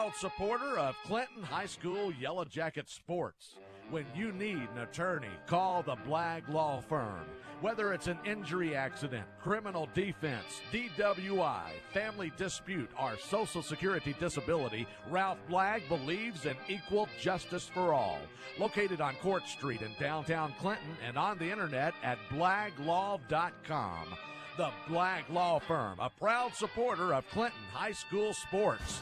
proud supporter of Clinton High School Yellow Jacket sports. When you need an attorney, call the Blagg Law Firm. Whether it's an injury accident, criminal defense, DWI, family dispute, or Social Security disability, Ralph Blagg believes in equal justice for all. Located on Court Street in downtown Clinton and on the internet at blagglaw.com. The Blagg Law Firm, a proud supporter of Clinton High School sports.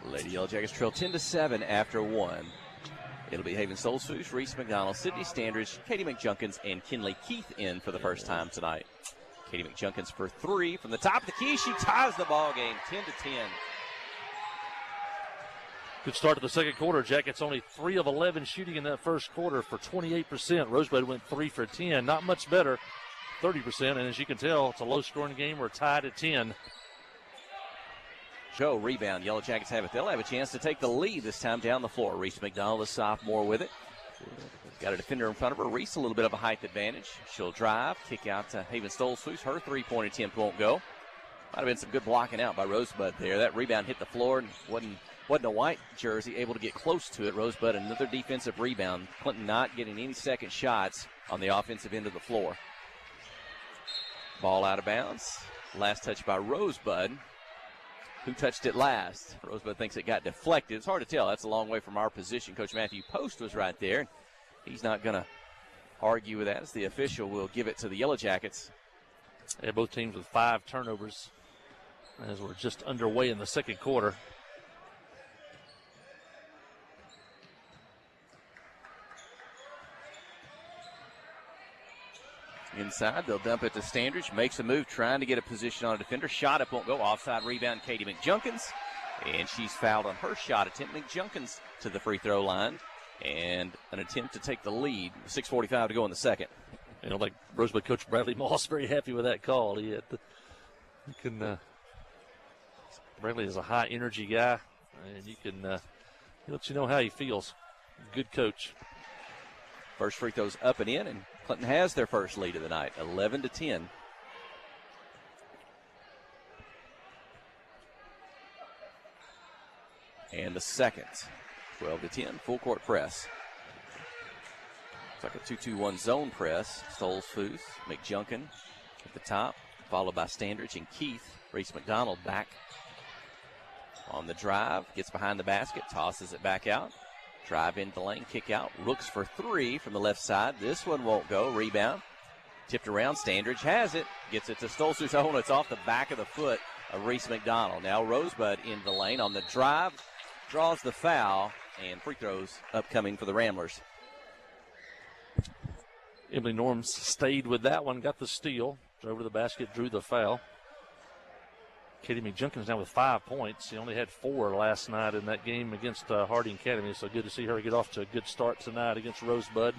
Lady Yellow Jackets trail 10-7 after one. It'll be Haven Stoltzfus, Reese McDonald, Sydney Standridge, Katie McJunkins, and Kinley Keith in for the first time tonight. Katie McJunkins for three from the top of the key. She ties the ball game 10-10. Good start to the second quarter. Jackets only 3 of 11 shooting in that first quarter for 28%. Rosebud went 3 for 10. Not much better, 30%. And as you can tell, it's a low-scoring game. We're tied at 10. Joe, rebound. Yellow Jackets have it. They'll have a chance to take the lead this time down the floor. Reese McDonald, a sophomore, with it. Got a defender in front of her. Reese, a little bit of a height advantage. She'll drive, kick out to Haven Stoltzfus. Her three-point attempt won't go. Might have been some good blocking out by Rosebud there. That rebound hit the floor and wasn't a white jersey able to get close to it. Rosebud, another defensive rebound. Clinton not getting any second shots on the offensive end of the floor. Ball out of bounds. Last touch by Rosebud. Who touched it last? Rosebud thinks it got deflected. It's hard to tell. That's a long way from our position. Coach Matthew Post was right there. He's not going to argue with that, as the official will give it to the Yellow Jackets. Yeah, both teams with 5 turnovers as we're just underway in the second quarter. Inside, they'll dump it to Standridge. Makes a move, trying to get a position on a defender. Shot up, won't go. Offside rebound, Katie McJunkins. And she's fouled on her shot attempt. McJunkins to the free throw line. And an attempt to take the lead. 6:45 to go in the second. You know, like Rosebud coach Bradley Moss, very happy with that call. Bradley is a high energy guy, and he lets you know how he feels. Good coach. First free throw's up and in, and Clinton has their first lead of the night, 11-10. And the second, 12-10, full court press. It's like a 2-2-1 zone press. Stoltzfus, McJunkin at the top, followed by Standridge and Keith. Reese McDonald back on the drive, gets behind the basket, tosses it back out. Drive into the lane, kick out, looks for three from the left side. This one won't go. Rebound. Tipped around. Standridge has it. Gets it to Stoltzfus. Oh, and it's off the back of the foot of Reese McDonald. Now Rosebud in the lane on the drive. Draws the foul, and free throws upcoming for the Ramblers. Emily Norms stayed with that one, got the steal. Drove to the basket, drew the foul. Katie McJunkins now with 5 points. She only had 4 last night in that game against Harding Academy, so good to see her get off to a good start tonight against Rosebud.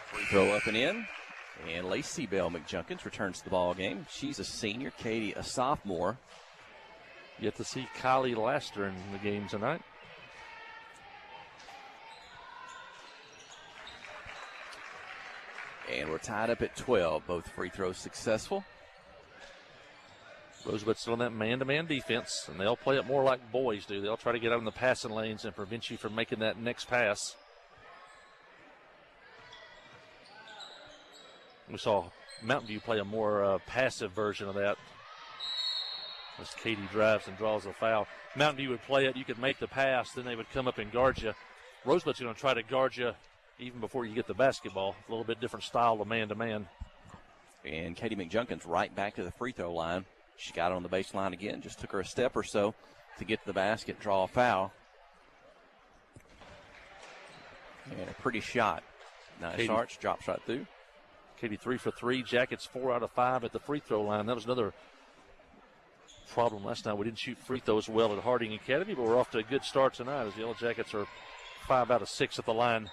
Free throw up and in. And Lacey Bell McJunkins returns to the ball game. She's a senior, Katie a sophomore. Yet to see Kylie Laster in the game tonight. And we're tied up at 12. Both free throws successful. Rosebud still on that man-to-man defense, and they'll play it more like boys do. They'll try to get out in the passing lanes and prevent you from making that next pass. We saw Mountain View play a more passive version of that. As Katie drives and draws a foul. Mountain View would play it. You could make the pass. Then they would come up and guard you. Rosebud's going to try to guard you even before you get the basketball. A little bit different style of man-to-man. And Katie McJunkins right back to the free throw line. She got it on the baseline again. Just took her a step or so to get to the basket, draw a foul. And a pretty shot. Nice arch, drops right through. Katie 3 for 3. Jackets 4 out of 5 at the free throw line. That was another problem last night. We didn't shoot free throws well at Harding Academy, but we're off to a good start tonight as the Yellow Jackets are 5 out of 6 at the line.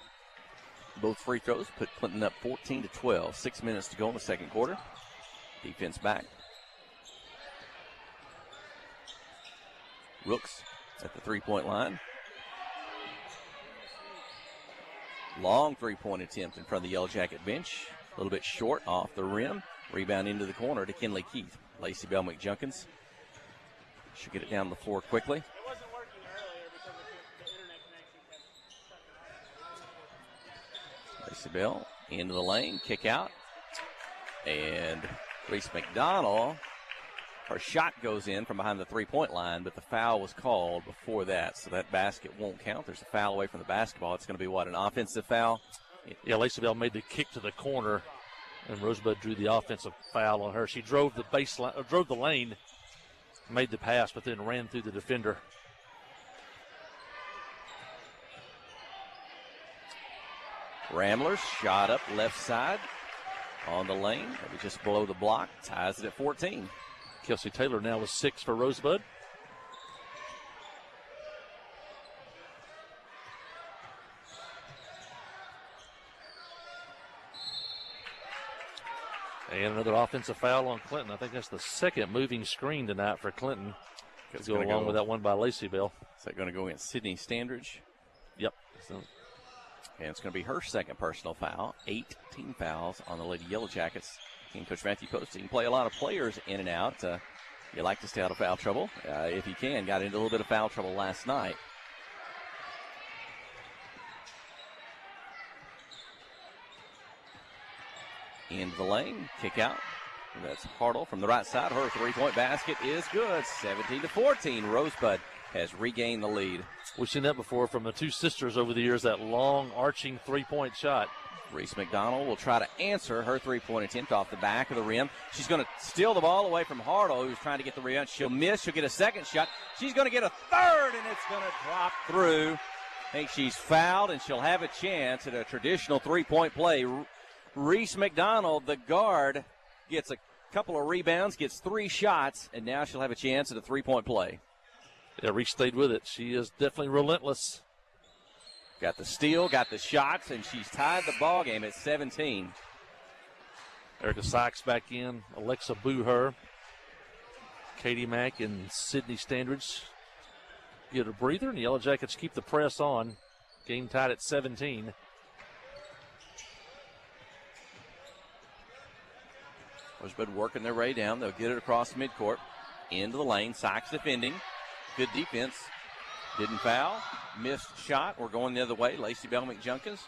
Both free throws put Clinton up 14-12. 6 minutes to go in the second quarter. Defense back. Rooks at the three-point line. Long three-point attempt in front of the Yellow Jacket bench. A little bit short off the rim. Rebound into the corner to Kinley Keith. Lacey Bell McJunkins should get it down the floor quickly. Lacey Bell into the lane, kick out. And Reese McDonald, her shot goes in from behind the three-point line, but the foul was called before that, so that basket won't count. There's a foul away from the basketball. It's going to be, what, an offensive foul? Yeah, Lacey Bell made the kick to the corner, and Rosebud drew the offensive foul on her. She drove the baseline, drove the lane, made the pass, but then ran through the defender. Ramblers shot up left side on the lane. Maybe just below the block. Ties it at 14. Kelsey Taylor now with 6 for Rosebud. And another offensive foul on Clinton. I think that's the second moving screen tonight for Clinton. To go along with that one by Lacey Bell. Is that going to go against Sydney Standridge? Yep. And it's going to be her second personal foul. 18 fouls on the Lady Yellow Jackets. And Coach Matthew Post, you can play a lot of players in and out. You like to stay out of foul trouble if you can. Got into a little bit of foul trouble last night. Into the lane, kick out. That's Hartle from the right side. Her three-point basket is good. 17-14. Rosebud has regained the lead. We've seen that before from the two sisters over the years, that long arching three-point shot. Reese McDonald will try to answer her three-point attempt off the back of the rim. She's going to steal the ball away from Hartle, who's trying to get the rebound. She'll miss. She'll get a second shot. She's going to get a third, and it's going to drop through. I think she's fouled, and she'll have a chance at a traditional three-point play. Reese McDonald, the guard, gets a couple of rebounds, gets 3 shots, and now she'll have a chance at a three-point play. Yeah, Reese stayed with it. She is definitely relentless. Got the steal, got the shots, and she's tied the ball game at 17. Erica Sykes back in. Alexa Booher. Katie Mack and Sydney Standridge get a breather, and the Yellow Jackets keep the press on. Game tied at 17. Rosebud working their way down. They'll get it across midcourt. Into the lane. Sykes defending. Good defense. Didn't foul. Missed shot. We're going the other way. Lacey Bell McJunkins.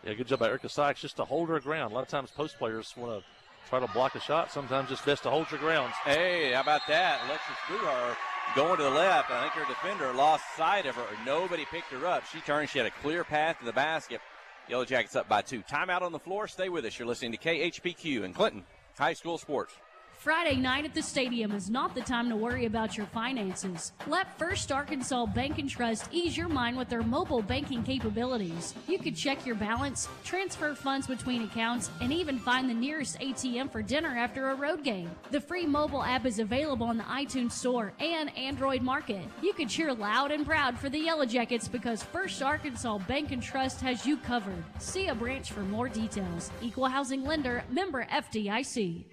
Yeah, good job by Erica Sykes just to hold her ground. A lot of times post players want to try to block a shot. Sometimes it's best to hold your ground. Hey, how about that? Alexis Booher going to the left. I think her defender lost sight of her. Nobody picked her up. She turned. She had a clear path to the basket. Yellow Jackets up by 2. Timeout on the floor. Stay with us. You're listening to KHPQ and Clinton High School Sports. Friday night at the stadium is not the time to worry about your finances. Let First Arkansas Bank and Trust ease your mind with their mobile banking capabilities. You can check your balance, transfer funds between accounts, and even find the nearest ATM for dinner after a road game. The free mobile app is available on the iTunes Store and Android Market. You can cheer loud and proud for the Yellow Jackets because First Arkansas Bank and Trust has you covered. See a branch for more details. Equal housing lender, member FDIC.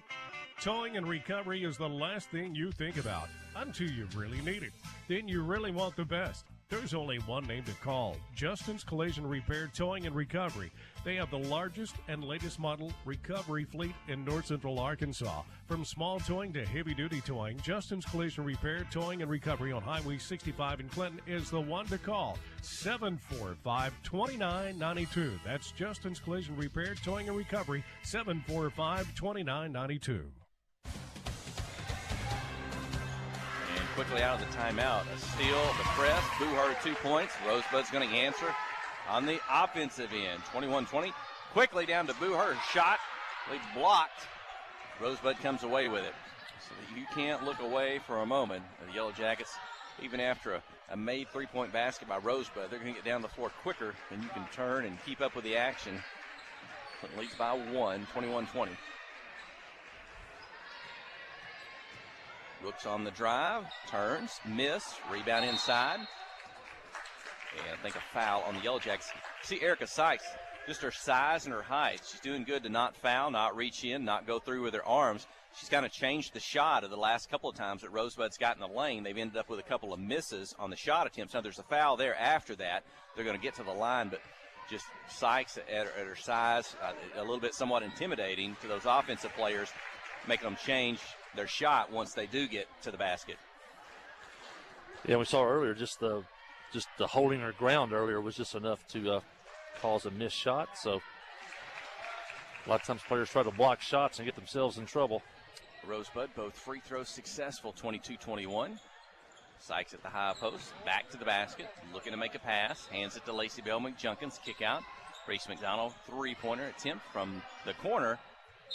Towing and recovery is the last thing you think about until you really need it. Then you really want the best. There's only one name to call, Justin's Collision Repair Towing and Recovery. They have the largest and latest model recovery fleet in North Central Arkansas. From small towing to heavy-duty towing, Justin's Collision Repair Towing and Recovery on Highway 65 in Clinton is the one to call, 745-2992. That's Justin's Collision Repair Towing and Recovery, 745-2992. Quickly out of the timeout. A steal, the press. Booher 2 points. Rosebud's going to answer on the offensive end. 21-20. Quickly down to Booher. Shot. Leads blocked. Rosebud comes away with it. So that you can't look away for a moment. The Yellow Jackets, even after a made 3-point basket by Rosebud, they're going to get down the floor quicker than you can turn and keep up with the action. Clinton leads by 1, 21-20. Looks on the drive, turns, miss, rebound inside. And I think a foul on the Yellow Jackets. See Erica Sykes, just her size and her height. She's doing good to not foul, not reach in, not go through with her arms. She's kind of changed the shot of the last couple of times that Rosebud's got in the lane. They've ended up with a couple of misses on the shot attempts. Now there's a foul there after that. They're going to get to the line, but just Sykes at her size, a little bit somewhat intimidating to those offensive players, making them change their shot once they do get to the basket. Yeah, we saw earlier just the holding her ground earlier was just enough to cause a missed shot. So a lot of times players try to block shots and get themselves in trouble. Rosebud, both free throws successful, 22-21. Sykes at the high post, back to the basket, looking to make a pass, hands it to Lacey Bell McJunkins, kick out. Reese McDonald, three-pointer attempt from the corner.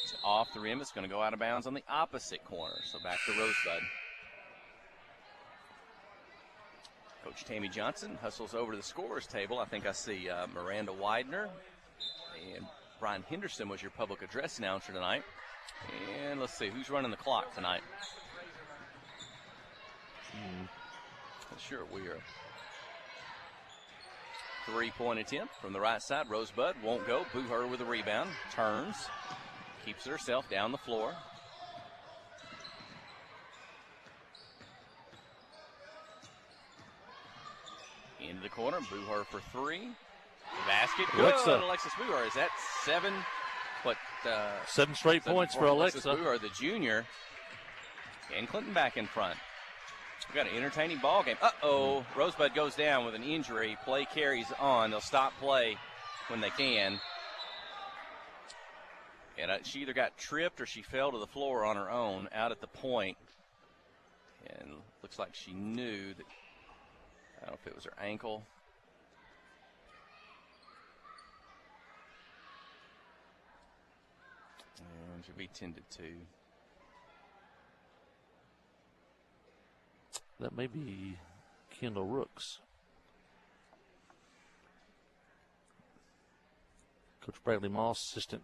It's off the rim. It's going to go out of bounds on the opposite corner. So back to Rosebud. Coach Tammy Johnson hustles over to the scorer's table. I think I see Miranda Widener and Brian Henderson was your public address announcer tonight. And let's see, who's running the clock tonight? Sure, we are. Three-point attempt from the right side. Rosebud won't go. Booher with a rebound. Turns. Keeps it herself down the floor. Into the corner. Booher for three. Basket. Good. Alexis Booher. Is that 7? What? 7 straight points for Alexis Booher, the junior. And Clinton back in front. We've got an entertaining ball game. Uh-oh. Rosebud goes down with an injury. Play carries on. They'll stop play when they can. And she either got tripped or she fell to the floor on her own out at the point. And looks like she knew that, I don't know if it was her ankle. And should be tended to. That may be Kendall Rooks. Coach Bradley Moss, assistant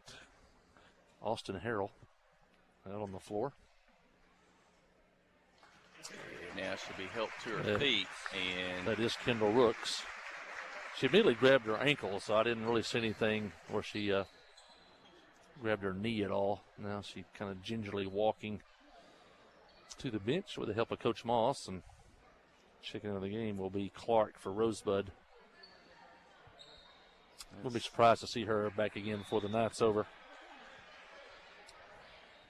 Austin Harrell, out on the floor. Now she'll be helped to her feet. And that is Kendall Rooks. She immediately grabbed her ankle, so I didn't really see anything where she grabbed her knee at all. Now she kind of gingerly walking to the bench with the help of Coach Moss, and checking into the game will be Clark for Rosebud. We'll be surprised to see her back again before the night's over.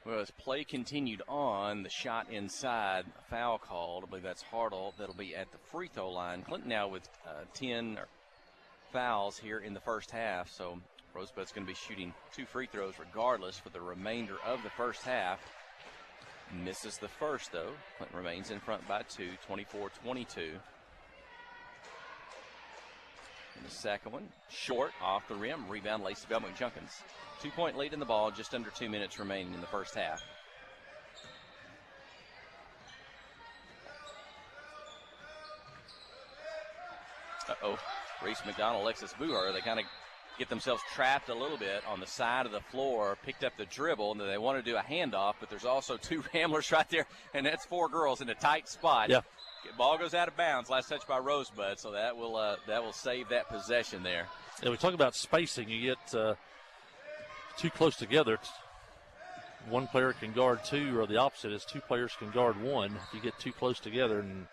Well, as play continued on, the shot inside, a foul called. I believe that's Hartle. That'll be at the free throw line. Clinton now with 10 fouls here in the first half, so Rosebud's going to be shooting 2 free throws regardless for the remainder of the first half. Misses the first, though. Clinton remains in front by 2, 24-22. And the second one, short, off the rim. Rebound, Lacey Bell McJunkins. 2-point lead in the ball, just under 2 minutes remaining in the first half. Uh-oh. Reese McDonald, Alexis Booher, they kind of get themselves trapped a little bit on the side of the floor, picked up the dribble, and they want to do a handoff, but there's also 2 Ramblers right there, and that's 4 girls in a tight spot. Yeah. Ball goes out of bounds, last touch by Rosebud, so that will save that possession there. Yeah, we talk about spacing. You get too close together. One player can guard 2, or the opposite is 2 players can guard 1. If you get too close together. And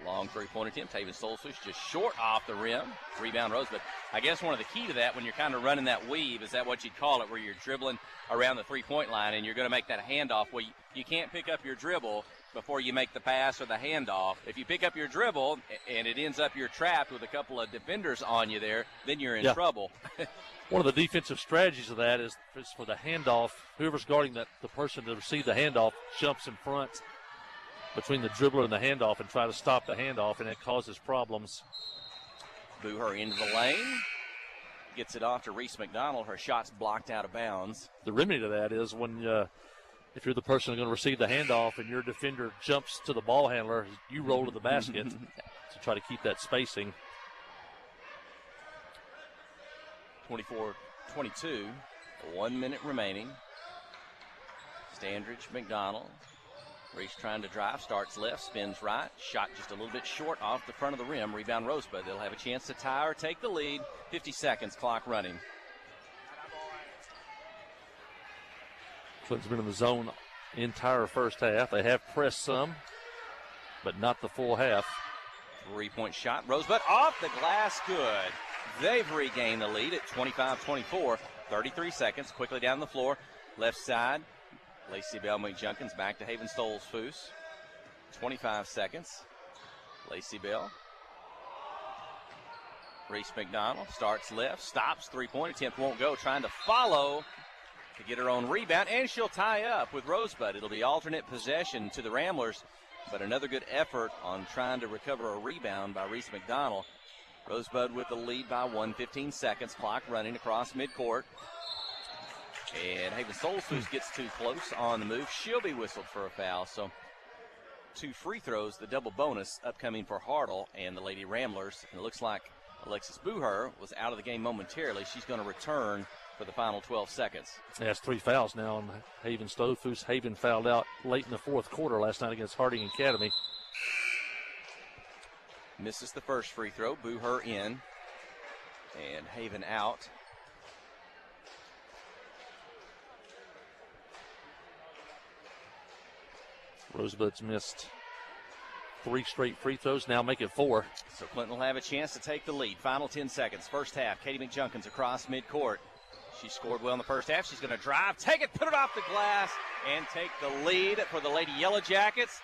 long three-point attempt. Taven Stolzfus just short off the rim. Rebound Rosebud. I guess one of the key to that when you're kind of running that weave, is that what you'd call it, where you're dribbling around the three-point line and you're going to make that handoff. Well, you can't pick up your dribble before you make the pass or the handoff. If you pick up your dribble and it ends up you're trapped with a couple of defenders on you there, then you're in trouble. One of the defensive strategies of that is for the handoff, whoever's guarding the person to receive the handoff jumps in front between the dribbler and the handoff and try to stop the handoff, and it causes problems. Booher into the lane. Gets it off to Reese McDonald. Her shot's blocked out of bounds. The remedy to that is when if you're the person who's going to receive the handoff and your defender jumps to the ball handler, you roll to the basket to try to keep that spacing. 24-22, 1 minute remaining. Standridge, McDonald. Reese trying to drive, starts left, spins right. Shot just a little bit short off the front of the rim. Rebound Rosebud. They'll have a chance to tie or take the lead. 50 seconds, clock running. Clinton's been in the zone the entire first half. They have pressed some, but not the full half. 3-point shot. Rosebud off the glass, good. They've regained the lead at 25-24. 33 seconds, quickly down the floor. Left side, Lacey Bell Junkins back to Haven Stoles-Foos. 25 seconds. Lacey Bell. Reese McDonald starts left, stops, three-point attempt won't go, trying to follow to get her own rebound, and she'll tie up with Rosebud. It'll be alternate possession to the Ramblers, but another good effort on trying to recover a rebound by Reese McDonald. Rosebud with the lead by 15 seconds, clock running across midcourt. And Haven Stoles-Foos gets too close on the move. She'll be whistled for a foul, so 2 free throws, the double bonus upcoming for Hartle and the Lady Ramblers. And it looks like Alexis Booher was out of the game momentarily. She's going to return for the final 12 seconds. That's 3 fouls now on Haven Stoles-Foos. Haven fouled out late in the fourth quarter last night against Harding Academy. Misses the first free throw. Booher in. And Haven out. Rosebud's missed 3 straight free throws, now make it 4. So Clinton will have a chance to take the lead. Final 10 seconds. First half, Katie McJunkins across midcourt. She scored well in the first half. She's going to drive, take it, put it off the glass, and take the lead for the Lady Yellow Jackets.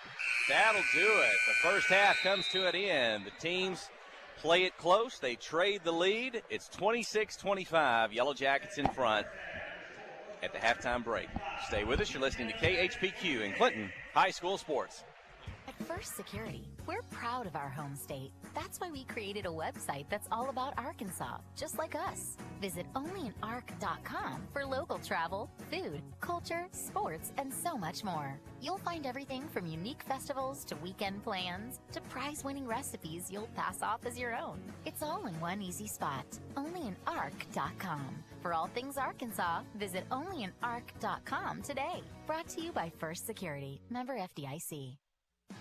That'll do it. The first half comes to an end. The teams play it close. They trade the lead. It's 26-25. Yellow Jackets in front at the halftime break. Stay with us. You're listening to KHPQ in Clinton High School Sports. At First Security, we're proud of our home state. That's why we created a website that's all about Arkansas, just like us. Visit onlyinark.com for local travel, food, culture, sports, and so much more. You'll find everything from unique festivals to weekend plans to prize-winning recipes you'll pass off as your own. It's all in one easy spot, onlyinark.com. For all things Arkansas, visit onlyinark.com today. Brought to you by First Security, member FDIC.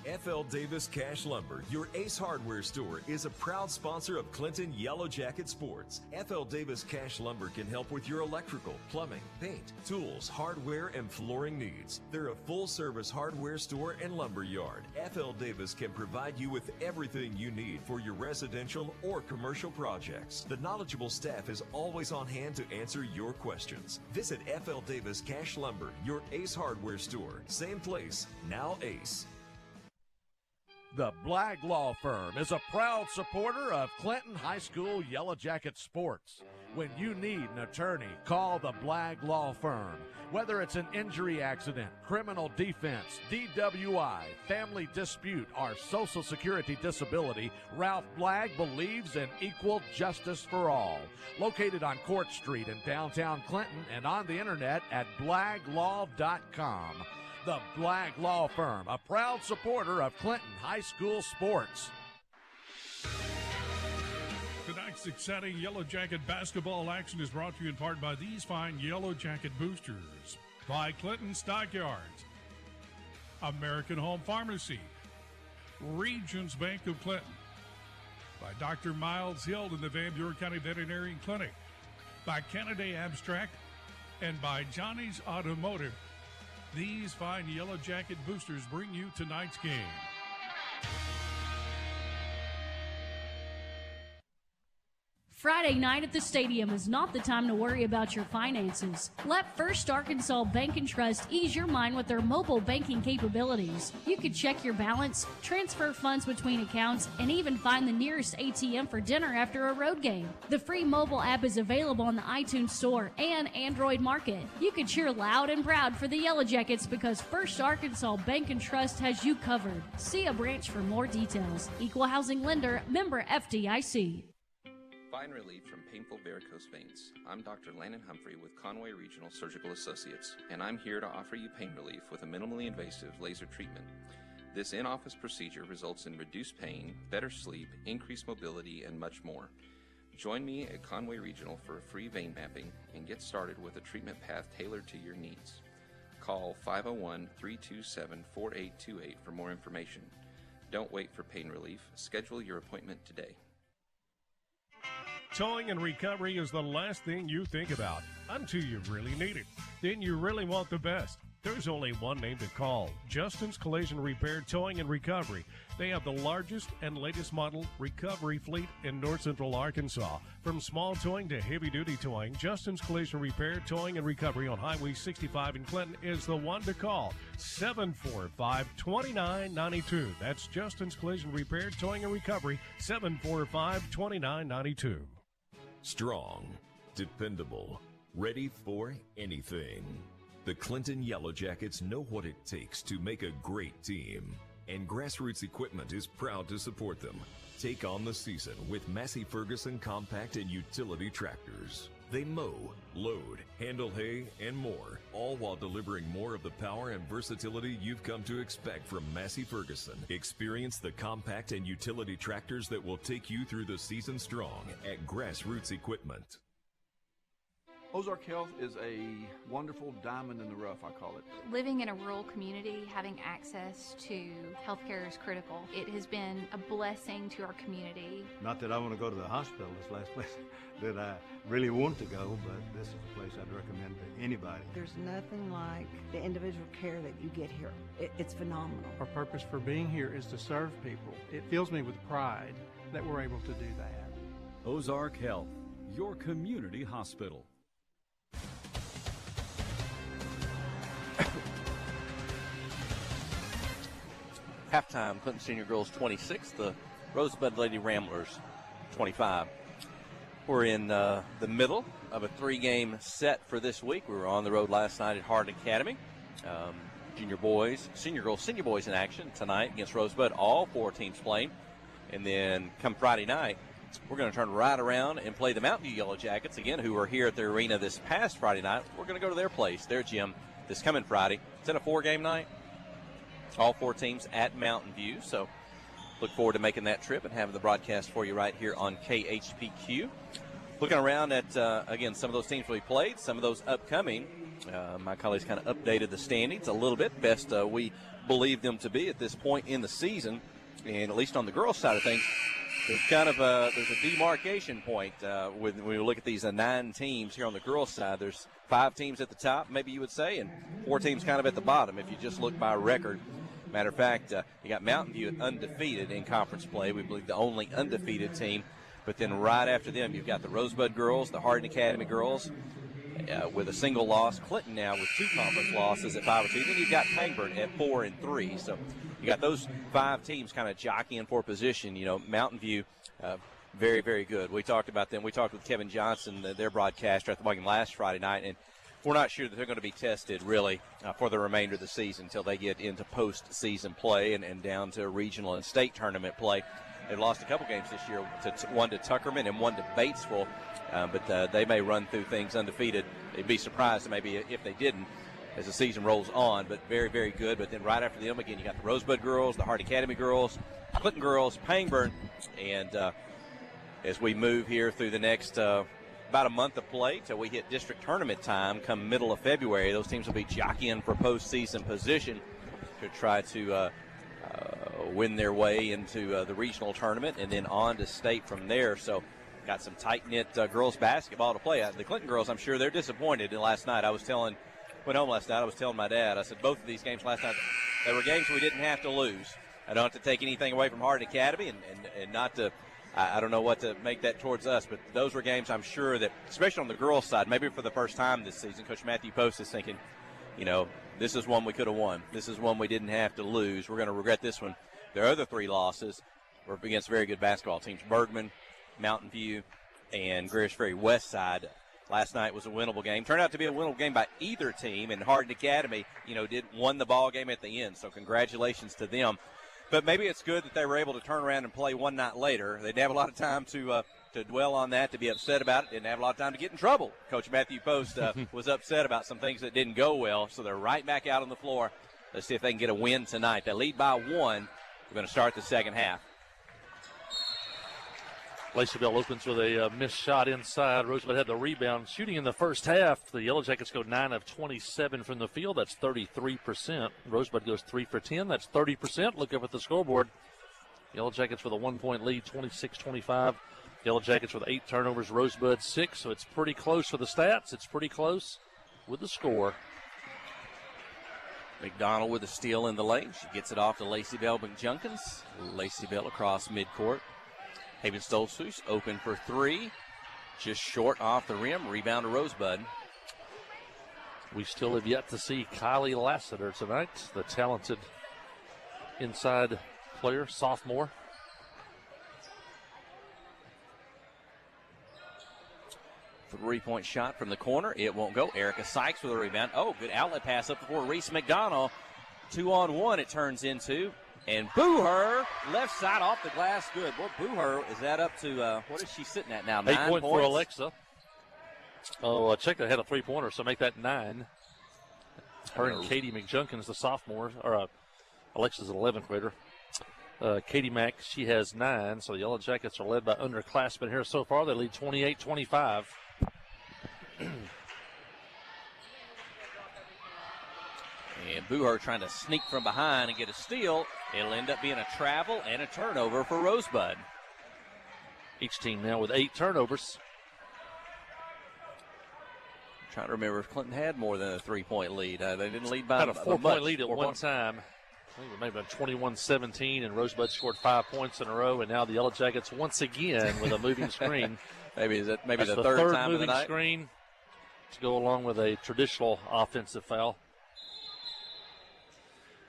F.L. Davis Cash Lumber, your Ace Hardware store, is a proud sponsor of Clinton Yellow Jacket Sports. F.L. Davis Cash Lumber can help with your electrical, plumbing, paint, tools, hardware, and flooring needs. They're a full-service hardware store and lumber yard. F.L. Davis can provide you with everything you need for your residential or commercial projects. The knowledgeable staff is always on hand to answer your questions. Visit F.L. Davis Cash Lumber, your Ace Hardware store. Same place, now Ace. The Blagg Law Firm is a proud supporter of Clinton High School Yellow Jacket sports. When you need an attorney, call the Blagg Law Firm. Whether it's an injury accident, criminal defense, DWI, family dispute, or Social Security disability, Ralph Blagg believes in equal justice for all. Located on Court Street in downtown Clinton and on the internet at blagglaw.com. The Blagg Law Firm, a proud supporter of Clinton High School sports. Tonight's exciting Yellow Jacket basketball action is brought to you in part by these fine Yellow Jacket boosters. By Clinton Stockyards, American Home Pharmacy, Regions Bank of Clinton, by Dr. Miles Hill in the Van Buren County Veterinary Clinic, by Canada Abstract, and by Johnny's Automotive. These fine Yellow Jacket boosters bring you tonight's game. Friday night at the stadium is not the time to worry about your finances. Let First Arkansas Bank and Trust ease your mind with their mobile banking capabilities. You can check your balance, transfer funds between accounts, and even find the nearest ATM for dinner after a road game. The free mobile app is available on the iTunes Store and Android Market. You can cheer loud and proud for the Yellow Jackets because First Arkansas Bank and Trust has you covered. See a branch for more details. Equal housing lender, member FDIC. Find relief from painful varicose veins. I'm Dr. Landon Humphrey with Conway Regional Surgical Associates, and I'm here to offer you pain relief with a minimally invasive laser treatment. This in-office procedure results in reduced pain, better sleep, increased mobility, and much more. Join me at Conway Regional for a free vein mapping and get started with a treatment path tailored to your needs. Call 501-327-4828 for more information. Don't wait for pain relief. Schedule your appointment today. Towing and recovery is the last thing you think about until you really need it. Then you really want the best. There's only one name to call, Justin's Collision Repair, Towing, and Recovery. They have the largest and latest model recovery fleet in north central Arkansas. From small towing to heavy-duty towing, Justin's Collision Repair, Towing, and Recovery on Highway 65 in Clinton is the one to call. 745-2992. That's Justin's Collision Repair, Towing, and Recovery, 745-2992. Strong, dependable, ready for anything. The Clinton Yellow Jackets know what it takes to make a great team, and Grassroots Equipment is proud to support them. Take on the season with Massey Ferguson compact and utility tractors. They mow, load, handle hay, and more, all while delivering more of the power and versatility you've come to expect from Massey Ferguson. Experience the compact and utility tractors that will take you through the season strong at Grassroots Equipment. Ozark Health is a wonderful diamond in the rough, I call it. Living in a rural community, having access to healthcare is critical. It has been a blessing to our community. Not that I want to go to the hospital, this last place that I really want to go, but this is a place I'd recommend to anybody. There's nothing like the individual care that you get here. It's phenomenal. Our purpose for being here is to serve people. It fills me with pride that we're able to do that. Ozark Health, your community hospital. Halftime, Clinton Senior Girls 26, the Rosebud Lady Ramblers 25. We're in the middle of a 3-game set for this week. We were on the road last night at Hardin Academy. Senior boys in action tonight against Rosebud, all 4 teams playing. And then come Friday night, we're going to turn right around and play the Mountain View Yellow Jackets, again, who were here at the arena this past Friday night. We're going to go to their place, their gym, this coming Friday. It's in a 4-game night. All 4 teams at Mountain View, so look forward to making that trip and having the broadcast for you right here on KHPQ. Looking around at, again, some of those teams we played, some of those upcoming. My colleagues kind of updated the standings a little bit, best we believe them to be at this point in the season. And at least on the girls' side of things, there's kind of there's a demarcation point when we look at these 9 teams here on the girls' side. There's 5 teams at the top, maybe you would say, and 4 teams kind of at the bottom if you just look by record. Matter of fact, you got Mountain View undefeated in conference play. We believe the only undefeated team. But then right after them, you've got the Rosebud girls, the Hardin Academy girls with a single loss. Clinton now with 2 conference losses at 5-2. Then you've got Pangburn at 4-3. So you got those 5 teams kind of jockeying for position. You know, Mountain View, very, very good. We talked about them. We talked with Kevin Johnson, their broadcaster, at the game last Friday night, and we're not sure that they're going to be tested really for the remainder of the season until they get into postseason play and down to regional and state tournament play. They've lost a couple games this year, one to Tuckerman and one to Batesville, but they may run through things undefeated. They'd be surprised maybe if they didn't as the season rolls on, but very, very good. But then right after them, again, you got the Rosebud girls, the Hardin Academy girls, Clinton girls, Pangburn, and as we move here through the next about a month of play till we hit district tournament time come middle of February, those teams will be jockeying for postseason position to try to win their way into the regional tournament and then on to state from there. So got some tight-knit girls basketball to play. The Clinton girls, I'm sure they're disappointed. And last night I was telling my dad, I said both of these games last night, they were games we didn't have to lose. I don't have to take anything away from Hardin Academy and not to I don't know what to make that towards us, but those were games I'm sure that, especially on the girls' side, maybe for the first time this season, Coach Matthew Post is thinking, you know, this is one we could have won. This is one we didn't have to lose. We're going to regret this one. Their other 3 losses were against very good basketball teams, Bergman, Mountain View, and Greers Ferry West Side. Last night was a winnable game. Turned out to be a winnable game by either team, and Hardin Academy, won the ball game at the end. So congratulations to them. But maybe it's good that they were able to turn around and play one night later. They didn't have a lot of time to dwell on that, to be upset about it. Didn't have a lot of time to get in trouble. Coach Matthew Post was upset about some things that didn't go well, so they're right back out on the floor. Let's see if they can get a win tonight. They lead by 1. We're going to start the second half. Lacey Bell opens with a missed shot inside. Rosebud had the rebound. Shooting in the first half, the Yellow Jackets go 9 of 27 from the field. That's 33%. Rosebud goes 3 for 10. That's 30%. Look up at the scoreboard. Yellow Jackets with a 1-point lead, 26-25. Yellow Jackets with 8 turnovers, Rosebud 6. So it's pretty close for the stats. It's pretty close with the score. McDonald with a steal in the lane. She gets it off to Lacey Bell McJunkins. Lacey Bell across midcourt. Haven Stoltzfus open for three. Just short off the rim. Rebound to Rosebud. We still have yet to see Kylie Lassiter tonight, the talented inside player, sophomore. Three-point shot from the corner. It won't go. Erica Sykes with a rebound. Oh, good outlet pass up before Reese McDonald. 2-on-1 it turns into. And Booher, left side off the glass. Good. Well, Booher, is that up to, what is she sitting at now? 9 8 point points? for Alexa. Oh, I checked. They had a three-pointer, so make that 9. Her and Katie McJunkins, the sophomore, or Alexa's an 11th grader. Katie Mack, she has 9, so the Yellow Jackets are led by underclassmen here so far. They lead 28-25. And Booher trying to sneak from behind and get a steal. It'll end up being a travel and a turnover for Rosebud. Each team now with 8 turnovers. I'm trying to remember if Clinton had more than a 3-point lead. They didn't lead by Had a 4-point lead at 4 one points. time. I think it may have been 21-17, and Rosebud scored 5 points in a row, and now the Yellow Jackets once again with a moving screen. Maybe the That's third time moving of the night. screen to go along with a traditional offensive foul.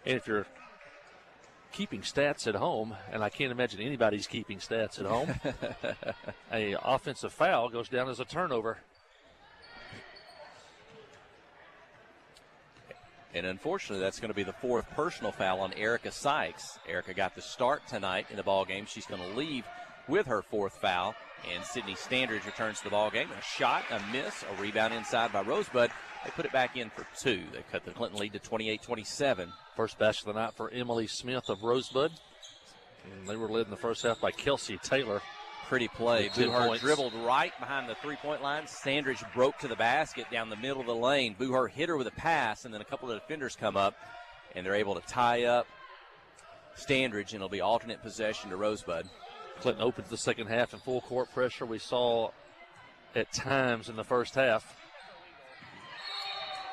And if you're keeping stats at home, and I can't imagine anybody's keeping stats at home, a offensive foul goes down as a turnover. And unfortunately, that's going to be the 4th personal foul on Erica Sykes. Erica got the start tonight in the ball game. She's going to leave with her 4th foul. And Sydney Standridge returns to the ball game. A shot, a miss, a rebound inside by Rosebud. They put it back in for 2. They cut the Clinton lead to 28-27. First basket of the night for Emily Smith of Rosebud. And they were led in the first half by Kelsey Taylor. Pretty play. With 10 Booher points. dribbled right behind the three-point line. Standridge broke to the basket down the middle of the lane. Booher hit her with a pass, and then a couple of defenders come up, and they're able to tie up Standridge, and it'll be alternate possession to Rosebud. Clinton opens the second half in full court pressure. We saw at times in the first half.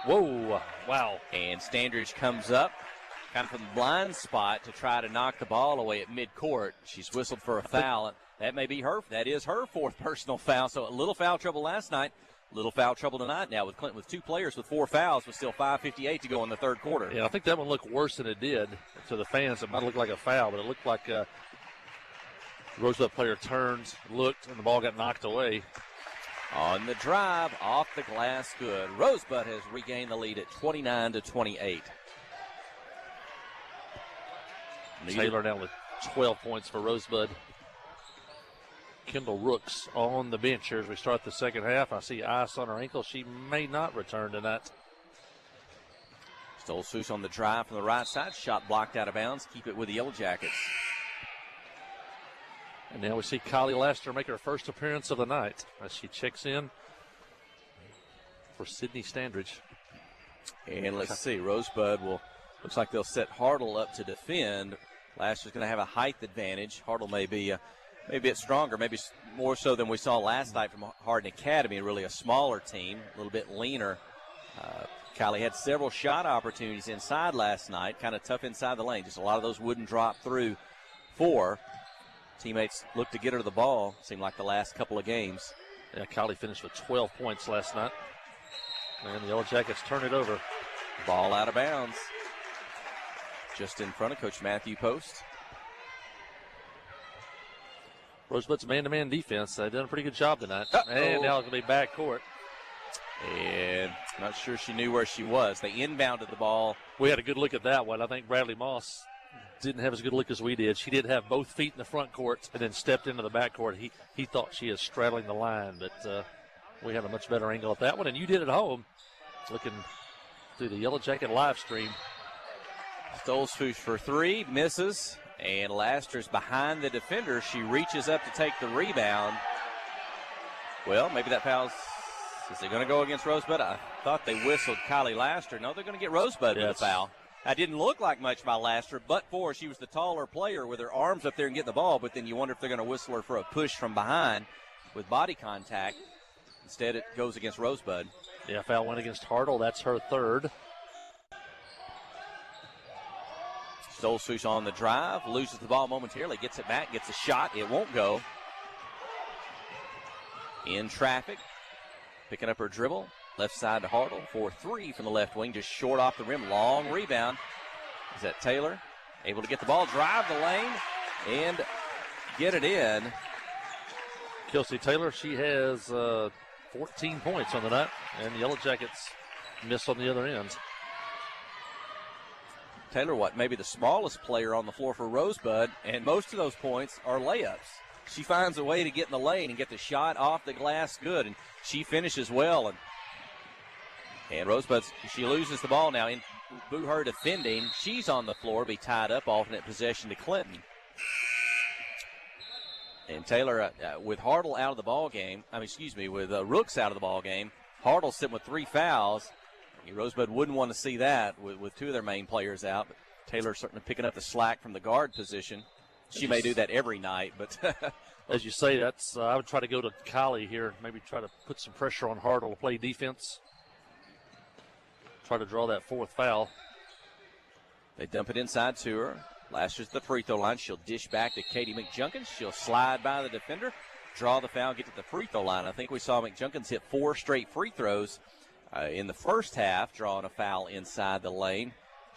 Whoa, wow. And Standridge comes up, kind of from the blind spot to try to knock the ball away at midcourt. She's whistled for a foul. That is her 4th personal foul. So a little foul trouble last night, little foul trouble tonight now with Clinton with 2 players with 4 fouls with still 5:58 to go in the third quarter. Yeah, I think that one looked worse than it did to the fans. It might look like a foul, but it looked like a Rosebud player turned, looked, and the ball got knocked away. On the drive, off the glass, good. Rosebud has regained the lead at 29-28. Taylor now with 12 points for Rosebud. Kendall Rooks on the bench here as we start the second half. I see ice on her ankle. She may not return tonight. Stoltzfus on the drive from the right side. Shot blocked out of bounds. Keep it with the Yellow Jackets. And now we see Kylie Laster make her first appearance of the night as she checks in for Sydney Standridge. And let's see, Rosebud looks like they'll set Hartle up to defend. Laster's going to have a height advantage. Hartle may be a bit stronger, maybe more so than we saw last night from Hardin Academy, really a smaller team, a little bit leaner. Kylie had several shot opportunities inside last night, kind of tough inside the lane. Just a lot of those wouldn't drop through 4. Teammates looked to get her the ball, seemed like the last couple of games. Yeah, Kylie finished with 12 points last night. And the Yellow Jackets turn it over. Ball out of bounds. Just in front of Coach Matthew Post. Rosebud's man-to-man defense. They've done a pretty good job tonight. Uh-oh. And now it's going to be back court. And not sure she knew where she was. They inbounded the ball. We had a good look at that one. I think Bradley Moss didn't have as good a look as we did. She did have both feet in the front court and then stepped into the back court. He thought she is straddling the line, but we had a much better angle at that one. And you did at home, looking through the Yellow Jacket live stream. Stoltzfus for 3, misses. And Laster's behind the defender. She reaches up to take the rebound. Well, maybe that foul's, is it going to go against Rosebud? I thought they whistled Kylie Laster. No, they're going to get Rosebud with a foul. That didn't look like much by Laster, but for she was the taller player with her arms up there and getting the ball, but then you wonder if they're going to whistle her for a push from behind with body contact. Instead, it goes against Rosebud. Yeah, foul went against Hartle. That's her 3rd. Stolzfus on the drive, loses the ball momentarily, gets it back, gets a shot. It won't go. In traffic, picking up her dribble. Left side to Hartle for 3 from the left wing, just short off the rim. Long rebound. Is that Taylor? Able to get the ball, drive the lane, and get it in. Kelsey Taylor, she has 14 points on the night, and the Yellow Jackets miss on the other end. Taylor, maybe the smallest player on the floor for Rosebud, and most of those points are layups. She finds a way to get in the lane and get the shot off the glass good, and she finishes well. And Rosebud, she loses the ball now. In Boo-Her defending. She's on the floor, be tied up, alternate possession to Clinton. And Taylor, with Hartle out of the ball game, with Rooks out of the ball game, Hartle sitting with 3 fouls. Rosebud wouldn't want to see that with 2 of their main players out. But Taylor certainly picking up the slack from the guard position. She may do that every night, but as you say, that's I would try to go to Kylie here, maybe try to put some pressure on Hartle to play defense. Try to draw that 4th foul. They dump it inside to her. Laster's the free throw line. She'll dish back to Katie McJunkins. She'll slide by the defender, draw the foul, get to the free throw line. I think we saw McJunkins hit 4 straight free throws in the first half, drawing a foul inside the lane.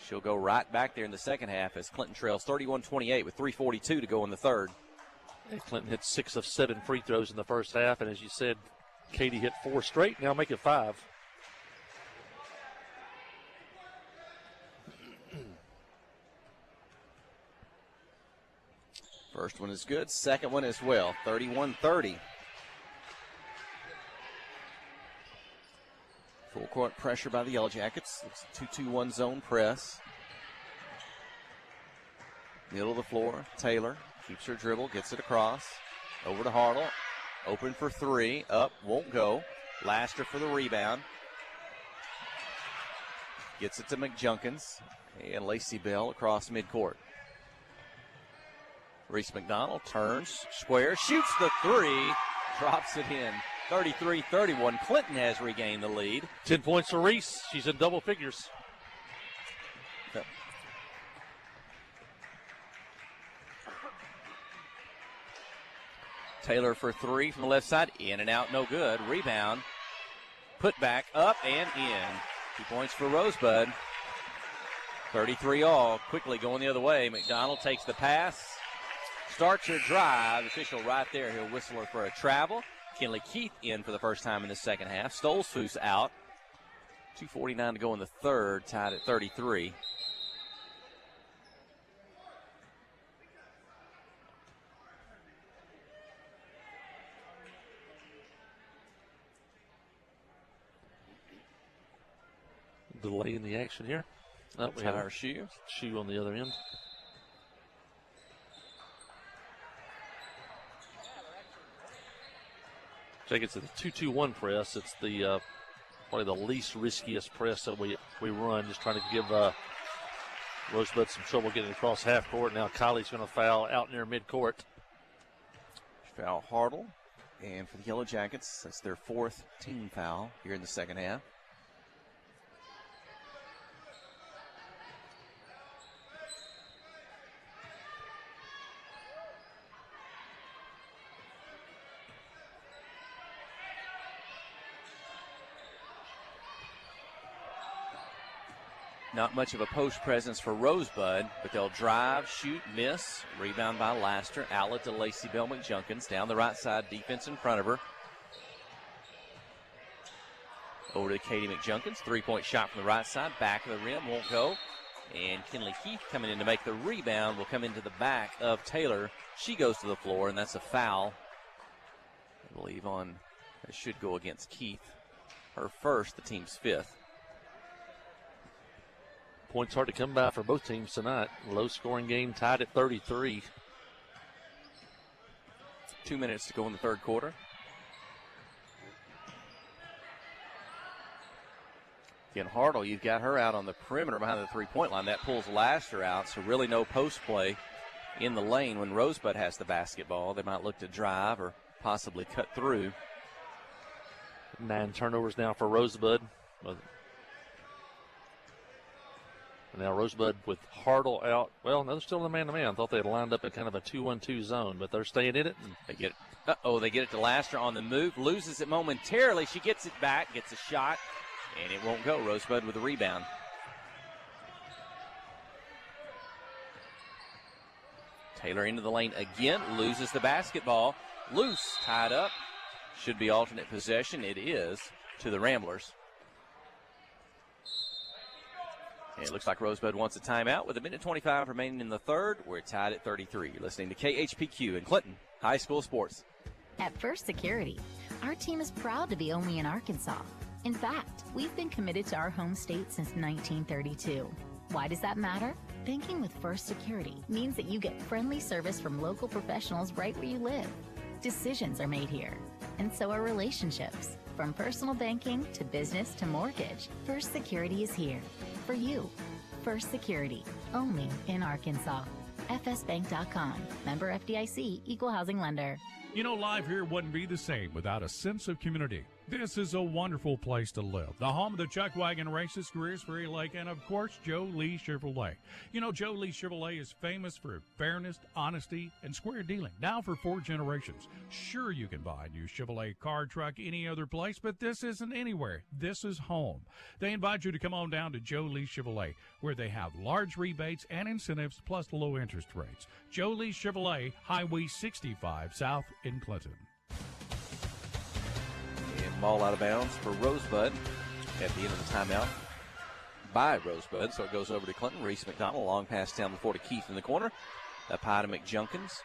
She'll go right back there in the second half as Clinton trails 31-28 with 3:42 to go in the third. And Clinton hit 6 of 7 free throws in the first half, and as you said, Katie hit 4 straight, now make it 5. First one is good, second one as well, 31-30. Full court pressure by the Yellow Jackets. It's a 2-2-1 zone press. Middle of the floor, Taylor keeps her dribble, gets it across. Over to Hartle, open for 3, up, won't go. Laster for the rebound. Gets it to McJunkins, and Lacey Bell across midcourt. Reese McDonald turns, square, shoots the 3, drops it in. 33-31. Clinton has regained the lead. 10 points for Reese. She's in double figures. Yep. Taylor for 3 from the left side. In and out, no good. Rebound. Put back, up and in. 2 points for Rosebud. 33 all. Quickly going the other way. McDonald takes the pass. Starts her drive. Official right there. He'll whistle her for a travel. Kinley Keith in for the first time in the second half. Stolzfus out. 2:49 to go in the third. Tied at 33. Delay in the action here. We have our shoe. Shoe on the other end. It's a 2-2-1 press. It's the probably the least riskiest press that we run, just trying to give Rosebud some trouble getting across half court. Now Kylie's going to foul out near midcourt. Foul Hartle, and for the Yellow Jackets, that's their 4th team foul here in the second half. Not much of a post presence for Rosebud, but they'll drive, shoot, miss. Rebound by Laster. Outlet to Lacey Bell McJunkins. Down the right side, defense in front of her. Over to Katie McJunkins. 3-point shot from the right side. Back of the rim, won't go. And Kinley Keith coming in to make the rebound will come into the back of Taylor. She goes to the floor, and that's a foul. I believe it should go against Keith. Her first, the team's 5th. Points hard to come by for both teams tonight. Low-scoring game, tied at 33. 2 minutes to go in the third quarter. Again, Hartle, you've got her out on the perimeter behind the three-point line. That pulls Laster out, so really no post play in the lane. When Rosebud has the basketball, they might look to drive or possibly cut through. 9 turnovers now for Rosebud. Now Rosebud with Hartle out. Well, no, they're still in the man-to-man. I thought they had lined up in kind of a 2-1-2 zone, but they're staying in it. They get it. They get it to Laster on the move. Loses it momentarily. She gets it back, gets a shot, and it won't go. Rosebud with a rebound. Taylor into the lane again. Loses the basketball. Loose. Tied up. Should be alternate possession. It is to the Ramblers. And it looks like Rosebud wants a timeout with 1:25 remaining in the third. We're tied at 33. You're listening to KHPQ in Clinton High School Sports. At First Security, our team is proud to be only in Arkansas. In fact, we've been committed to our home state since 1932. Why does that matter? Banking with First Security means that you get friendly service from local professionals right where you live. Decisions are made here, and so are relationships. From personal banking to business to mortgage, First Security is here for you. First Security, only in Arkansas. FSBank.com. Member FDIC, Equal Housing Lender. You know, life here wouldn't be the same without a sense of community. This is a wonderful place to live. The home of the Chuck Wagon Races, Greers Ferry Lake, and of course, Joe Lee Chevrolet. You know, Joe Lee Chevrolet is famous for fairness, honesty, and square dealing. Now for 4 generations. Sure, you can buy a new Chevrolet car, truck, any other place, but this isn't anywhere. This is home. They invite you to come on down to Joe Lee Chevrolet, where they have large rebates and incentives plus low interest rates. Joe Lee Chevrolet, Highway 65 South in Clinton. And ball out of bounds for Rosebud at the end of the timeout by Rosebud. So it goes over to Clinton. Reese McDonald, long pass down before to Keith in the corner. Up high to McJunkins.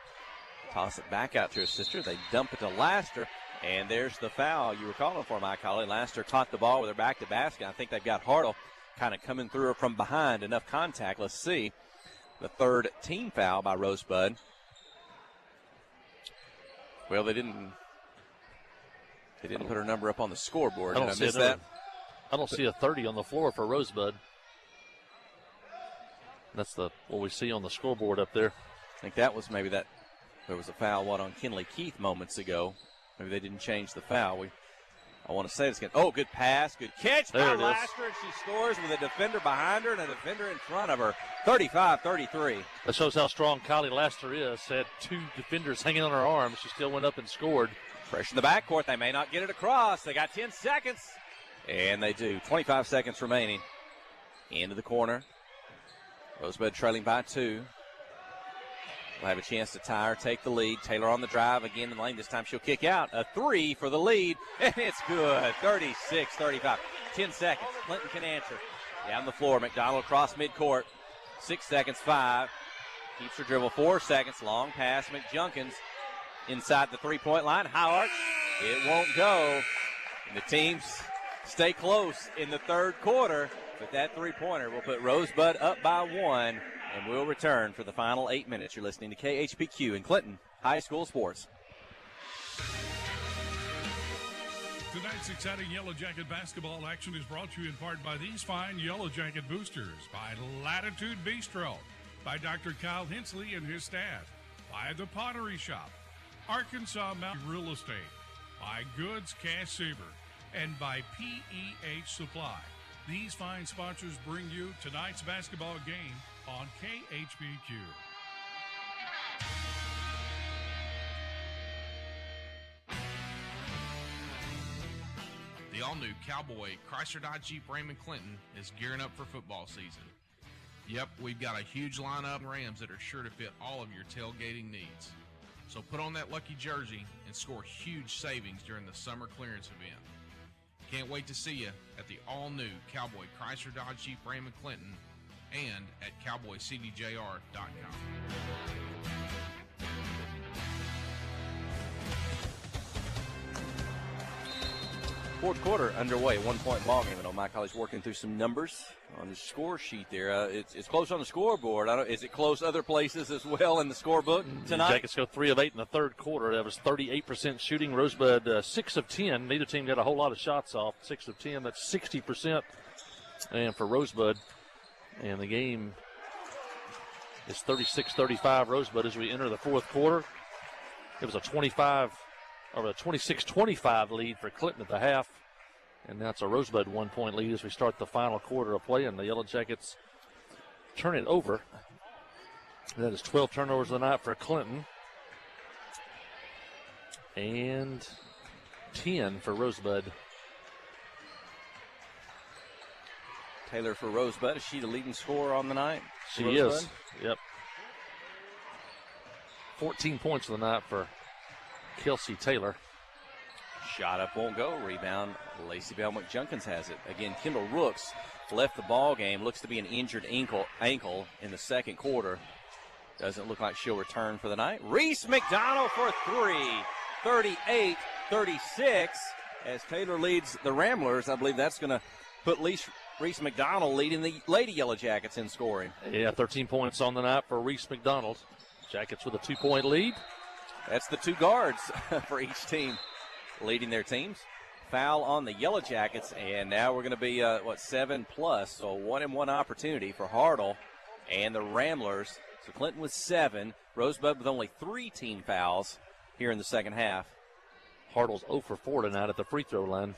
Toss it back out to his sister. They dump it to Laster. And there's the foul you were calling for, Mike Holly. Laster caught the ball with her back to basket. I think they've got Hartle kind of coming through her from behind. Enough contact. Let's see. The third team foul by Rosebud. Well, they didn't put her number up on the scoreboard. I don't see a 30 on the floor for Rosebud. That's what we see on the scoreboard up there. I think that was maybe that there was a foul on Kinley Keith moments ago. Maybe they didn't change the foul. I want to say it's good. Oh, good pass, good catch by Laster, and she scores with a defender behind her and a defender in front of her. 35-33. That shows how strong Kylie Laster is. Had 2 defenders hanging on her arms. She still went up and scored. Fresh in the backcourt. They may not get it across. They got 10 seconds. And they do. 25 seconds remaining. Into the corner. Rosebud trailing by 2. We'll have a chance to tie or take the lead. Taylor on the drive again in the lane. This time she'll kick out. A 3 for the lead. And it's good. 36-35. 10 seconds. Clinton can answer. Down the floor. McDonald across midcourt. 6 seconds. 5. Keeps her dribble. 4 seconds. Long pass. McJunkins inside the 3-point line. High arch. It won't go. And the teams stay close in the third quarter. But that 3-pointer will put Rosebud up by 1. And we'll return for the final 8 minutes. You're listening to KHPQ in Clinton High School Sports. Tonight's exciting Yellow Jacket basketball action is brought to you in part by these fine Yellow Jacket boosters, by Latitude Bistro, by Dr. Kyle Hensley and his staff, by The Pottery Shop, Arkansas Mountain Real Estate, by Goods Cash Saver, and by PEH Supply. These fine sponsors bring you tonight's basketball game on KHPQ. The all-new Cowboy Chrysler Dodge Jeep Ram and Clinton is gearing up for football season. Yep, we've got a huge lineup of Rams that are sure to fit all of your tailgating needs. So put on that lucky jersey and score huge savings during the summer clearance event. Can't wait to see you at the all-new Cowboy Chrysler Dodge Jeep Ram and Clinton and at cowboycdjr.com. Fourth quarter underway, 1-point ball game. I know Mike Holly's working through some numbers on his score sheet there. It's close on the scoreboard. Is it close other places as well in the scorebook tonight? Jackets go 3 of 8 in the third quarter. That was 38% shooting. Rosebud 6 of 10. Neither team got a whole lot of shots off. 6 of 10. That's 60%. And for Rosebud, and the game is 36-35 Rosebud as we enter the fourth quarter. It was a 26-25 lead for Clinton at the half. And now it's a Rosebud 1-point lead as we start the final quarter of play. And the Yellow Jackets turn it over. That is 12 turnovers of the night for Clinton. And 10 for Rosebud. Taylor for Rosebud. Is she the leading scorer on the night? She Rosebud? is. Yep. 14 points for the night for Kelsey Taylor. Shot up won't go. Rebound. Lacey Belmont Junkins has it. Again, Kendall Rooks left the ball game. Looks to be an injured ankle in the second quarter. Doesn't look like she'll return for the night. Reese McDonald for three. 38-36 as Taylor leads the Ramblers. I believe that's going to put Reese McDonald leading the Lady Yellow Jackets in scoring. Yeah, 13 points on the night for Reese McDonald. Jackets with a 2-point lead. That's the two guards for each team leading their teams. Foul on the Yellow Jackets, and now we're going to be, 7+, so 1-and-1 opportunity for Hartle and the Ramblers. So Clinton with 7, Rosebud with only 3 team fouls here in the second half. Hartle's 0 for 4 tonight at the free throw line,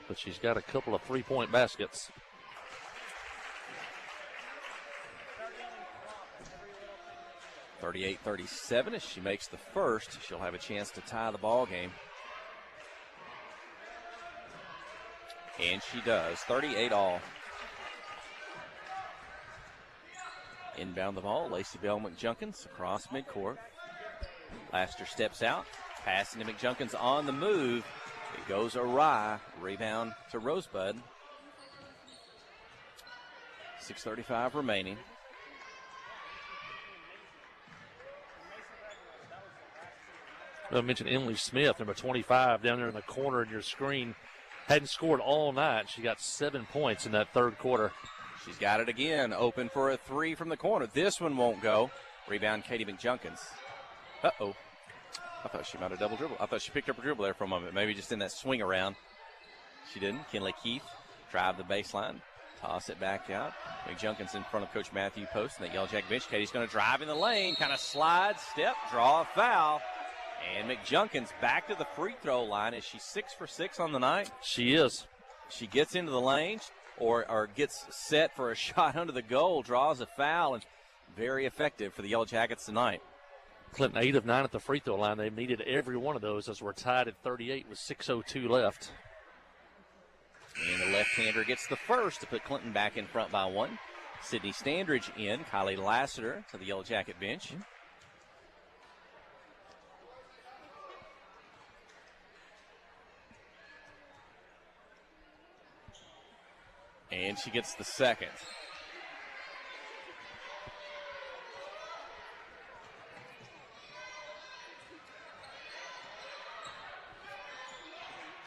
but she's got a couple of 3-point baskets. (38-37) as she makes the first. She'll have a chance to tie the ball game. And she does. 38 all. Inbound the ball. Lacey Bell McJunkins across midcourt. Laster steps out. Passing to McJunkins on the move. It goes awry. Rebound to Rosebud. 6:35 remaining. I mentioned Emily Smith, number 25, down there in the corner in your screen. Hadn't scored all night. She got 7 points in that third quarter. She's got it again. Open for a three from the corner. This one won't go. Rebound, Katie McJunkins. Uh-oh. I thought she might have double dribbled. I thought she picked up a dribble there for a moment. Maybe just in that swing around. She didn't. Kinley Keith drive the baseline. Toss it back out. McJunkins in front of Coach Matthew Post and the Yellow Jacket bench. Katie's going to drive in the lane. Kind of slide, step, draw a foul. And McJunkins back to the free throw line. Is she 6 for 6 on the night? She is. She gets into the lane or gets set for a shot under the goal, draws a foul, and very effective for the Yellow Jackets tonight. Clinton 8 of 9 at the free throw line. They've needed every one of those as we're tied at 38 with 6:02 left. And the left-hander gets the first to put Clinton back in front by 1. Sydney Standridge in. Kylie Lassiter to the Yellow Jacket bench. And she gets the second.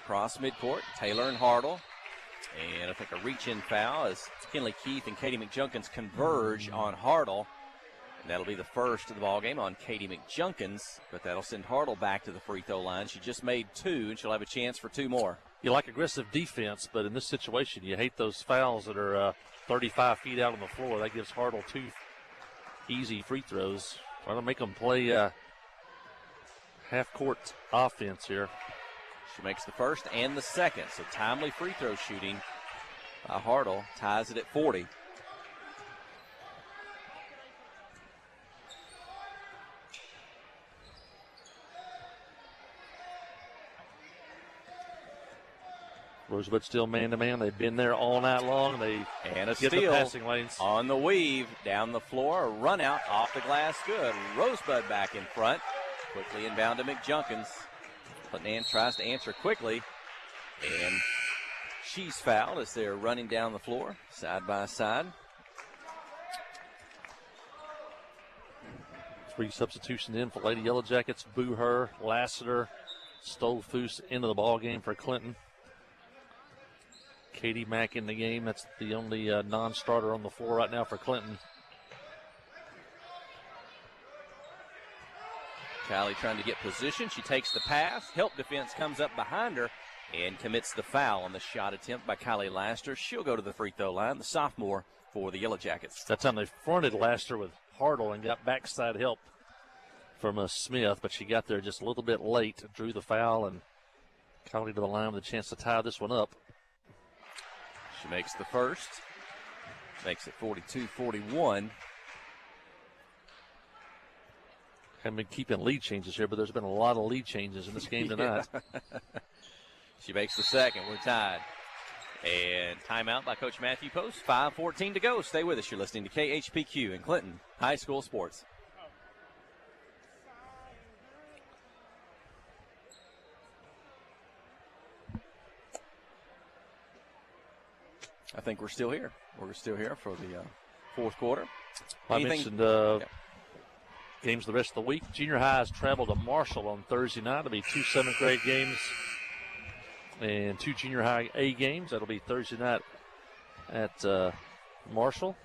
Cross midcourt, Taylor and Hartle. And I think a reach-in foul as Kinley Keith and Katie McJunkins converge on Hartle. And that'll be the first of the ball game on Katie McJunkins, but that'll send Hartle back to the free throw line. She just made 2, and she'll have a chance for 2 more. You like aggressive defense, but in this situation, you hate those fouls that are 35 feet out on the floor. That gives Hartle 2 easy free throws. Trying to make them play half-court offense here. She makes the first and the second, so timely free throw shooting by Hartle ties it at 40. Rosebud still man-to-man. They've been there all night long. They and a get steal the passing lanes. On the weave, down the floor, a run out, off the glass, good. Rosebud back in front. Quickly inbound to McJunkins. Clinton tries to answer quickly, and she's fouled as they're running down the floor, side by side. 3 substitutions in for Lady Yellow Jackets. Booher, Lassiter, Stolfoos into the ball game for Clinton. Katie Mack in the game. That's the only non-starter on the floor right now for Clinton. Callie trying to get position. She takes the pass. Help defense comes up behind her and commits the foul on the shot attempt by Kylie Laster. She'll go to the free throw line, the sophomore for the Yellow Jackets. That time they fronted Laster with Hartle and got backside help from Smith, but she got there just a little bit late, drew the foul, and Kylie to the line with a chance to tie this one up. She makes the first. Makes it 42-41. Haven't been keeping lead changes here, but there's been a lot of lead changes in this game tonight. She makes the second. We're tied. And timeout by Coach Matthew Post. 5:14 to go. Stay with us. You're listening to KHPQ in Clinton High School Sports. I think we're still here. We're still here for the fourth quarter. I mentioned games the rest of the week. Junior highs travel to Marshall on Thursday night. It'll be 2 7th grade games and 2 junior high A games. That'll be Thursday night at Marshall.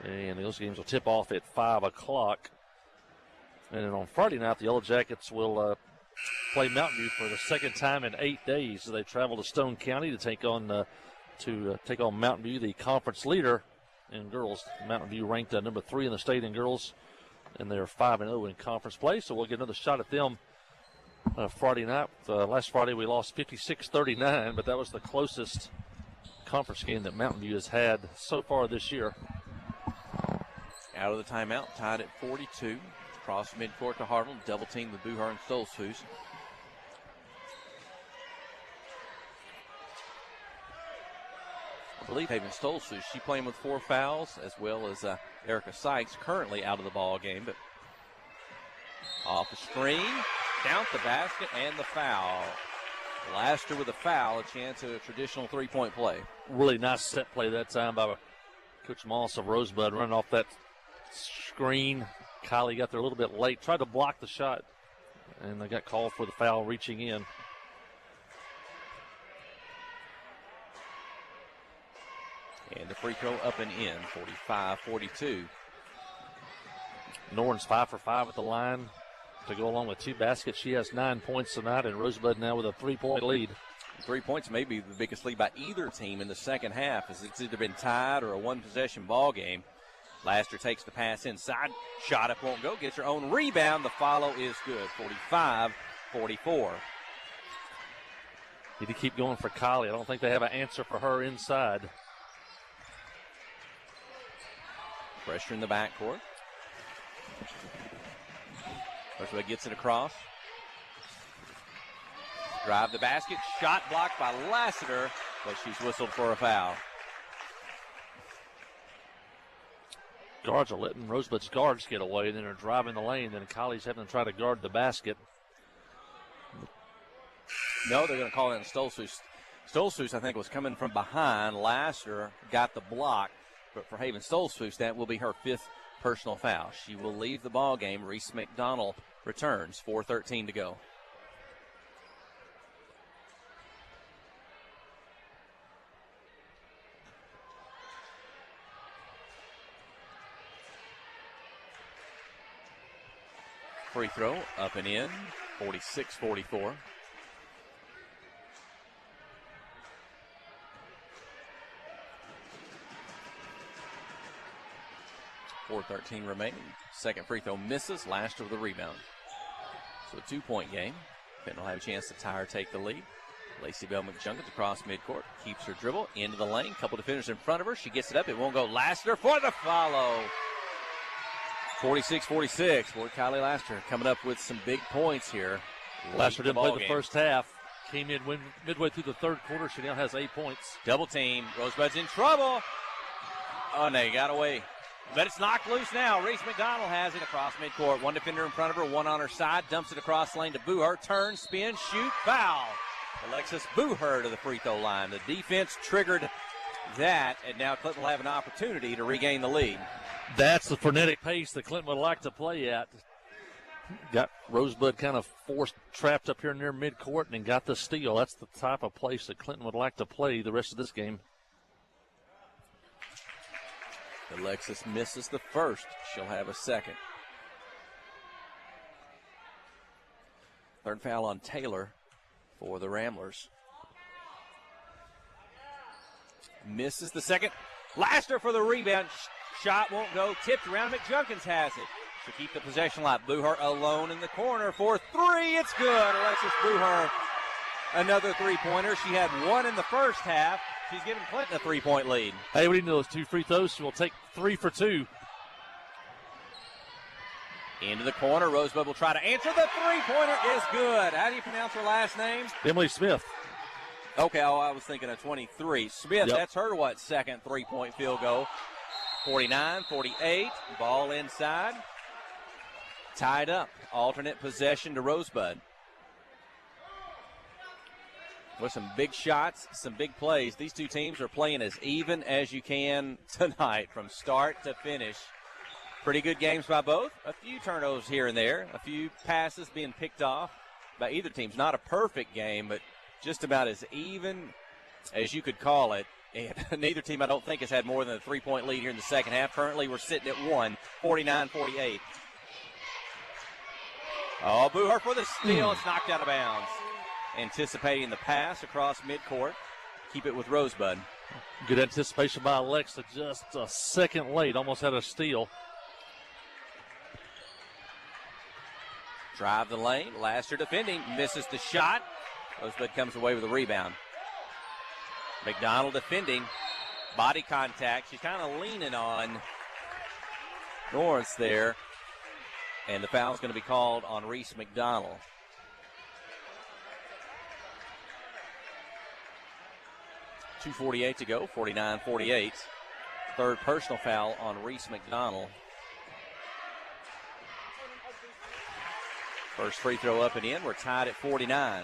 And those games will tip off at 5 o'clock. And then on Friday night, the Yellow Jackets will play Mountain View for the second time in 8 days. So they travel to Stone County to take on Mountain View, the conference leader in girls. Mountain View ranked number 3 in the state in girls, and they're 5-0 in conference play. So we'll get another shot at them Friday night. Last Friday we lost 56-39, but that was the closest conference game that Mountain View has had so far this year. Out of the timeout, tied at 42. Cross midcourt to Hartwell, double team with Buhar and Stolzfus. I believe Haven Stolzfus, she playing with 4 fouls, as well as Erica Sykes, currently out of the ball game, but off the screen, count the basket and the foul. Laster with a foul, a chance at a traditional 3-point play. Really nice set play that time by Coach Moss of Rosebud, running off that screen. Kylie got there a little bit late, tried to block the shot, and they got called for the foul reaching in. And the free throw up and in, 45-42. Norton's 5 for 5 at the line to go along with 2 baskets. She has 9 points tonight, and Rosebud now with a 3-point lead. 3 points may be the biggest lead by either team in the second half, as it's either been tied or a one-possession ball game. Laster takes the pass inside. Shot up won't go. Gets her own rebound. The follow is good. 45-44. Need to keep going for Kylie. I don't think they have an answer for her inside. Pressure in the backcourt. Rosebud gets it across. Drive the basket. Shot blocked by Lassiter, but she's whistled for a foul. Guards are letting Rosebud's guards get away, and then they're driving the lane. Then Kylie's having to try to guard the basket. No, they're going to call in Stolzfus. Stolzfus, I think, was coming from behind. Lassiter got the block, but for Haven Stolzfus, that will be her 5th personal foul. She will leave the ball game. Reese McDonald returns. 4:13 to go. Free throw up and in, 46-44. .413 remaining. Second free throw misses. Laster with the rebound. So a 2-point game. Benton will have a chance to tie or take the lead. Lacey Bell McJunkins across midcourt. Keeps her dribble into the lane. Couple defenders in front of her. She gets it up. It won't go. Laster for the follow. 46-46. Boy, Kylie Laster coming up with some big points here. Laster didn't play the first half. Came in midway through the third quarter. She now has 8 points. Double team. Rosebud's in trouble. Oh, no, got away. But it's knocked loose now. Reese McDonald has it across midcourt. One defender in front of her, one on her side. Dumps it across the lane to Buhar. Turn, spin, shoot, foul. Alexis Buhar to the free throw line. The defense triggered that, and now Clinton will have an opportunity to regain the lead. That's the frenetic pace that Clinton would like to play at. Got Rosebud kind of trapped up here near midcourt and got the steal. That's the type of place that Clinton would like to play the rest of this game. Alexis misses the first. She'll have a second. Third foul on Taylor for the Ramblers. Misses the second. Laster for the rebound. Shot won't go. Tipped around. McJunkins has it. To keep the possession alive. Buhar alone in the corner for 3. It's good. Alexis Buhar another three-pointer. She had one in the first half. She's giving Clinton a 3-point lead. Hey, we need those 2 free throws. She will take 3 for 2. Into the corner. Rosebud will try to answer. The three-pointer is good. How do you pronounce her last name? Emily Smith. Okay, I was thinking of 23. Smith, Yep. That's her, second three-point field goal. 49-48. Ball inside. Tied up. Alternate possession to Rosebud. With some big shots, some big plays. These two teams are playing as even as you can tonight from start to finish. Pretty good games by both. A few turnovers here and there. A few passes being picked off by either team. Not a perfect game, but just about as even as you could call it. And neither team, I don't think, has had more than a 3-point lead here in the second half. Currently, we're sitting at 1, 49-48. Oh, Booher for the steal. It's knocked out of bounds. Anticipating the pass across midcourt. Keep it with Rosebud. Good anticipation by Alexa. Just a second late. Almost had a steal. Drive the lane. Laster defending. Misses the shot. Rosebud comes away with a rebound. McDonald defending. Body contact. She's kind of leaning on Lawrence there. And the foul is going to be called on Reese McDonald. .248 to go, 49-48. Third personal foul on Reese McDonald. First free throw up and in. We're tied at 49.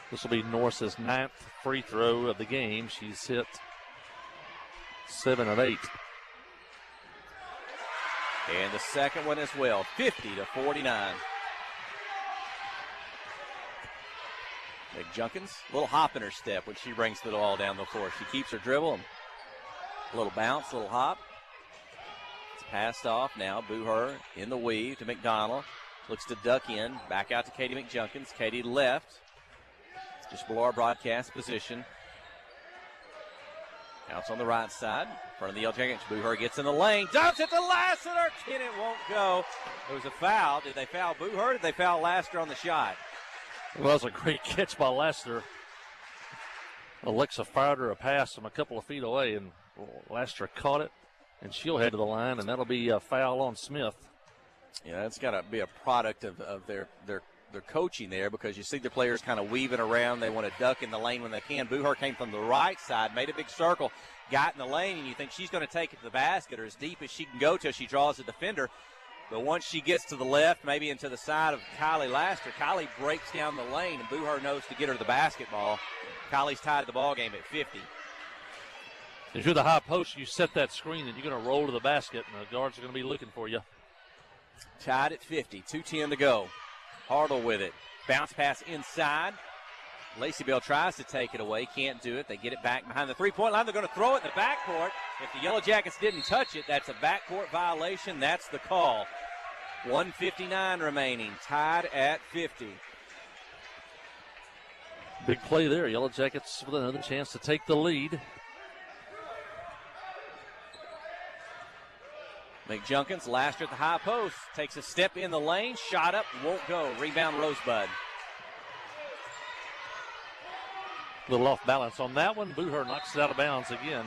This will be Norris's 9th free throw of the game. She's hit 7 of 8. And the second one as well, 50-49. Junkins, a little hop in her step when she brings the ball down the floor. She keeps her dribble. A little bounce, a little hop. It's passed off now. Booher in the weave to McDonald. Looks to duck in. Back out to Katie McJunkins. Katie left. Just below our broadcast position. Bounce on the right side. In front of the Yellow Jackets. Booher gets in the lane. Dumps it to Lassiter. And it won't go. It was a foul. Did they foul Booher or did they foul Lassiter on the shot? Well, that was a great catch by Lassiter. Alexa fired her a pass from a couple of feet away, and Lassiter caught it, and she'll head to the line, and that'll be a foul on Smith. Yeah, that's got to be a product of their coaching there, because you see the players kind of weaving around. They want to duck in the lane when they can. Booher came from the right side, made a big circle, got in the lane, and you think she's going to take it to the basket or as deep as she can go till she draws a defender. But once she gets to the left, maybe into the side of Kylie Laster, Kylie breaks down the lane, and Booher knows to get her the basketball. Kylie's tied the ball game at 50. If you're the high post, you set that screen, and you're going to roll to the basket, and the guards are going to be looking for you. Tied at 50, 2:10 to go. Hartle with it. Bounce pass inside. Lacey Bell tries to take it away, can't do it. They get it back behind the three-point line. They're going to throw it in the backcourt. If the Yellow Jackets didn't touch it, that's a backcourt violation. That's the call. 1:59 remaining, tied at 50. Big play there. Yellow Jackets with another chance to take the lead. McJunkins, Laster at the high post, takes a step in the lane, shot up, won't go. Rebound Rosebud. A little off balance on that one. Booher knocks it out of bounds again.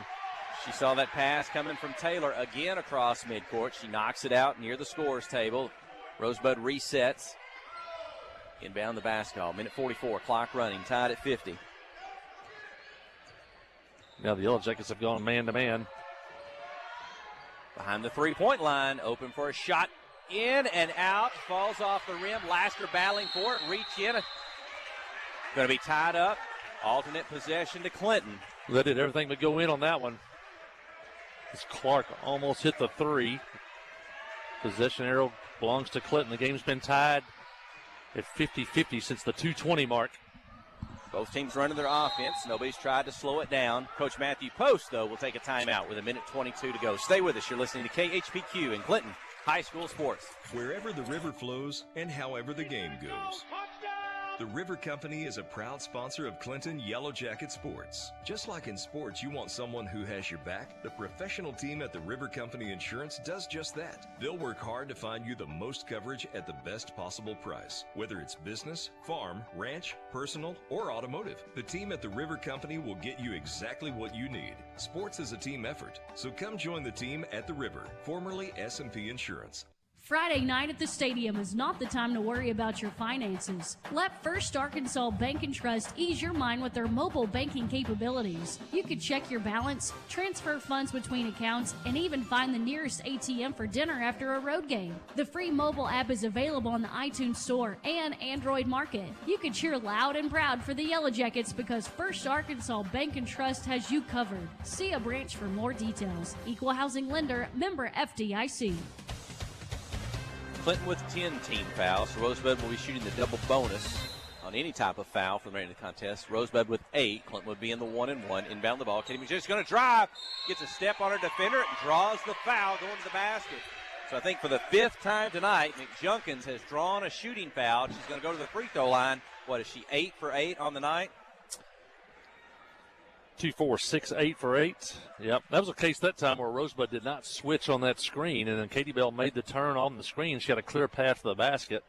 She saw that pass coming from Taylor again across midcourt. She knocks it out near the scorer's table. Rosebud resets. Inbound the basketball. Minute 44, clock running, tied at 50. Now the Yellow Jackets have gone man-to-man. Behind the three-point line, open for a shot. In and out, falls off the rim. Laster battling for it, reach in. Going to be tied up. Alternate possession to Clinton. They did everything but go in on that one. As Clark almost hit the three. Possession arrow belongs to Clinton. The game's been tied at 50-50 since the 2:20 mark. Both teams running their offense. Nobody's tried to slow it down. Coach Matthew Post, though, will take a timeout with a minute 22 to go. Stay with us. You're listening to KHPQ in Clinton High School Sports. Wherever the river flows and however the game goes. The River Company is a proud sponsor of Clinton Yellow Jacket Sports. Just like in sports, you want someone who has your back. The professional team at the River Company Insurance does just that. They'll work hard to find you the most coverage at the best possible price. Whether it's business, farm, ranch, personal, or automotive, the team at the River Company will get you exactly what you need. Sports is a team effort, so come join the team at the River, formerly S&P Insurance. Friday night at the stadium is not the time to worry about your finances. Let First Arkansas Bank and Trust ease your mind with their mobile banking capabilities. You can check your balance, transfer funds between accounts, and even find the nearest ATM for dinner after a road game. The free mobile app is available on the iTunes Store and Android Market. You can cheer loud and proud for the Yellow Jackets because First Arkansas Bank and Trust has you covered. See a branch for more details. Equal Housing Lender, member FDIC. Clinton with 10 team fouls. So Rosebud will be shooting the double bonus on any type of foul for the remainder of the contest. Rosebud with 8. Clinton would be in the 1-and-1. Inbound the ball. Katie McJunkins going to drive. Gets a step on her defender and draws the foul going to the basket. So I think for the 5th time tonight, McJunkins has drawn a shooting foul. She's going to go to the free throw line. What is she, 8 for 8 on the night? 2, 4, 6, 8 for 8. Yep, that was a case that time where Rosebud did not switch on that screen, and then Katie Bell made the turn on the screen. She had a clear path to the basket.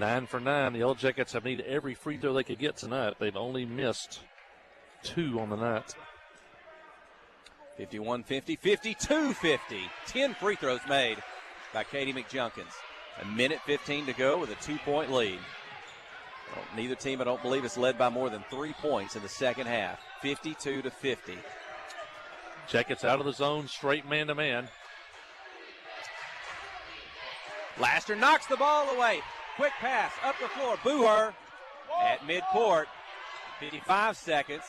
9 for 9. The Yellow Jackets have needed every free throw they could get tonight. They've only missed 2 on the night. 51-50, 52-50. 10 free throws made by Katie McJunkins. 1:15 to go with a 2-point lead. Neither team, I don't believe, is led by more than 3 points in the second half. 52-50. Jackets out of the zone, straight man-to-man. Laster knocks the ball away. Quick pass up the floor. Booher at midcourt. 55 seconds.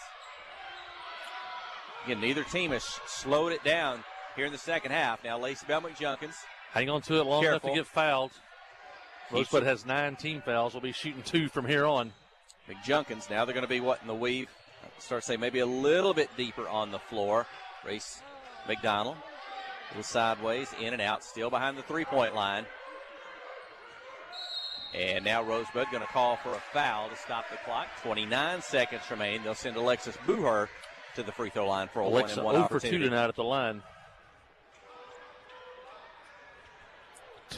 Again, neither team has slowed it down here in the second half. Now Lacey Bell McJunkins. Hang on to it long enough to get fouled. Rosebud has 9 team fouls. Will be shooting 2 from here on. McJunkins, now they're going to be in the weave. Start saying maybe a little bit deeper on the floor. Race McDonald, a little sideways, in and out, still behind the three-point line. And now Rosebud going to call for a foul to stop the clock. 29 seconds remain. They'll send Alexis Booher to the free throw line for a 1-and-1 opportunity. 0 for 2 tonight at the line.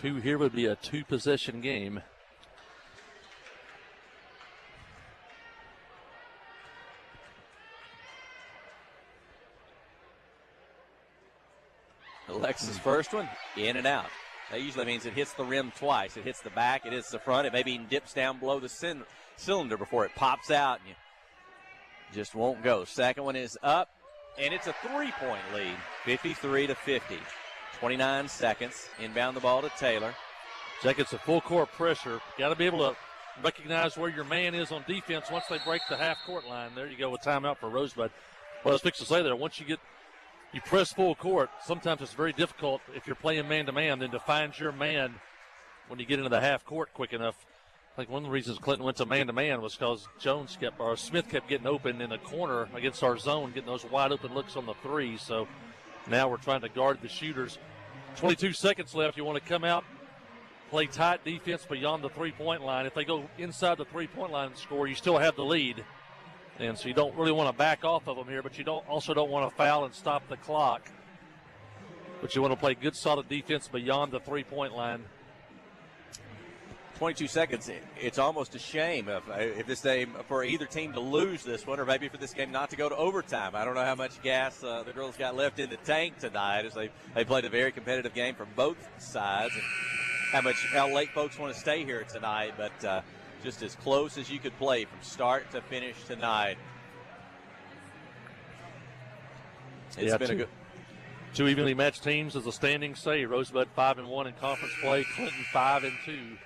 2 here would be a 2-possession game. Alexis' first one, in and out. That usually means it hits the rim twice. It hits the back, it hits the front, it maybe even dips down below the cylinder before it pops out. And you just won't go. Second one is up, and it's a 3-point lead, 53-50. 29 seconds. Inbound the ball to Taylor. Jackets a full court pressure. Got to be able to recognize where your man is on defense once they break the half court line. There you go with timeout for Rosebud. Well, I was fixing to say there, once you press full court, sometimes it's very difficult if you're playing man-to-man then to find your man when you get into the half court quick enough. I think one of the reasons Clinton went to man-to-man was because Smith kept getting open in the corner against our zone, getting those wide open looks on the three. So now we're trying to guard the shooters. 22 seconds left. You want to come out, play tight defense beyond the three-point line. If they go inside the three-point line and score, you still have the lead. And so you don't really want to back off of them here, but you also don't want to foul and stop the clock. But you want to play good, solid defense beyond the three-point line. 22 seconds. It's almost a shame if this game for either team to lose this one, or maybe for this game not to go to overtime. I don't know how much gas the girls got left in the tank tonight, as they played a very competitive game from both sides, and how late folks want to stay here tonight. But just as close as you could play from start to finish tonight. It's been a good. Two evenly matched teams, as the standings say. Rosebud 5-1 in conference play. Clinton 5-2.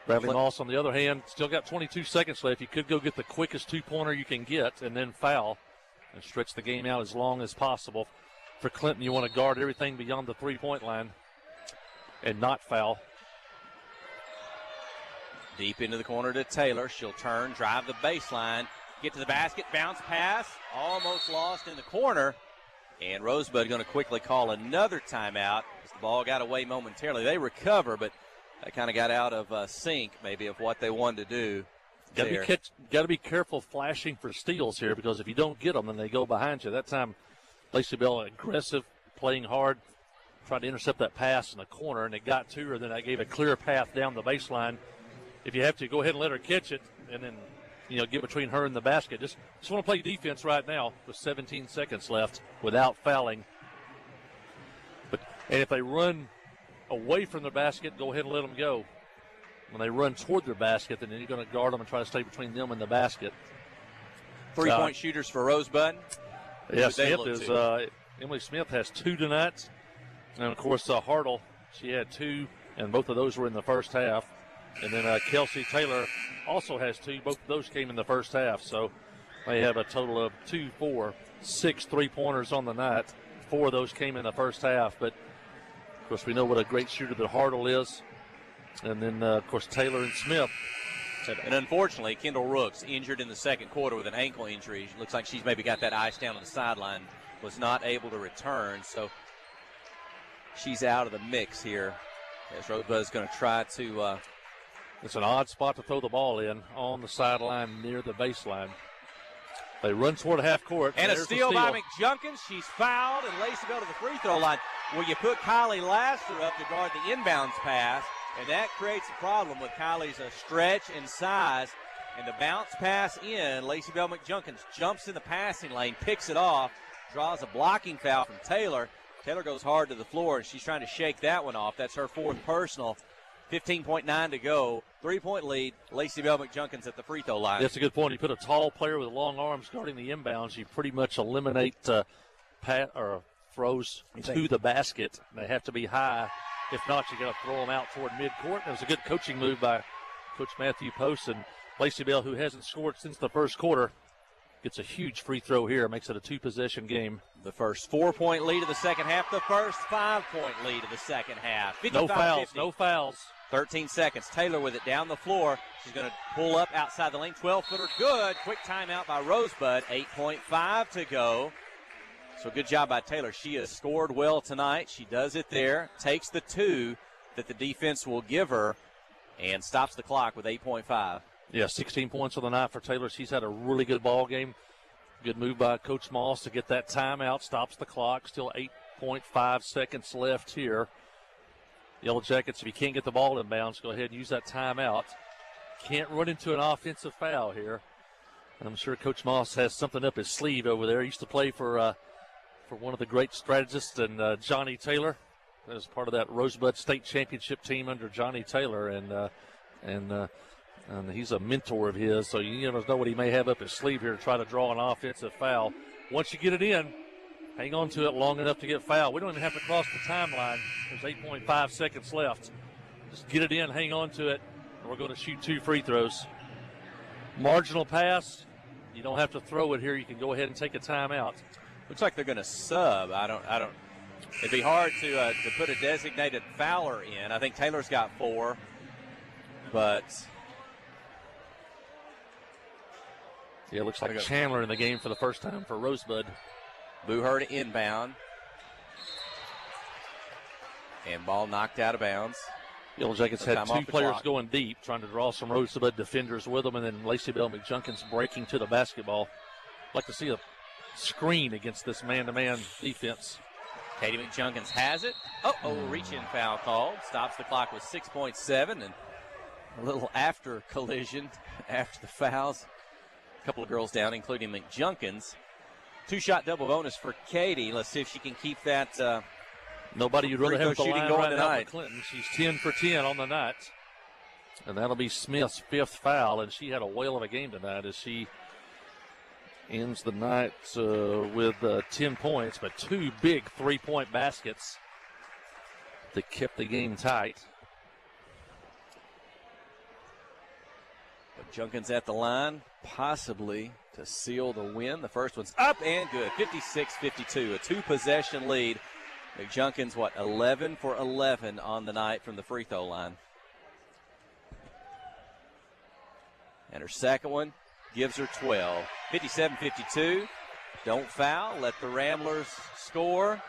Bradley Moss, on the other hand, still got 22 seconds left. You could go get the quickest two-pointer you can get and then foul and stretch the game out as long as possible. For Clinton, you want to guard everything beyond the three-point line and not foul. Deep into the corner to Taylor. She'll turn, drive the baseline, get to the basket, bounce pass, almost lost in the corner. And Rosebud going to quickly call another timeout as the ball got away momentarily. They recover, but they kind of got out of sync maybe of what they wanted to do. Got to be careful flashing for steals here, because if you don't get them, then they go behind you. That time, Lacey Bell aggressive, playing hard, tried to intercept that pass in the corner, and it got to her. Then I gave a clear path down the baseline. If you have to, go ahead and let her catch it, and then get between her and the basket. Just want to play defense right now with 17 seconds left without fouling. And if they run away from the basket, go ahead and let them go. When they run toward their basket, then you're going to guard them and try to stay between them and the basket. 3-point shooters for Rosebud. Yes, Emily Smith has 2 tonight. And, of course, Hartle, she had 2, and both of those were in the first half. And then Kelsey Taylor also has 2. Both of those came in the first half. So they have a total of 2, 4, 6 3-pointers on the night. 4 of those came in the first half. But, of course, we know what a great shooter that Hartle is. And then, of course, Taylor and Smith. And unfortunately, Kendall Rooks injured in the second quarter with an ankle injury. Looks like she's maybe got that ice down on the sideline. Was not able to return. So she's out of the mix here as Rosebud's going to try to. It's an odd spot to throw the ball in on the sideline near the baseline. They run toward half court. And a steal by McJunkins. She's fouled, and Lacey Bell to the free throw line. Well, you put Kylie Lassiter up to guard the inbounds pass, and that creates a problem with Kylie's stretch and size. And the bounce pass in, Lacey Bell McJunkins jumps in the passing lane, picks it off, draws a blocking foul from Taylor. Taylor goes hard to the floor, and she's trying to shake that one off. That's her 4th personal. 15.9 to go. 3-point lead. Lacey Bell McJunkins at the free throw line. That's a good point. You put a tall player with long arms guarding the inbounds, you pretty much eliminate throws to the basket. They have to be high. If not, you got to throw them out toward midcourt. That was a good coaching move by Coach Matthew Post. And Lacey Bell, who hasn't scored since the first quarter, gets a huge free throw here. Makes it a 2-possession game. The first 4-point lead of the second half. The first 5-point lead of the second half. No fouls. No fouls. 13 seconds. Taylor with it down the floor. She's going to pull up outside the lane. 12-footer good. Quick timeout by Rosebud. 8.5 to go. So good job by Taylor. She has scored well tonight. She does it there. Takes the 2 that the defense will give her and stops the clock with 8.5. Yeah, 16 points on the night for Taylor. She's had a really good ball game. Good move by Coach Moss to get that timeout. Stops the clock. Still 8.5 seconds left here. Yellow Jackets, if you can't get the ball in bounds, go ahead and use that timeout. Can't run into an offensive foul here. I'm sure Coach Moss has something up his sleeve over there. He used to play for one of the great strategists, and Johnny Taylor, as part of that Rosebud State Championship team under Johnny Taylor, and he's a mentor of his. So you never know what he may have up his sleeve here to try to draw an offensive foul. Once you get it in, hang on to it long enough to get fouled. We don't even have to cross the timeline. There's 8.5 seconds left. Just get it in, hang on to it, and we're going to shoot 2 free throws. Marginal pass. You don't have to throw it here. You can go ahead and take a timeout. Looks like they're going to sub. I don't. It'd be hard to put a designated fouler in. I think Taylor's got 4, but yeah, it looks like Chandler in the game for the first time for Rosebud. Booher to inbound. And ball knocked out of bounds. Yellow Jackets had 2 players going deep, trying to draw some Rosebud defenders with them, and then Lacey Bell McJunkins breaking to the basketball. I'd like to see a screen against this man-to-man defense. Katie McJunkins has it. Reach-in foul called. Stops the clock with 6.7, and a little after collision after the fouls. A couple of girls down, including McJunkins. 2-shot double bonus for Katie. Let's see if she can keep that. Nobody you'd rather have the line going right tonight. now for Clinton. She's 10 for 10 on the night. And that'll be Smith's 5th foul, and she had a whale of a game tonight as she ends the night with 10 points, but 2 big 3-point baskets that kept the game tight. But Junkins at the line, possibly to seal the win. The first one's up and good, 56-52, a 2-possession lead. McJunkins, 11 for 11 on the night from the free throw line. And her second one gives her 12. 57-52. Don't foul. Let the Ramblers score.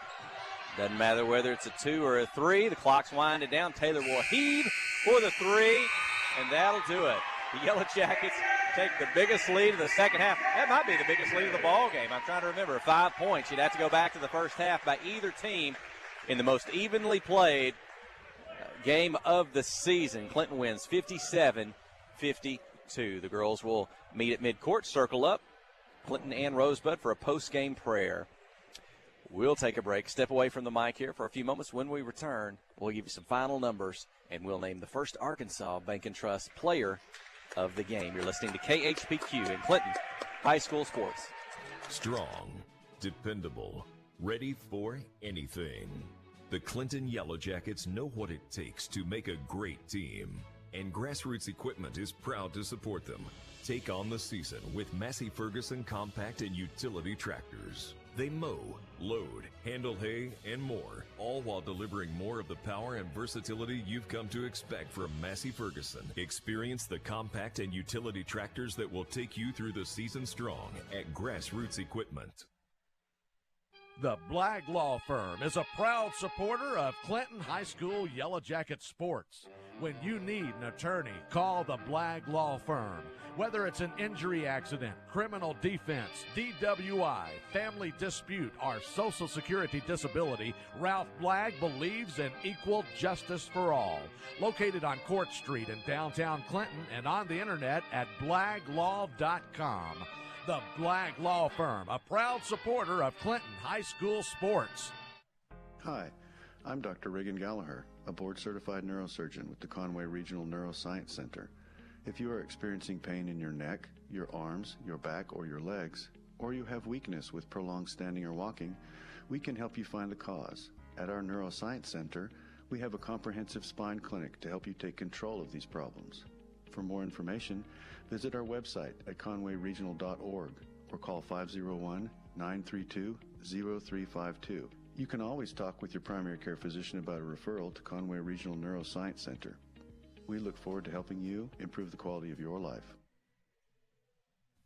Doesn't matter whether it's a 2 or a 3. The clock's winding down. Taylor will heave for the 3, and that'll do it. The Yellow Jackets take the biggest lead of the second half. That might be the biggest lead of the ball game. I'm trying to remember. 5 points. You'd have to go back to the first half by either team in the most evenly played game of the season. Clinton wins 57-52. The girls will meet at midcourt, circle up, Clinton and Rosebud, for a post-game prayer. We'll take a break, step away from the mic here for a few moments. When we return, we'll give you some final numbers, and we'll name the first Arkansas Bank & Trust player of the game. You're listening to KHPQ in Clinton High School Sports. Strong, dependable, ready for anything. The Clinton Yellow Jackets know what it takes to make a great team, and Grassroots Equipment is proud to support them. Take on the season with Massey Ferguson compact and utility tractors. They mow, load, handle hay, and more, all while delivering more of the power and versatility you've come to expect from Massey Ferguson. Experience the compact and utility tractors that will take you through the season strong at Grassroots Equipment. The Blagg Law Firm is a proud supporter of Clinton High School Yellow Jacket sports. When you need an attorney, call the Blagg Law Firm. Whether it's an injury accident, criminal defense, DWI, family dispute, or Social Security disability, Ralph Blagg believes in equal justice for all. Located on Court Street in downtown Clinton and on the internet at blagglaw.com. The Blagg Law Firm, a proud supporter of Clinton High School sports. Hi, I'm Dr. Reagan Gallagher, a board-certified neurosurgeon with the Conway Regional Neuroscience Center. If you are experiencing pain in your neck, your arms, your back, or your legs, or you have weakness with prolonged standing or walking, we can help you find the cause. At our Neuroscience Center, we have a comprehensive spine clinic to help you take control of these problems. For more information, visit our website at conwayregional.org or call 501-932-0352. You can always talk with your primary care physician about a referral to Conway Regional Neuroscience Center. We look forward to helping you improve the quality of your life.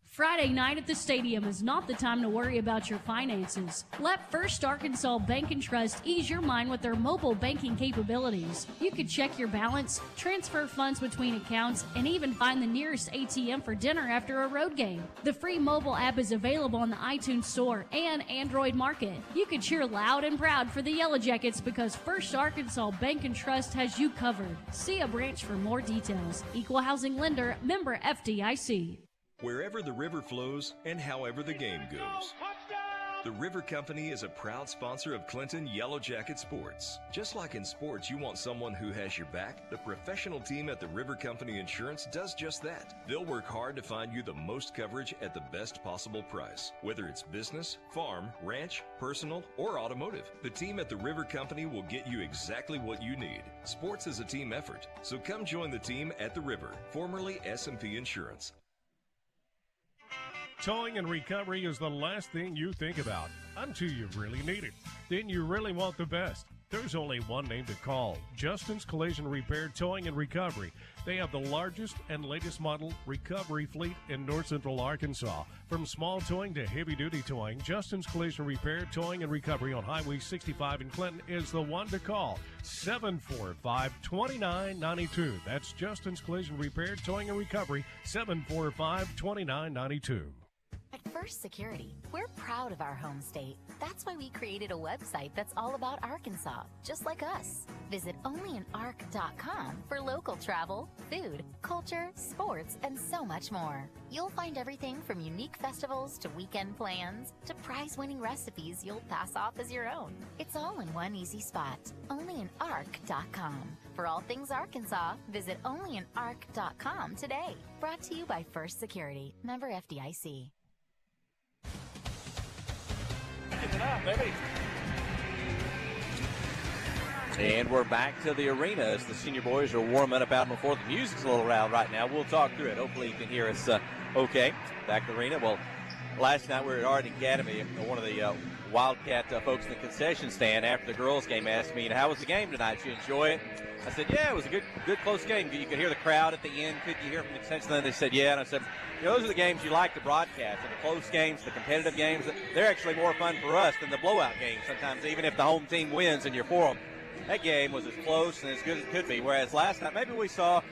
Friday night at the stadium is not the time to worry about your finances. Let First Arkansas Bank & Trust ease your mind with their mobile banking capabilities. You can check your balance, transfer funds between accounts, and even find the nearest ATM for dinner after a road game. The free mobile app is available on the iTunes Store and Android Market. You can cheer loud and proud for the Yellow Jackets because First Arkansas Bank & Trust has you covered. See a branch for more details. Equal housing lender, member FDIC. Wherever the river flows and however the game goes. The River Company is a proud sponsor of Clinton Yellow Jacket sports. Just like in sports, you want someone who has your back. The professional team at the River Company Insurance does just that. They'll work hard to find you the most coverage at the best possible price. Whether it's business, farm, ranch, personal, or automotive, the team at the River Company will get you exactly what you need. Sports is a team effort, so come join the team at the River, formerly S&P Insurance. Towing and recovery is the last thing you think about until you really need it. Then you really want the best. There's only one name to call, Justin's Collision Repair Towing and Recovery. They have the largest and latest model recovery fleet in north central Arkansas. From small towing to heavy-duty towing, Justin's Collision Repair Towing and Recovery on Highway 65 in Clinton is the one to call, 745-2992. That's Justin's Collision Repair Towing and Recovery, 745-2992. At First Security, we're proud of our home state. That's why we created a website that's all about Arkansas, just like us. Visit onlyinark.com for local travel, food, culture, sports, and so much more. You'll find everything from unique festivals to weekend plans to prize-winning recipes you'll pass off as your own. It's all in one easy spot, onlyinark.com. For all things Arkansas, visit onlyinark.com today. Brought to you by First Security, member FDIC. And we're back to the arena as the senior boys are warming up out before the music's a little loud right now. We'll talk through it. Hopefully you can hear us okay. Back to the arena. Well, last night we were at Art Academy, one of the Wildcat folks in the concession stand after the girls' game asked me, how was the game tonight? Did you enjoy it? I said, yeah, it was a good close game. You could hear the crowd at the end. Could you hear from the concession stand? They said, yeah. And I said, those are the games you like to broadcast. And the close games, the competitive games, they're actually more fun for us than the blowout games sometimes, even if the home team wins and you're for them. That game was as close and as good as it could be, whereas last night maybe we saw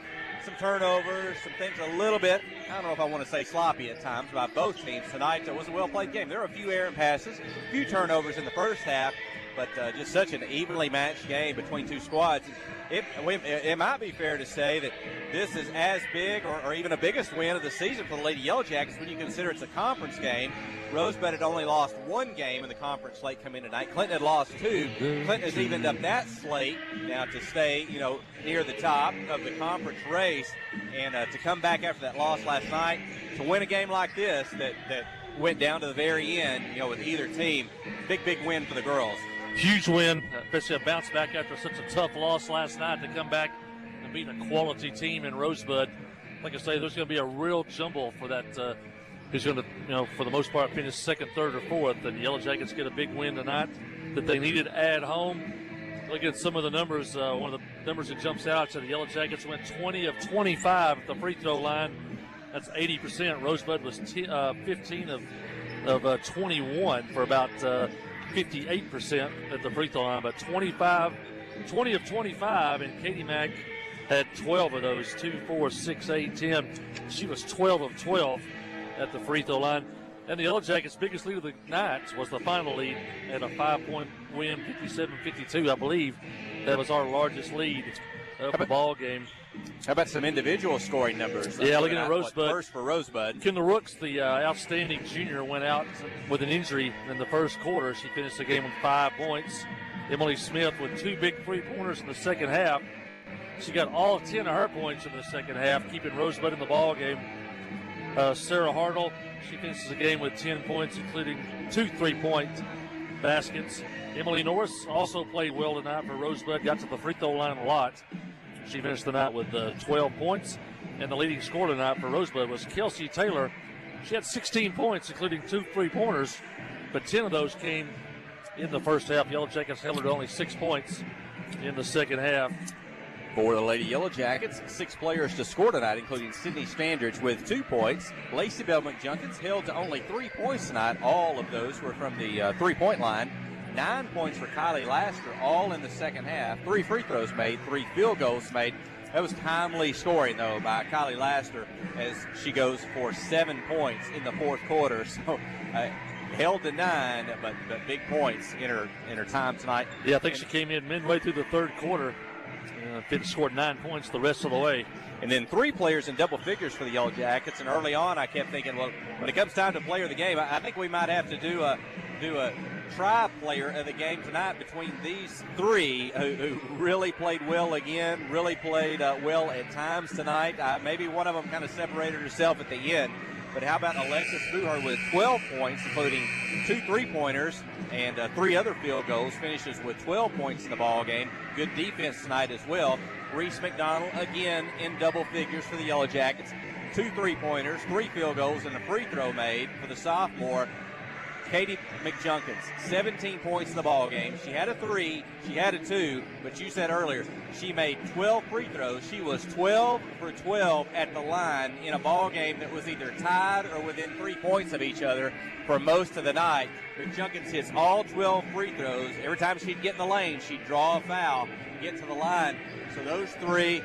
some turnovers, some things a little bit, I don't know if I want to say sloppy at times by both teams tonight. It was a well-played game. There were a few errant passes, a few turnovers in the first half, but just such an evenly matched game between two squads. It might be fair to say that this is as big or even a biggest win of the season for the Lady Yellow Jackets when you consider it's a conference game. Rosebud had only lost one game in the conference slate coming in tonight. Clinton had lost two. Clinton has evened up that slate now to stay, near the top of the conference race, and to come back after that loss last night to win a game like this that went down to the very end, with either team. Big win for the girls. Huge win, especially a bounce back after such a tough loss last night to come back and beat a quality team in Rosebud. Like I say, there's going to be a real jumble for that. Who's going to, for the most part, finish second, third, or fourth. And the Yellow Jackets get a big win tonight that they needed at home. Look at some of the numbers. One of the numbers that jumps out, so the Yellow Jackets went 20 of 25 at the free throw line. That's 80%. Rosebud was 15 of 21 for about 58% at the free throw line, but 20 of 25, and Katie Mack had 12 of those, 2, 4, 6, 8, 10. She was 12 of 12 at the free throw line. And the Yellow Jackets' biggest lead of the night was the final lead at a 5-point win, 57-52, I believe. That was our largest lead of the ball game. How about some individual scoring numbers? Yeah, looking at Rosebud. First for Rosebud. Kendall Rooks, the outstanding junior, went out with an injury in the first quarter. She finished the game with 5 points. Emily Smith with 2 big three-pointers in the second half. She got all 10 of her points in the second half, keeping Rosebud in the ball game. Sarah Hartle, she finishes the game with 10 points, including 2 3-point baskets. Emily Norris also played well tonight for Rosebud, got to the free throw line a lot. She finished the night with 12 points, and the leading scorer tonight for Rosebud was Kelsey Taylor. She had 16 points, including 2 3-pointers, but 10 of those came in the first half. Yellow Jackets held her to only 6 points in the second half. For the Lady Yellow Jackets, 6 players to score tonight, including Sydney Standridge with 2 points. Lacey Bell McJunkins held to only 3 points tonight. All of those were from the 3-point line. 9 points for Kylie Laster, all in the second half. 3 free throws made, 3 field goals made. That was timely scoring, though, by Kylie Laster as she goes for 7 points in the fourth quarter. So held to 9, but big points in her time tonight. Yeah, I think she came in midway through the third quarter. Scored 9 points the rest of the way. And then 3 players in double figures for the Yellow Jackets. And early on, I kept thinking, well, when it comes time to player of the game, I think we might have to do a tri-player of the game tonight between these 3 who really played well again, really played well at times tonight. Maybe one of them kind of separated herself at the end. But how about Alexis Buhar with 12 points, including 2 3-pointers and 3 other field goals, finishes with 12 points in the ball game. Good defense tonight as well. Reese McDonald again in double figures for the Yellow Jackets. 2 3-pointers, 3 field goals, and a free throw made for the sophomore Katie McJunkins. 17 points in the ball game. She had a 3, she had a 2, but you said earlier she made 12 free throws. She was 12 for 12 at the line in a ball game that was either tied or within 3 points of each other for most of the night. McJunkins hits all 12 free throws. Every time she'd get in the lane, she'd draw a foul, get to the line. So those 3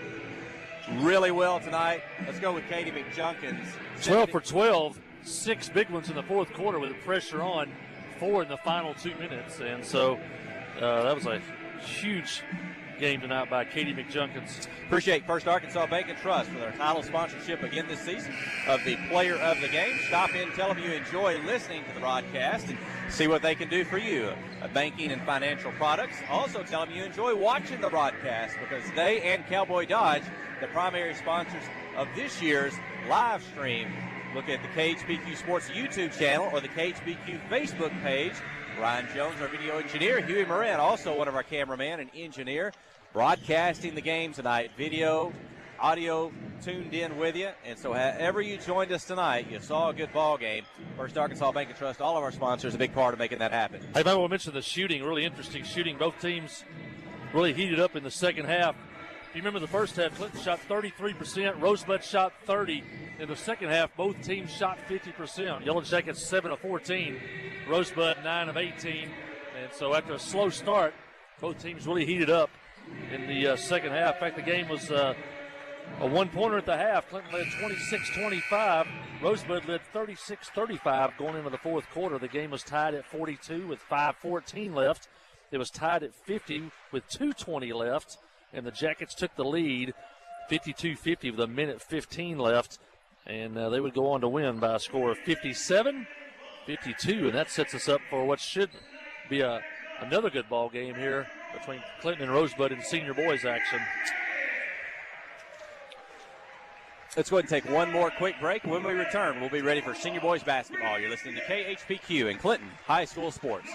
really well tonight. Let's go with Katie McJunkins. 12 for 12. 6 big ones in the fourth quarter with the pressure on, 4 in the final 2 minutes. And so that was a huge game tonight by Katie McJunkins. Appreciate First Arkansas Bank and Trust for their title sponsorship again this season of the Player of the Game. Stop in, tell them you enjoy listening to the broadcast and see what they can do for you. Banking and financial products. Also tell them you enjoy watching the broadcast because they and Cowboy Dodge, the primary sponsors of this year's live stream. Look at the KHBQ Sports YouTube channel or the KHBQ Facebook page. Ryan Jones, our video engineer. Huey Moran, also one of our cameraman and engineer, broadcasting the game tonight. Video audio tuned in with you. And so however you joined us tonight, you saw a good ball game. First Arkansas Bank and Trust, all of our sponsors, a big part of making that happen. Hey, I will mention the shooting, really interesting shooting. Both teams really heated up in the second half. If you remember the first half, Clinton shot 33%, Rosebud shot 30%. In the second half, both teams shot 50%. Yellow Jackets 7 of 14, Rosebud 9 of 18. And so after a slow start, both teams really heated up in the second half. In fact, the game was a one-pointer at the half. Clinton led 26-25. Rosebud led 36-35 going into the fourth quarter. The game was tied at 42 with 5:14 left. It was tied at 50 with 2:20 left, and the Jackets took the lead 52-50 with a minute 15 left, and they would go on to win by a score of 57-52, and that sets us up for what should be another good ball game here between Clinton and Rosebud in senior boys action. Let's go ahead and take one more quick break. When we return, we'll be ready for senior boys basketball. You're listening to KHPQ and Clinton High School Sports.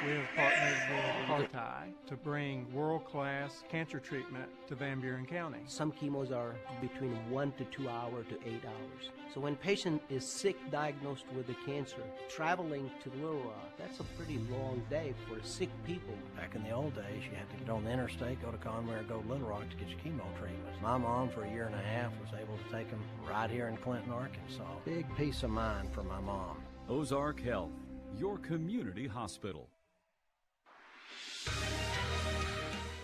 We have partnered with Partai to bring world-class cancer treatment to Van Buren County. Some chemos are between 1 to 2 hours to 8 hours. So when patient is sick, diagnosed with the cancer, traveling to Little Rock, that's a pretty long day for sick people. Back in the old days, you had to get on the interstate, go to Conway, or go to Little Rock to get your chemo treatments. My mom, for a year and a half, was able to take them right here in Clinton, Arkansas. Big peace of mind for my mom. Ozark Health, your community hospital.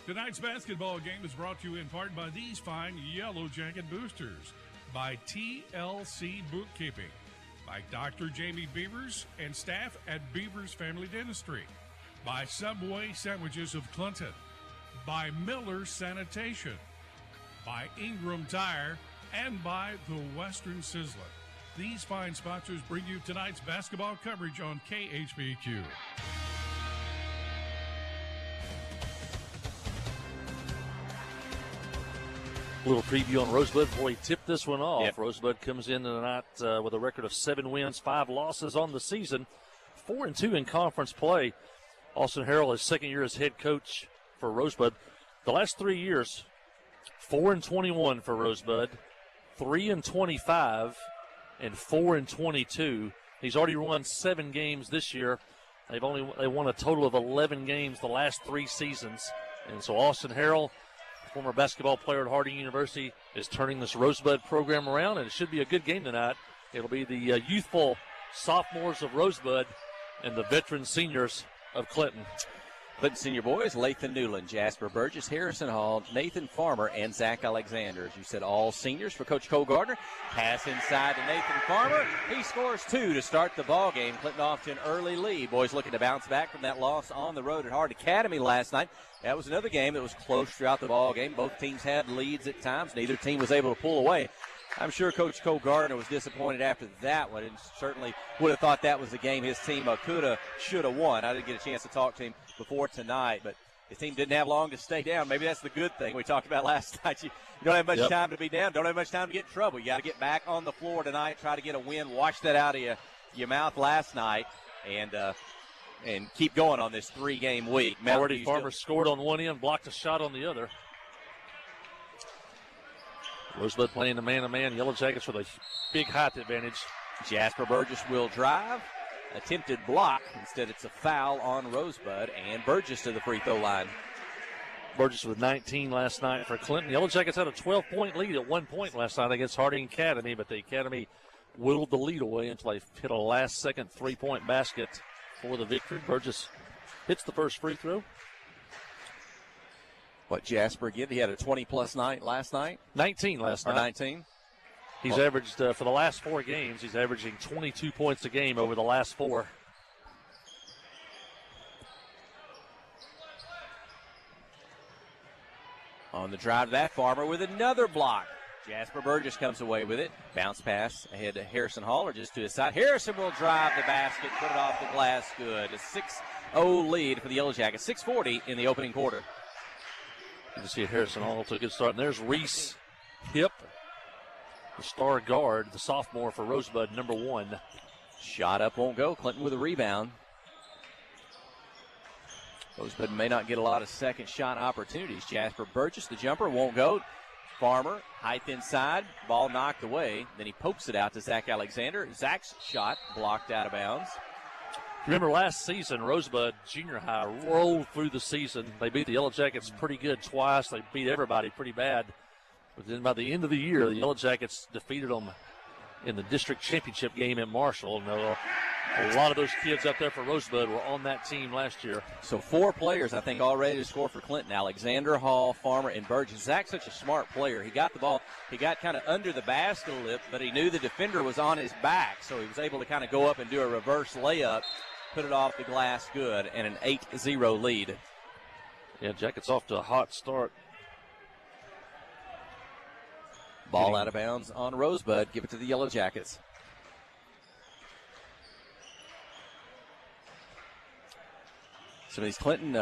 Tonight's basketball game is brought to you in part by these fine Yellow Jacket boosters, by TLC Bookkeeping, by Dr. Jamie Beavers and staff at Beavers Family Dentistry, by Subway Sandwiches of Clinton, by Miller Sanitation, by Ingram Tire, and by the Western Sizzler. These fine sponsors bring you tonight's basketball coverage on KHPQ. A little preview on Rosebud before we tip this one off. Yep. Rosebud comes in tonight with a record of 7 wins, 5 losses on the season, 4-2 in conference play. Austin Harrell is second year as head coach for Rosebud. The last 3 years, 4-21 for Rosebud, 3-25, and 4-22. He's already won 7 games this year. They won a total of 11 games the last 3 seasons. And so Austin Harrell, former basketball player at Harding University, is turning this Rosebud program around, and it should be a good game tonight. It'll be the youthful sophomores of Rosebud and the veteran seniors of Clinton. Clinton senior boys, Lathan Newland, Jasper Burgess, Harrison Hall, Nathan Farmer, and Zach Alexander. As you said, all seniors for Coach Cole Gardner. Pass inside to Nathan Farmer. He scores 2 to start the ball game. Clinton off to an early lead. Boys looking to bounce back from that loss on the road at Hart Academy last night. That was another game that was close throughout the ball game. Both teams had leads at times. Neither team was able to pull away. I'm sure Coach Cole Gardner was disappointed after that one, and certainly would have thought that was the game his team could have, should have won. I didn't get a chance to talk to him before tonight, but his team didn't have long to stay down. Maybe that's the good thing we talked about last night. You don't have much time to be down. Don't have much time to get in trouble. You got to get back on the floor tonight, try to get a win. Wash that out of your mouth last night, and keep going on this 3-game week. Already Farmer scored on one end, blocked a shot on the other. Rosebud playing the man-to-man. Yellow Jackets with a big height advantage. Jasper Burgess will drive. Attempted block. Instead, it's a foul on Rosebud, and Burgess to the free throw line. Burgess with 19 last night for Clinton. Yellow Jackets had a 12-point lead at one point last night against Harding Academy, but the Academy whittled the lead away until they hit a last-second 3-point basket for the victory. Burgess hits the first free throw. Jasper again? He had a 20-plus night last night? 19 last night. 19? He's averaged, for the last 4 games, he's averaging 22 points a game over the last 4. On the drive to that, Farmer with another block. Jasper Burgess comes away with it. Bounce pass ahead to Harrison Hall, or just to his side. Harrison will drive the basket, put it off the glass. Good. A 6-0 lead for the Yellow Jackets. 6:40 in the opening quarter. You can see Harrison Hall took a good start. And there's Reese Hip, the star guard, the sophomore for Rosebud, number 1. Shot up won't go. Clinton with a rebound. Rosebud may not get a lot of second shot opportunities. Jasper Burgess, the jumper, won't go. Farmer, height inside, ball knocked away. Then he pokes it out to Zach Alexander. Zach's shot blocked out of bounds. Remember last season, Rosebud Junior High rolled through the season. They beat the Yellow Jackets pretty good twice. They beat everybody pretty bad. But then by the end of the year, the Yellow Jackets defeated them in the district championship game in Marshall. And a lot of those kids up there for Rosebud were on that team last year. So 4 players, I think, all ready to score for Clinton. Alexander, Hall, Farmer, and Burgess. Zach's such a smart player. He got the ball. He got kind of under the basket a lip, but he knew the defender was on his back, so he was able to kind of go up and do a reverse layup, put it off the glass good, and an 8-0 lead. Yeah, Jackets off to a hot start. Ball out of bounds on Rosebud. Give it to the Yellow Jackets. Some of these Clinton,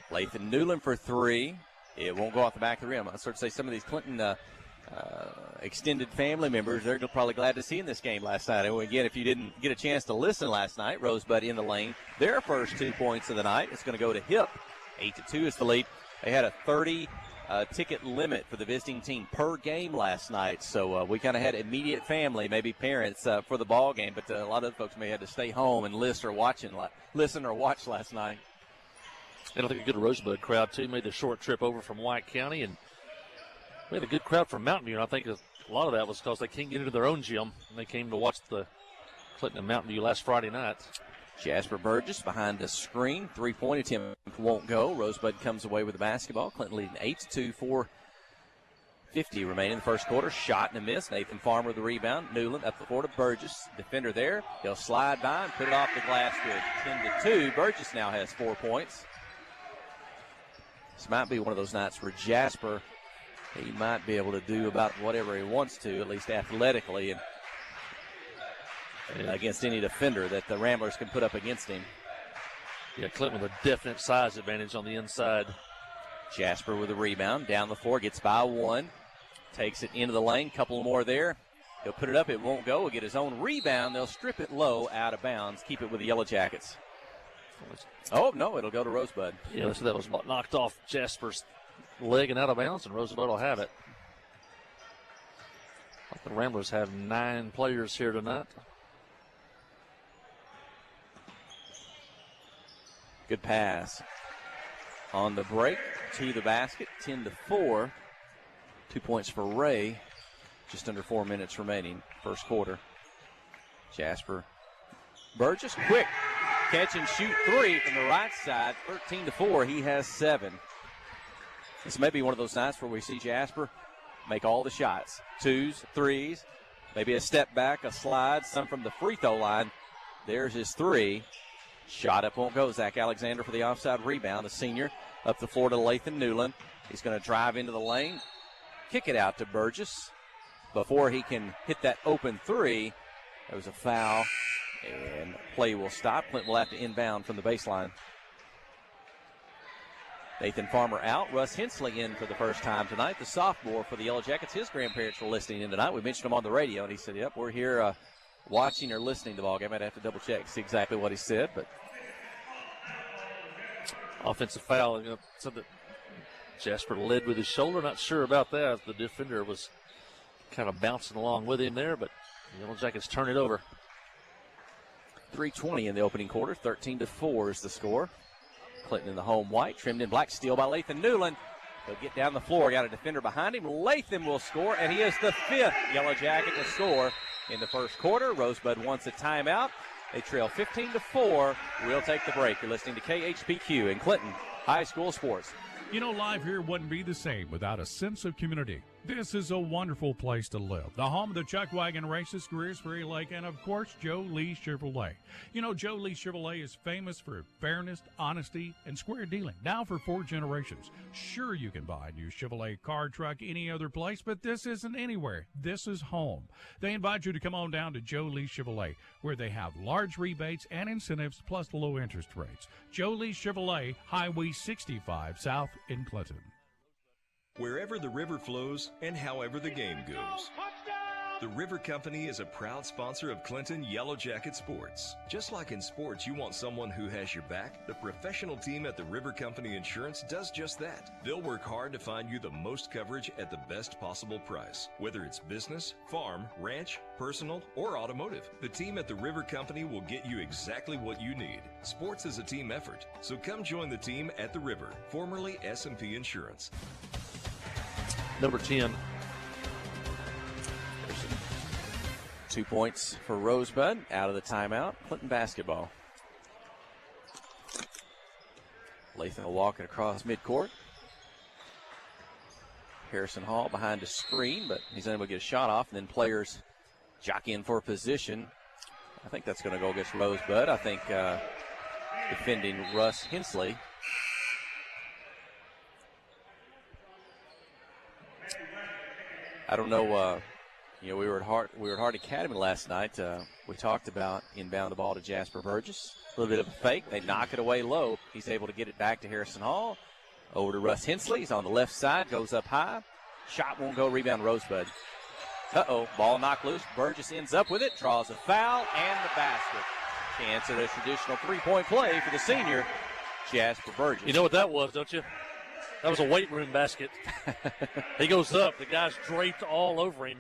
Lathan Newland for 3. It won't go off the back of the rim. I sort of say some of these Clinton extended family members, they're probably glad to see in this game last night. And again, if you didn't get a chance to listen last night, Rosebud in the lane. Their first 2 points of the night. It's going to go to Hip. 8-2 is the lead. They had a 30 ticket limit for the visiting team per game last night. So we kind of had immediate family, maybe parents, for the ball game. But a lot of folks may have to stay home and listen or watch last night. And I think a good Rosebud crowd, too. Made the short trip over from White County. And we had a good crowd from Mountain View. And I think a lot of that was because they can't get into their own gym. And they came to watch the Clinton and Mountain View last Friday night. Jasper Burgess behind the screen. 3-point attempt won't go. Rosebud comes away with the basketball. Clinton leading 8-2, 4:50 remaining in the first quarter. Shot and a miss. Nathan Farmer with the rebound. Newland up the floor to Burgess. Defender there. He'll slide by and put it off the glass good. 10-2. Burgess now has 4 points. This might be one of those nights where Jasper, he might be able to do about whatever he wants to, at least athletically, and against any defender that the Ramblers can put up against him. Yeah, Clinton with a definite size advantage on the inside. Jasper with a rebound. Down the floor, gets by 1. Takes it into the lane. Couple more there. He'll put it up. It won't go. He'll get his own rebound. They'll strip it low, out of bounds. Keep it with the Yellow Jackets. Oh, no, it'll go to Rosebud. Yeah, so that was knocked off Jasper's leg and out of bounds, and Rosebud will have it. The Ramblers have 9 players here tonight. Good pass. On the break, to the basket, 10-4. 2 points for Ray. Just under 4 minutes remaining, first quarter. Jasper Burgess, quick. Catch and shoot 3 from the right side, 13-4. He has 7. This may be one of those nights where we see Jasper make all the shots. 2s, 3s, maybe a step back, a slide, some from the free throw line. There's his 3. Shot up won't go. Zach Alexander for the offside rebound. The senior up the floor to Lathan Newland. He's going to drive into the lane, kick it out to Burgess. Before he can hit that open 3, there was a foul. And play will stop. Clinton will have to inbound from the baseline. Nathan Farmer out. Russ Hensley in for the first time tonight, the sophomore for the Yellow Jackets. His grandparents were listening in tonight. We mentioned him on the radio, and he said, yep, we're here watching or listening to the ball game. I'd have to double check, see exactly what he said. But offensive foul. Something Jasper led with his shoulder. Not sure about that. The defender was kind of bouncing along with him there, but the Yellow Jackets turn it over. 3:20 in the opening quarter. 13-4 is the score. Clinton in the home white, trimmed in black. Steal by Lathan Newland. He'll get down the floor. Got a defender behind him. Lathan will score, and he is the 5th Yellow Jacket to score in the first quarter. Rosebud wants a timeout. They trail 15-4. We'll take the break. You're listening to KHPQ in Clinton High School Sports. You know, life here wouldn't be the same without a sense of community. This is a wonderful place to live. The home of the Chuck Wagon Races, Greers Ferry Lake, and of course, Joe Lee Chevrolet. You know, Joe Lee Chevrolet is famous for fairness, honesty, and square dealing. Now for 4 generations. Sure, you can buy a new Chevrolet car, truck, any other place, but this isn't anywhere. This is home. They invite you to come on down to Joe Lee Chevrolet, where they have large rebates and incentives plus low interest rates. Joe Lee Chevrolet, Highway 65 South in Clinton. Wherever the river flows and however the game goes. The River Company is a proud sponsor of Clinton Yellow Jacket Sports. Just like in sports, you want someone who has your back. The professional team at the River Company Insurance does just that. They'll work hard to find you the most coverage at the best possible price. Whether it's business, farm, ranch, personal, or automotive, the team at the River Company will get you exactly what you need. Sports is a team effort, so come join the team at the River, formerly S&P Insurance. Number 10. 2 points for Rosebud out of the timeout. Clinton basketball. Lathan will walk it across midcourt. Harrison Hall behind a screen, but he's unable to get a shot off. And then players jockeying for position. I think that's going to go against Rosebud. I think defending Russ Hensley. I don't know. We were at Hart Academy last night. We talked about inbound the ball to Jasper Burgess. A little bit of a fake. They knock it away low. He's able to get it back to Harrison Hall. Over to Russ Hensley. He's on the left side. Goes up high. Shot won't go. Rebound Rosebud. Ball knocked loose. Burgess ends up with it. Draws a foul and the basket. Chance at a traditional three-point play for the senior, Jasper Burgess. You know what that was, don't you? That was a weight room basket. He goes up. The guy's draped all over him.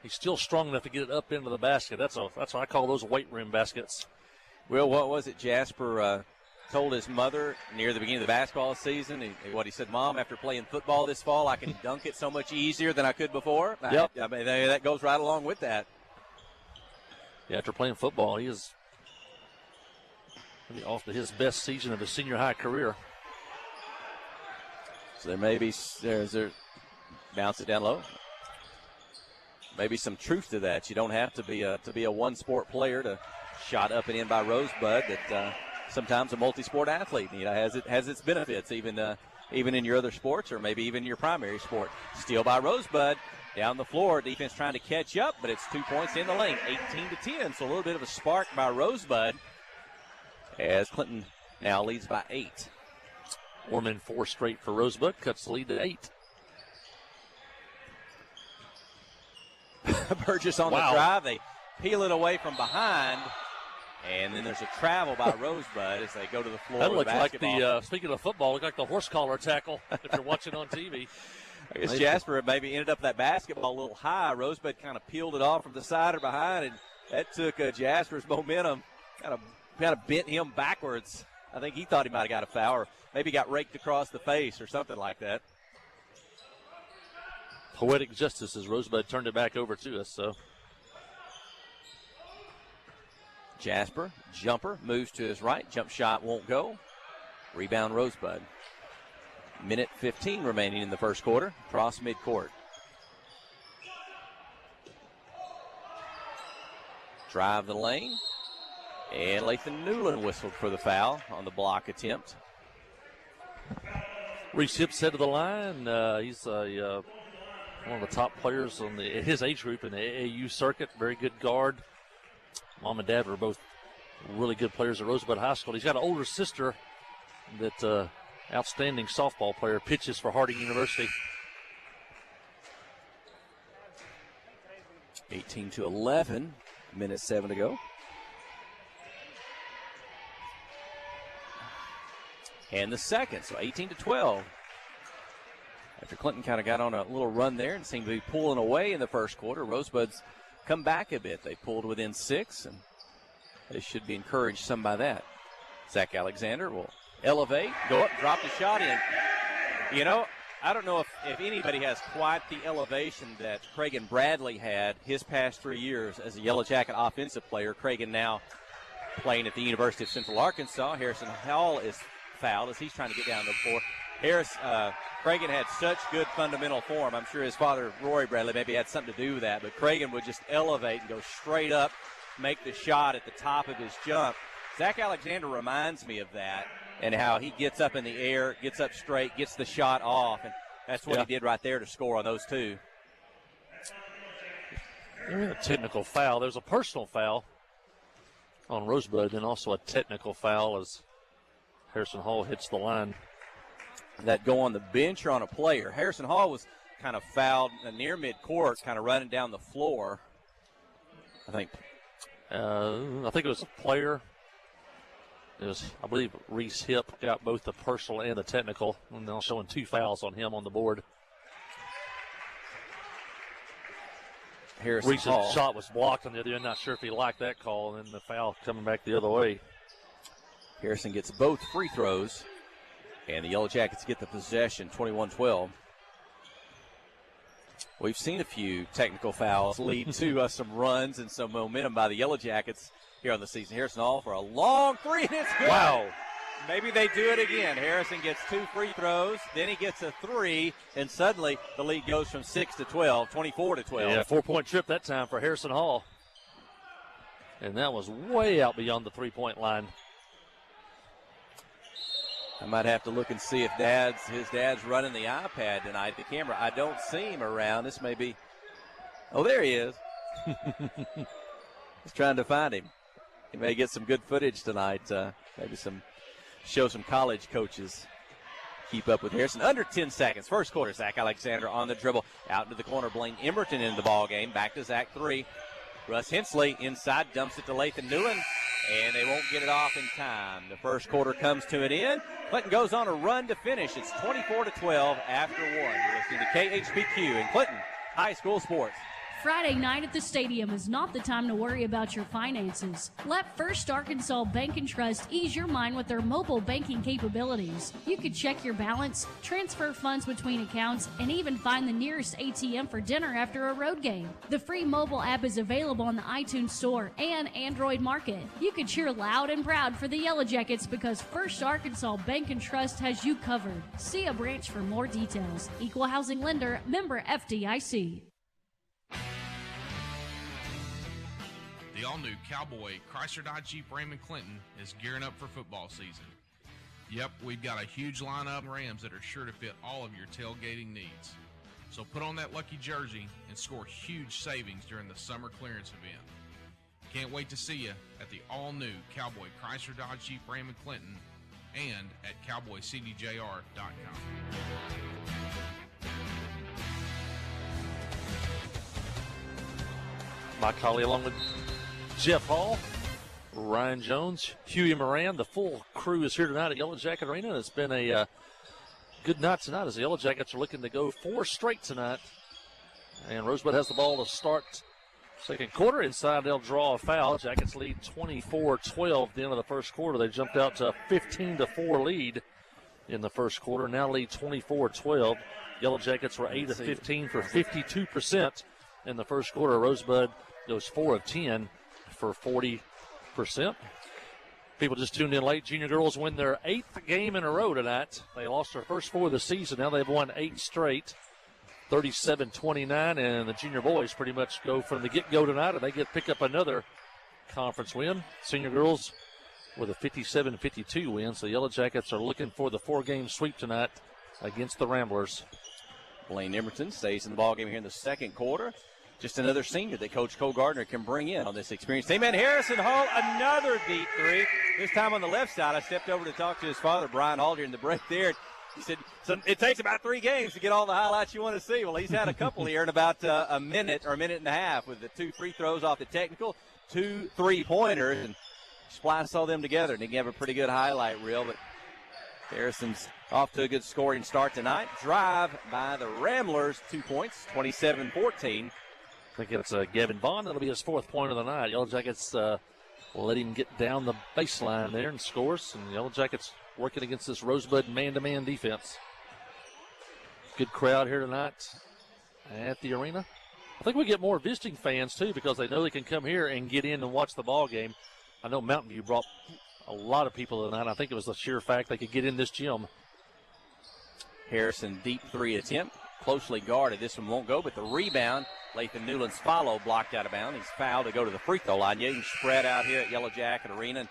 He's still strong enough to get it up into the basket. That's what I call those weight room baskets. Well, what was it? Jasper told his mother near the beginning of the basketball season, he said, Mom, after playing football this fall, I can dunk it so much easier than I could before. Yep. I mean, that goes right along with that. Yeah, after playing football, he is off to his best season of his senior high career. So there may be bounce it down low. Maybe some truth to that. You don't have to be a one-sport player to shot up and in by Rosebud. That sometimes a multi-sport athlete has its benefits, even in your other sports or maybe even your primary sport. Steal by Rosebud down the floor. Defense trying to catch up, but it's 2 points in the lane, 18-10. So a little bit of a spark by Rosebud as Clinton now leads by 8. Orman 4 straight for Rosebud, cuts the lead to 8. Burgess on the drive. They peel it away from behind. And then there's a travel by Rosebud as they go to the floor. That looks like speaking of football, looked like the horse collar tackle if you're watching on TV. I guess Jasper maybe ended up that basketball a little high. Rosebud kind of peeled it off from the side or behind, and that took Jasper's momentum, kind of bent him backwards. I think he thought he might have got a foul, or maybe got raked across the face or something like that. Poetic justice as Rosebud turned it back over to us. So Jasper, jumper, moves to his right. Jump shot won't go. Rebound Rosebud. Minute 15 remaining in the first quarter. Cross midcourt. Drive the lane. And Lathan Newland whistled for the foul on the block attempt. Reese Hips head to the line. He's one of the top players on his age group in the AAU circuit. Very good guard. Mom and Dad were both really good players at Rosebud High School. He's got an older sister that outstanding softball player, pitches for Harding University. 18-11, minute 7 to go. And the second, so 18-12. After Clinton kind of got on a little run there and seemed to be pulling away in the first quarter, Rosebud's come back a bit. They pulled within 6, and they should be encouraged some by that. Zach Alexander will elevate, go up, drop the shot in. You know, I don't know if anybody has quite the elevation that Cragen Bradley had his past 3 years as a Yellow Jacket offensive player. Cragen now playing at the University of Central Arkansas. Harrison Hall is fouled as he's trying to get down to the floor. Cragen had such good fundamental form. I'm sure his father, Rory Bradley, maybe had something to do with that. But Cragen would just elevate and go straight up, make the shot at the top of his jump. Zach Alexander reminds me of that and how he gets up in the air, gets up straight, gets the shot off. And that's what he did right there to score on those two. A technical foul. There's a personal foul on Rosebud, and also a technical foul as Harrison Hall hits the line. That go on the bench or on a player. Harrison Hall was kind of fouled near midcourt, kind of running down the floor. I think it was a player. It was, I believe, Reese Hip got both the personal and the technical, and now showing 2 fouls on him on the board. Reese's shot was blocked on the other end. Not sure if he liked that call, and then the foul coming back the other way. Harrison gets both free throws, and the Yellow Jackets get the possession, 21-12. We've seen a few technical fouls lead to some runs and some momentum by the Yellow Jackets here on the season. Harrison Hall for a long three, and it's good. Wow. Maybe they do it again. Harrison gets 2 free throws, then he gets a 3, and suddenly the lead goes from 6 to 12, 24 to 12. Yeah, 4-point trip that time for Harrison Hall. And that was way out beyond the 3-point line. I might have to look and see if his dad's running the iPad tonight. The camera, I don't see him around. This may be, oh, there he is. He's trying to find him. He may get some good footage tonight. Maybe show some college coaches keep up with Harrison. Under 10 seconds. First quarter, Zach Alexander on the dribble. Out into the corner, Blaine Emerton in the ball game. Back to Zach 3. Russ Hensley inside, dumps it to Lathan Newland, and they won't get it off in time. The first quarter comes to an end. Clinton goes on a run to finish. It's 24-12 after 1. You're listening to KHPQ in Clinton High School Sports. Friday night at the stadium is not the time to worry about your finances. Let First Arkansas Bank and Trust ease your mind with their mobile banking capabilities. You can check your balance, transfer funds between accounts, and even find the nearest ATM for dinner after a road game. The free mobile app is available on the iTunes Store and Android Market. You can cheer loud and proud for the Yellow Jackets because First Arkansas Bank and Trust has you covered. See a branch for more details. Equal housing lender, member FDIC. The all-new Cowboy Chrysler Dodge Jeep Ram & Clinton is gearing up for football season. Yep, we've got a huge lineup of Rams that are sure to fit all of your tailgating needs. So put on that lucky jersey and score huge savings during the summer clearance event. Can't wait to see you at the all-new Cowboy Chrysler Dodge Jeep Ram & Clinton and at cowboycdjr.com. Mike Colley along with Jeff Hall, Ryan Jones, Huey Moran. The full crew is here tonight at Yellow Jacket Arena. It's been a good night tonight as the Yellow Jackets are looking to go 4 straight tonight. And Rosebud has the ball to start second quarter. Inside, they'll draw a foul. Jackets lead 24-12 at the end of the first quarter. They jumped out to a 15-4 lead in the first quarter. Now lead 24-12. Yellow Jackets were 8 of 15 for 52% in the first quarter. Rosebud goes 4 of 10 for 40%. People just tuned in late. Junior girls win their 8th game in a row tonight. They lost their first 4 of the season. Now they've won 8 straight, 37-29, and the junior boys pretty much go from the get-go tonight, and they pick up another conference win. Senior girls with a 57-52 win. So the Yellow Jackets are looking for the 4-game sweep tonight against the Ramblers. Blaine Emerton stays in the ballgame here in the second quarter. Just another senior that Coach Cole Gardner can bring in on this experienced team. And Harrison Hall, another deep 3. This time on the left side. I stepped over to talk to his father, Brian Hall, during the break there. He said, so it takes about 3 games to get all the highlights you want to see. Well, he's had a couple here in about a minute or a minute and a half with the 2 free throws off the technical, 2 3-pointers, and spliced all them together. And he can have a pretty good highlight reel. But Harrison's off to a good scoring start tonight. Drive by the Ramblers, 2 points, 27-14. I think it's Gavin Vaughn. That'll be his 4th point of the night. Yellow Jackets let him get down the baseline there and scores. And the Yellow Jackets working against this Rosebud man-to-man defense. Good crowd here tonight at the arena. I think we get more visiting fans, too, because they know they can come here and get in and watch the ball game. I know Mountain View brought a lot of people tonight. I think it was the sheer fact they could get in this gym. Harrison, deep 3 attempt. Closely guarded. This one won't go, but the rebound, Lathan Newland's follow, blocked out of bounds. He's fouled to go to the free throw line. Yeah, you can spread out here at Yellow Jacket Arena, and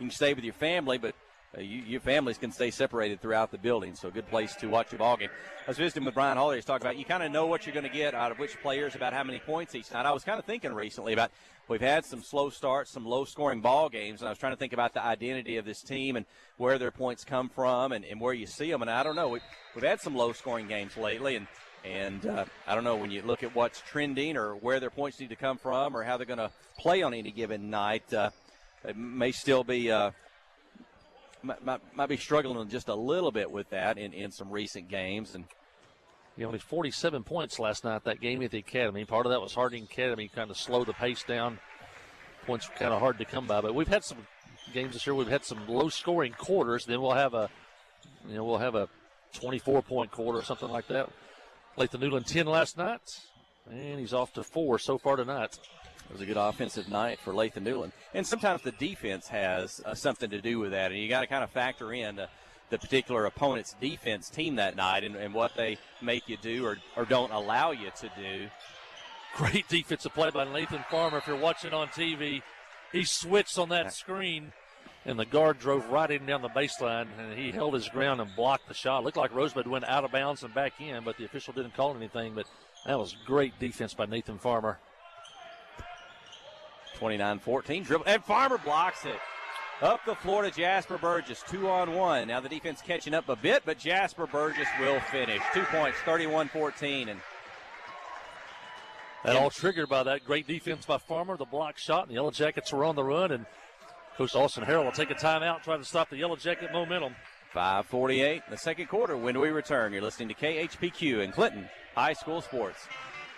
you can stay with your family, but your families can stay separated throughout the building, so a good place to watch a ball game. I was visiting with Brian Hall. He's talking about you kind of know what you're going to get out of which players, about how many points each night. I was kind of thinking recently about we've had some slow starts, some low-scoring ball games, and I was trying to think about the identity of this team and where their points come from and where you see them. And I don't know, we've had some low-scoring games lately, and And I don't know, when you look at what's trending or where their points need to come from or how they're going to play on any given night, they may still be might be struggling just a little bit with that in some recent games. And only 47 points last night, that game at the Academy. Part of that was Harding Academy kind of slowed the pace down. Points were kind of hard to come by. But we've had some games this year. We've had some low-scoring quarters. Then we'll have a 24-point quarter or something like that. Lathan Newland 10 last night, and he's off to 4 so far tonight. It was a good offensive night for Lathan Newland. And sometimes the defense has something to do with that, and you got to kind of factor in the particular opponent's defense team that night and what they make you do or don't allow you to do. Great defensive play by Nathan Farmer. If you're watching on TV, he switched on that screen, and the guard drove right in down the baseline, and he held his ground and blocked the shot. Looked like Rosebud went out of bounds and back in, but the official didn't call anything. But that was great defense by Nathan Farmer. 29-14, dribble, and Farmer blocks it. Up the floor to Jasper Burgess, 2-on-1. Now the defense catching up a bit, but Jasper Burgess will finish. 2 points, 31-14. And that all triggered by that great defense by Farmer, the block shot, and the Yellow Jackets were on the run. And Coach Austin Harrell will take a timeout and try to stop the Yellow Jacket momentum. 5:48 in the second quarter. When do we return? You're listening to KHPQ in Clinton High School Sports.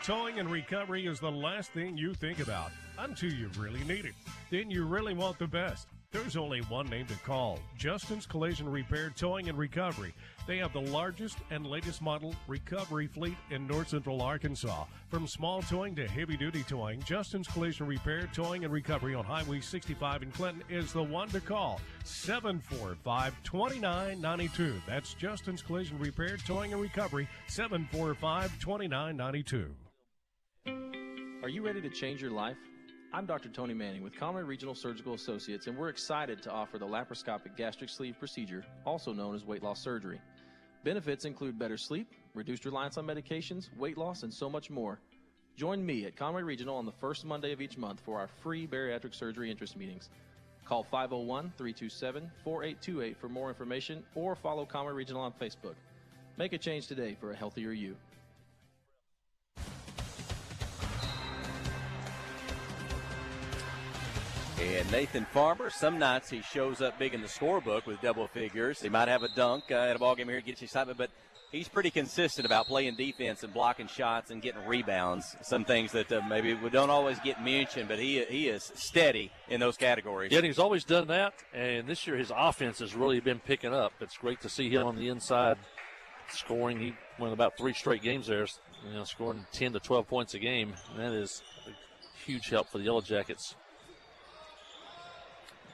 Towing and recovery is the last thing you think about until you really need it. Then you really want the best. There's only one name to call, Justin's Collision Repair, Towing and Recovery. They have the largest and latest model recovery fleet in North Central Arkansas. From small towing to heavy-duty towing, Justin's Collision Repair, Towing and Recovery on Highway 65 in Clinton is the one to call, 745-2992. That's Justin's Collision Repair, Towing and Recovery, 745-2992. Are you ready to change your life? I'm Dr. Tony Manning with Conway Regional Surgical Associates, and we're excited to offer the laparoscopic gastric sleeve procedure, also known as weight loss surgery. Benefits include better sleep, reduced reliance on medications, weight loss, and so much more. Join me at Conway Regional on the first Monday of each month for our free bariatric surgery interest meetings. Call 501-327-4828 for more information or follow Conway Regional on Facebook. Make a change today for a healthier you. And Nathan Farmer, some nights he shows up big in the scorebook with double figures. He might have a dunk at a ballgame here, gets you excitement, but he's pretty consistent about playing defense and blocking shots and getting rebounds. Some things that maybe we don't always get mentioned, but he is steady in those categories. Yeah, and he's always done that, and this year his offense has really been picking up. It's great to see him on the inside scoring. He won about 3 straight games there, scoring 10 to 12 points a game, and that is a huge help for the Yellow Jackets.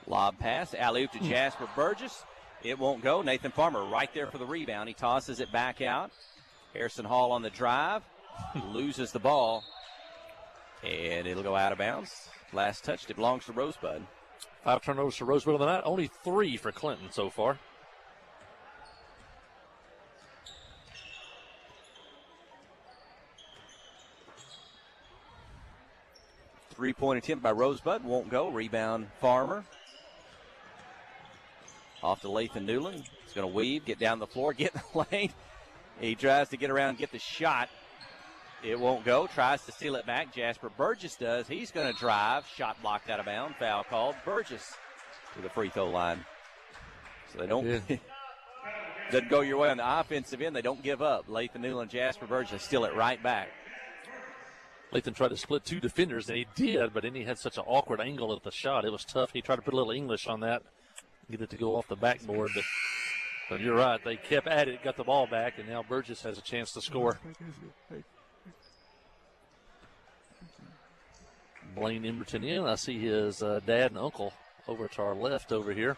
Lob pass, alley-oop to Jasper Burgess. It won't go. Nathan Farmer right there for the rebound. He tosses it back out. Harrison Hall on the drive. Loses the ball. And it'll go out of bounds. Last touch, it belongs to Rosebud. 5 turnovers for Rosebud on the night. Only 3 for Clinton so far. Three-point attempt by Rosebud. Won't go. Rebound Farmer. Off to Lathan Newland. He's going to weave, get down the floor, get in the lane. He tries to get around and get the shot. It won't go. Tries to steal it back. Jasper Burgess does. He's going to drive. Shot blocked out of bounds. Foul called. Burgess to the free throw line. So they don't. Yeah. Doesn't go your way on the offensive end. They don't give up. Lathan Newland, Jasper Burgess steal it right back. Lathan tried to split 2 defenders, and he did, but then he had such an awkward angle at the shot. It was tough. He tried to put a little English on that. Get it to go off the backboard, but you're right. They kept at it, got the ball back, and now Burgess has a chance to score. Blaine Emberton in. I see his dad and uncle over to our left over here.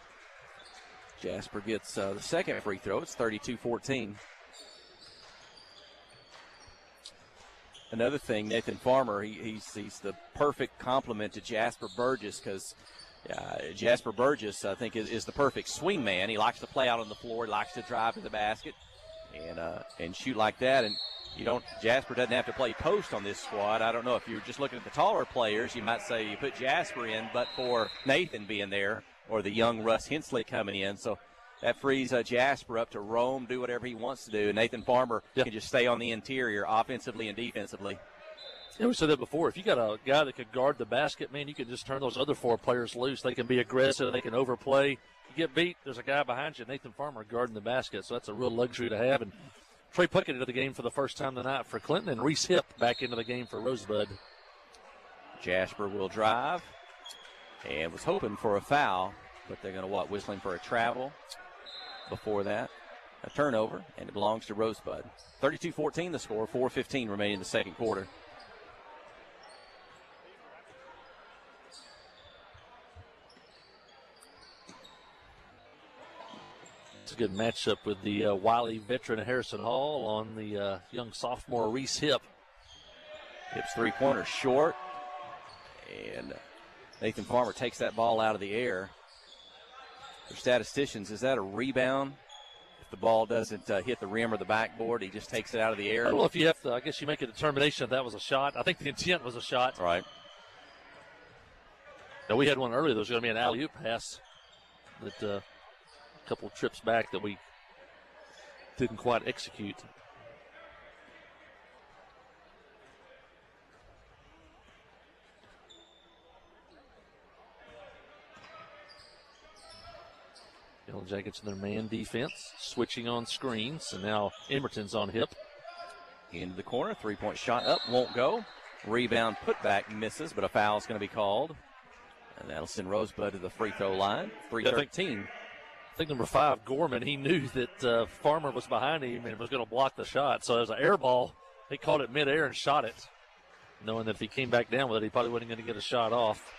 Jasper gets the second free throw. It's 32-14. Another thing, Nathan Farmer, he's the perfect complement to Jasper Burgess because Jasper Burgess, I think, is the perfect swing man. He likes to play out on the floor. He likes to drive to the basket and shoot like that. And Jasper doesn't have to play post on this squad. I don't know if you're just looking at the taller players, you might say you put Jasper in, but for Nathan being there or the young Russ Hensley coming in. So That frees Jasper up to roam, do whatever he wants to do. Nathan Farmer can just stay on the interior offensively and defensively. Yeah, we said that before. If you got a guy that could guard the basket, man, you can just turn those other 4 players loose. They can be aggressive. They can overplay. You get beat, there's a guy behind you, Nathan Farmer, guarding the basket. So that's a real luxury to have. And Trey Puckett into the game for the first time tonight for Clinton, and Reese Hip back into the game for Rosebud. Jasper will drive and was hoping for a foul, but they're going to whistling for a travel before that. A turnover, and it belongs to Rosebud. 32-14 the score, 4:15 remaining in the second quarter. It's a good matchup with the wily veteran Harrison Hall on the young sophomore Reese Hip. Hip's three-pointer short, and Nathan Farmer takes that ball out of the air. For statisticians, is that a rebound? If the ball doesn't hit the rim or the backboard, he just takes it out of the air. Well, if you have to, I guess you make a determination if that was a shot. I think the intent was a shot. Right. Now, we had one earlier that was going to be an alley-oop pass that a couple of trips back that we didn't quite execute. Yellow Jackets in their man defense, switching on screens, and now Emerton's on Hip. Into the corner, three-point shot up, won't go. Rebound putback misses, but a foul is going to be called. And that'll send Rosebud to the free throw line. 3:13. I think number 5, Gorman, he knew that Farmer was behind him and was going to block the shot. So it was an air ball. He caught it midair and shot it, knowing that if he came back down with it, he probably wasn't going to get a shot off.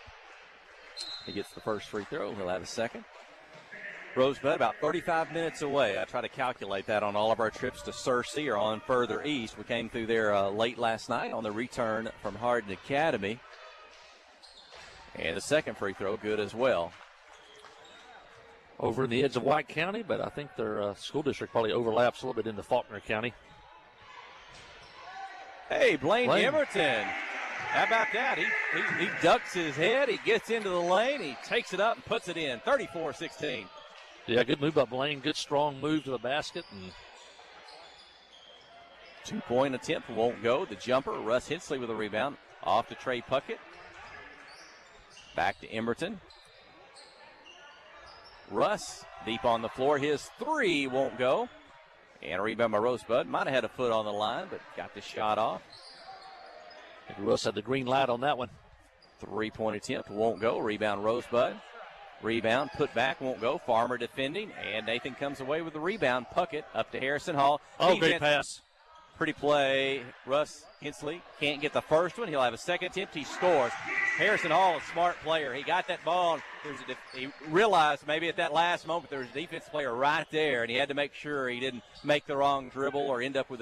He gets the first free throw. He'll have a second. Rosebud about 35 minutes away. I try to calculate that on all of our trips to Searcy or on further east. We came through there late last night on the return from Hardin Academy. And the second free throw good as well. Over in the edge of White County, but I think their school district probably overlaps a little bit into Faulkner County. Hey, Blaine Emerton. How about that? He ducks his head, he gets into the lane, he takes it up and puts it in. 34-16. Yeah, good move by Blaine. Good strong move to the basket. And 2-point attempt won't go. The jumper, Russ Hensley with a rebound. Off to Trey Puckett. Back to Emerton. Russ deep on the floor. His three won't go. And a rebound by Rosebud. Might have had a foot on the line, but got the shot off. Maybe Russ had the green light on that one. 3-point attempt won't go. Rebound Rosebud. Rebound, put back, won't go. Farmer defending, and Nathan comes away with the rebound. Puckett up to Harrison Hall. Oh, great pass. Pretty play. Russ Hensley can't get the first one. He'll have a second attempt. He scores. Harrison Hall, a smart player. He got that ball. He realized maybe at that last moment there was a defense player right there, and he had to make sure he didn't make the wrong dribble or end up with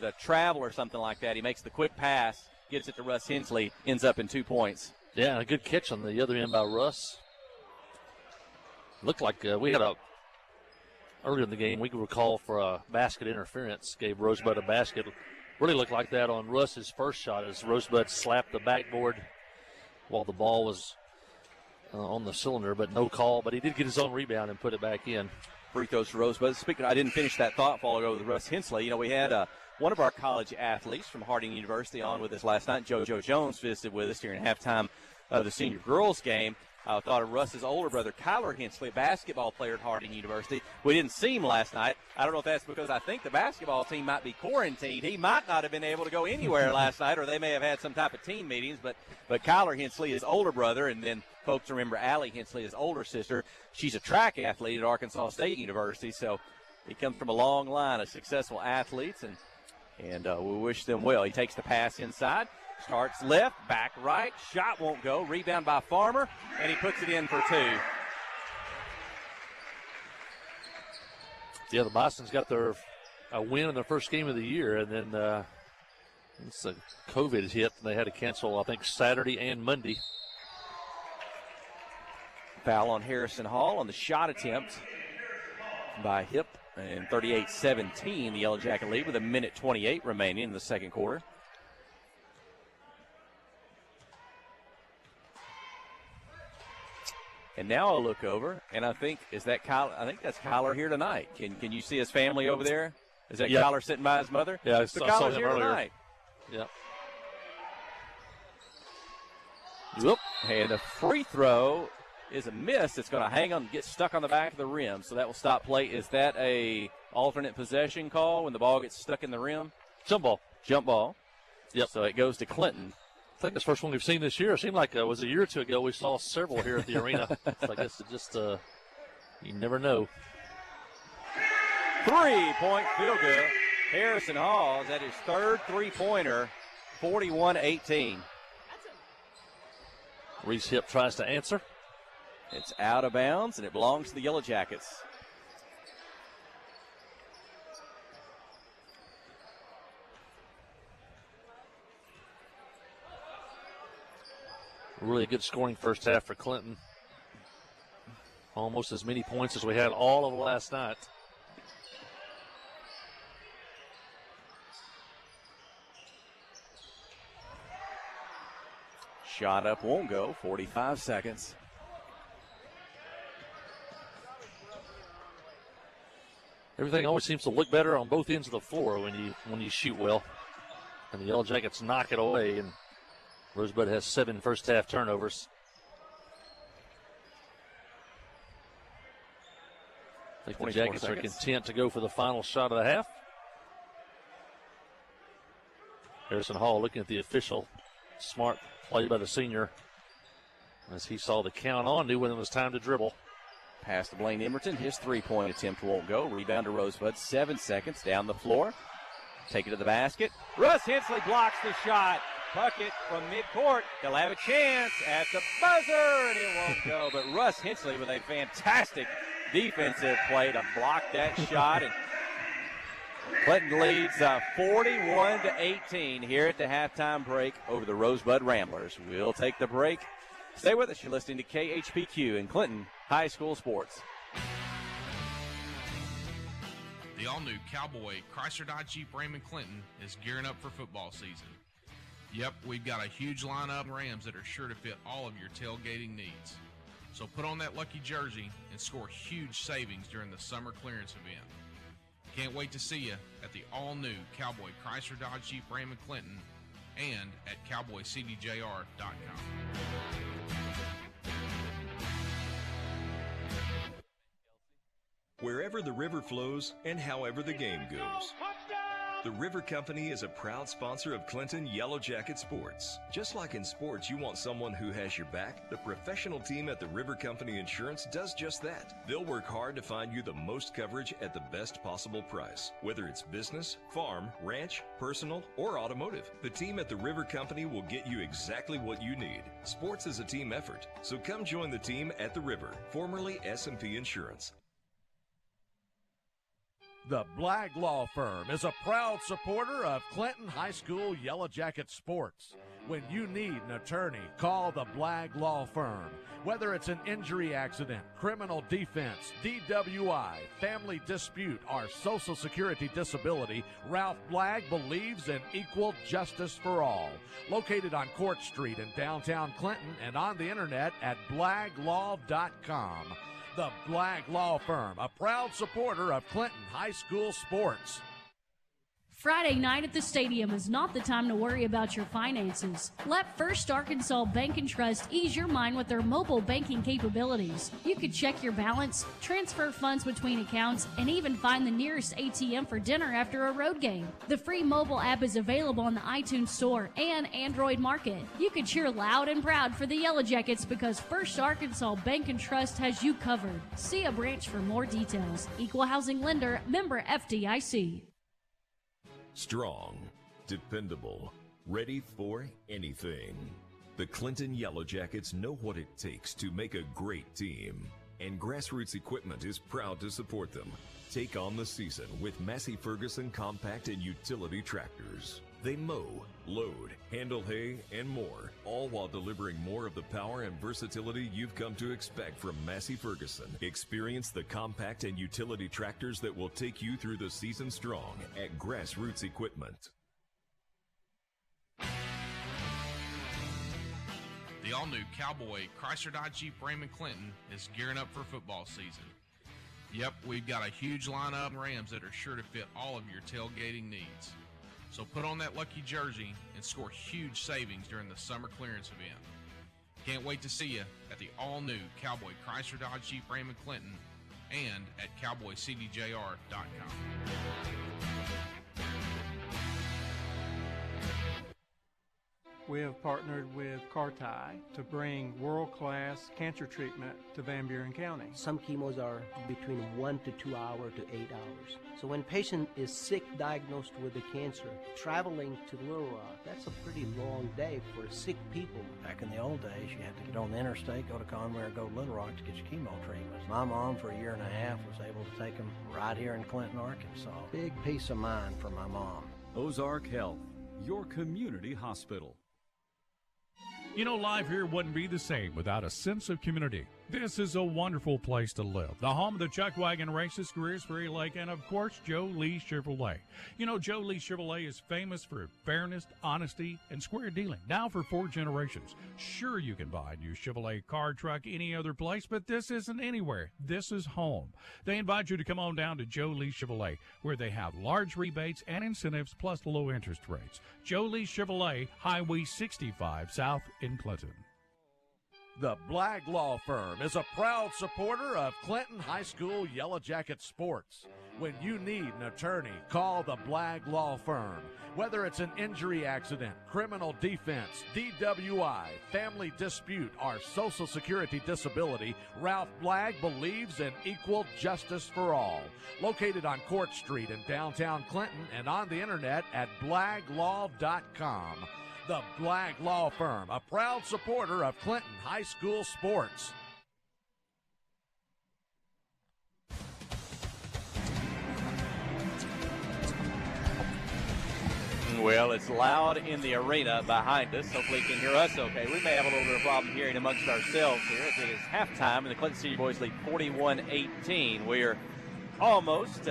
a travel or something like that. He makes the quick pass, gets it to Russ Hensley, ends up in 2 points. Yeah, a good catch on the other end by Russ. Looked like we had earlier in the game, we could recall for a basket interference, gave Rosebud a basket. Really looked like that on Russ's first shot as Rosebud slapped the backboard while the ball was on the cylinder, but no call. But he did get his own rebound and put it back in. Free throws for Rosebud. Speaking, I didn't finish that thought while ago with Russ Hensley. You know, we had one of our college athletes from Harding University on with us last night. JoJo Jones visited with us during halftime of the senior girls game. I thought of Russ's older brother, Kyler Hensley, a basketball player at Harding University. We didn't see him last night. I don't know if that's because I think the basketball team might be quarantined. He might not have been able to go anywhere last night, or they may have had some type of team meetings. But Kyler Hensley, his older brother, and then folks remember Allie Hensley, his older sister. She's a track athlete at Arkansas State University, so he comes from a long line of successful athletes, and we wish them well. He takes the pass inside. Starts left, back right, shot won't go. Rebound by Farmer, and he puts it in for 2. Yeah, the Bisons got a win in their first game of the year, and then it's a COVID hit, and they had to cancel, I think, Saturday and Monday. Foul on Harrison Hall on the shot attempt by Hip, and 38-17, the Yellow Jacket lead with 1:28 remaining in the second quarter. And now I look over, and I think, is that Kyler? I think that's Kyler here tonight. Can you see his family over there? Is that Kyler sitting by his mother? Yeah, so I saw Kyler's him here earlier. tonight. Yep. Whoop. And the free throw is a miss. It's going to hang on, get stuck on the back of the rim, so that will stop play. Is that a alternate possession call when the ball gets stuck in the rim? Jump ball. Jump ball. Yep. So it goes to Clinton. I think that's the first one we've seen this year. It seemed like it was a year or two ago we saw several here at the arena. So I guess it just, you never know. 3-point field goal. Harrison Hall is at his third three-pointer, 41-18. Reese Hip tries to answer. It's out of bounds, and it belongs to the Yellow Jackets. Really good scoring first half for Clinton. Almost as many points as we had all of last night. Shot up won't go. 45 seconds. Everything always seems to look better on both ends of the floor when you shoot well. And the Yellow Jackets knock it away, and Rosebud has 7 first half turnovers. I think the Jackets are content to go for the final shot of the half. Harrison Hall looking at the official. Smart play by the senior. As he saw the count on, knew when it was time to dribble. Pass to Blaine Emerton. His three-point attempt won't go. Rebound to Rosebud. 7 seconds down the floor. Take it to the basket. Russ Hensley blocks the shot. Puckett from midcourt. They'll have a chance at the buzzer, and it won't go. But Russ Hensley with a fantastic defensive play to block that shot. And Clinton leads 41-18 here at the halftime break over the Rosebud Ramblers. We'll take the break. Stay with us. You're listening to KHPQ in Clinton High School Sports. The all-new Cowboy Chrysler Dodge Jeep Ram in Clinton is gearing up for football season. Yep, we've got a huge lineup of Rams that are sure to fit all of your tailgating needs. So put on that lucky jersey and score huge savings during the summer clearance event. Can't wait to see you at the all-new Cowboy Chrysler Dodge Jeep Ram in Clinton and at cowboycdjr.com. Wherever the river flows and however the game goes. The River Company is a proud sponsor of Clinton Yellow Jacket Sports. Just like in sports, you want someone who has your back. The professional team at the River Company Insurance does just that. They'll work hard to find you the most coverage at the best possible price. Whether it's business, farm, ranch, personal, or automotive, the team at the River Company will get you exactly what you need. Sports is a team effort, so come join the team at the River, formerly S&P Insurance. The Blagg Law Firm is a proud supporter of Clinton High School Yellow Jacket sports. When you need an attorney, call the Blagg Law Firm. Whether it's an injury accident, criminal defense, DWI, family dispute, or Social Security disability, Ralph Blagg believes in equal justice for all. Located on Court Street in downtown Clinton and on the internet at blagglaw.com. The Blagg Law Firm, a proud supporter of Clinton High School sports. Friday night at the stadium is not the time to worry about your finances. Let First Arkansas Bank and Trust ease your mind with their mobile banking capabilities. You can check your balance, transfer funds between accounts, and even find the nearest ATM for dinner after a road game. The free mobile app is available on the iTunes Store and Android Market. You can cheer loud and proud for the Yellow Jackets because First Arkansas Bank and Trust has you covered. See a branch for more details. Equal housing lender, member FDIC. Strong, dependable, ready for anything. The Clinton Yellow Jackets know what it takes to make a great team, and Grassroots Equipment is proud to support them. Take on the season with Massey Ferguson compact and utility tractors. They mow, load, handle hay, and more, all while delivering more of the power and versatility you've come to expect from Massey Ferguson. Experience the compact and utility tractors that will take you through the season strong at Grassroots Equipment. The all-new Cowboy Chrysler Dodge Jeep Ram and Clinton is gearing up for football season. Yep, we've got a huge lineup of Rams that are sure to fit all of your tailgating needs. So put on that lucky jersey and score huge savings during the summer clearance event. Can't wait to see you at the all-new Cowboy Chrysler Dodge Jeep Ram and Clinton and at cowboycdjr.com. We have partnered with Carti to bring world-class cancer treatment to Van Buren County. Some chemos are between 1 to 2 hours to 8 hours. So when patient is sick, diagnosed with a cancer, traveling to Little Rock, that's a pretty long day for sick people. Back in the old days, you had to get on the interstate, go to Conway or go to Little Rock to get your chemo treatments. My mom, for a year and a half, was able to take them right here in Clinton, Arkansas. Big peace of mind for my mom. Ozark Health, your community hospital. You know, life here wouldn't be the same without a sense of community. This is a wonderful place to live. The home of the Chuck Wagon Races, Greers Ferry Lake, and of course, Joe Lee Chevrolet. You know, Joe Lee Chevrolet is famous for fairness, honesty, and square dealing. Now for 4 generations. Sure, you can buy a new Chevrolet car, truck, any other place, but this isn't anywhere. This is home. They invite you to come on down to Joe Lee Chevrolet, where they have large rebates and incentives plus low interest rates. Joe Lee Chevrolet, Highway 65 South in Clinton. The Blagg Law Firm is a proud supporter of Clinton High School Yellow Jacket sports. When you need an attorney, call the Blagg Law Firm. Whether it's an injury accident, criminal defense, DWI, family dispute, or Social Security disability, Ralph Blagg believes in equal justice for all. Located on Court Street in downtown Clinton and on the internet at blagglaw.com. The Blagg Law Firm, a proud supporter of Clinton High School sports. Well, it's loud in the arena behind us. Hopefully you can hear us okay. We may have a little bit of a problem hearing amongst ourselves here. It is halftime, and the Clinton City Boys lead 41-18. We're almost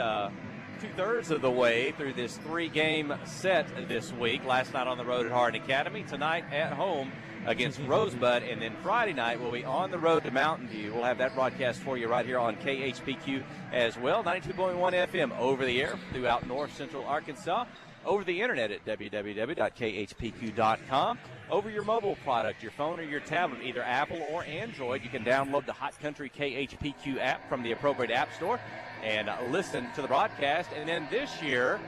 two-thirds of the way through this 3-game set this week. Last night on the road at Hardin Academy. Tonight at home against Rosebud. And then Friday night we'll be on the road to Mountain View. We'll have that broadcast for you right here on KHPQ as well. 92.1 FM over the air throughout north central Arkansas. Over the internet at www.khpq.com. Over your mobile product, your phone or your tablet, either Apple or Android, you can download the Hot Country KHPQ app from the appropriate app store and listen to the broadcast. And then this year,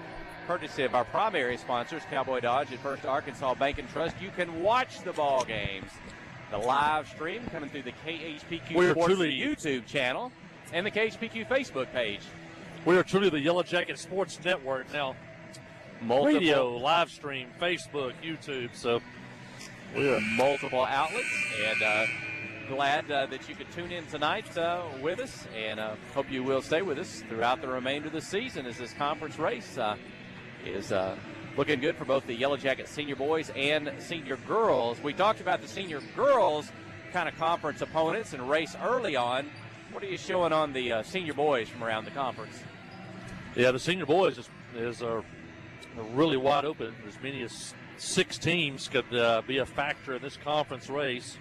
courtesy of our primary sponsors, Cowboy Dodge and First Arkansas Bank and Trust, you can watch the ball games. The live stream coming through the KHPQ Sports YouTube channel and the KHPQ Facebook page. We are truly the Yellow Jacket Sports Network now. Radio, live stream, Facebook, YouTube. So we're multiple outlets, and glad that you could tune in tonight with us, and hope you will stay with us throughout the remainder of the season as this conference race is looking good for both the Yellow Jacket senior boys and senior girls. We talked about the senior girls kind of conference opponents and race early on. What are you showing on the senior boys from around the conference? Yeah, the senior boys is really wide open. As many as 6 teams could be a factor in this conference race.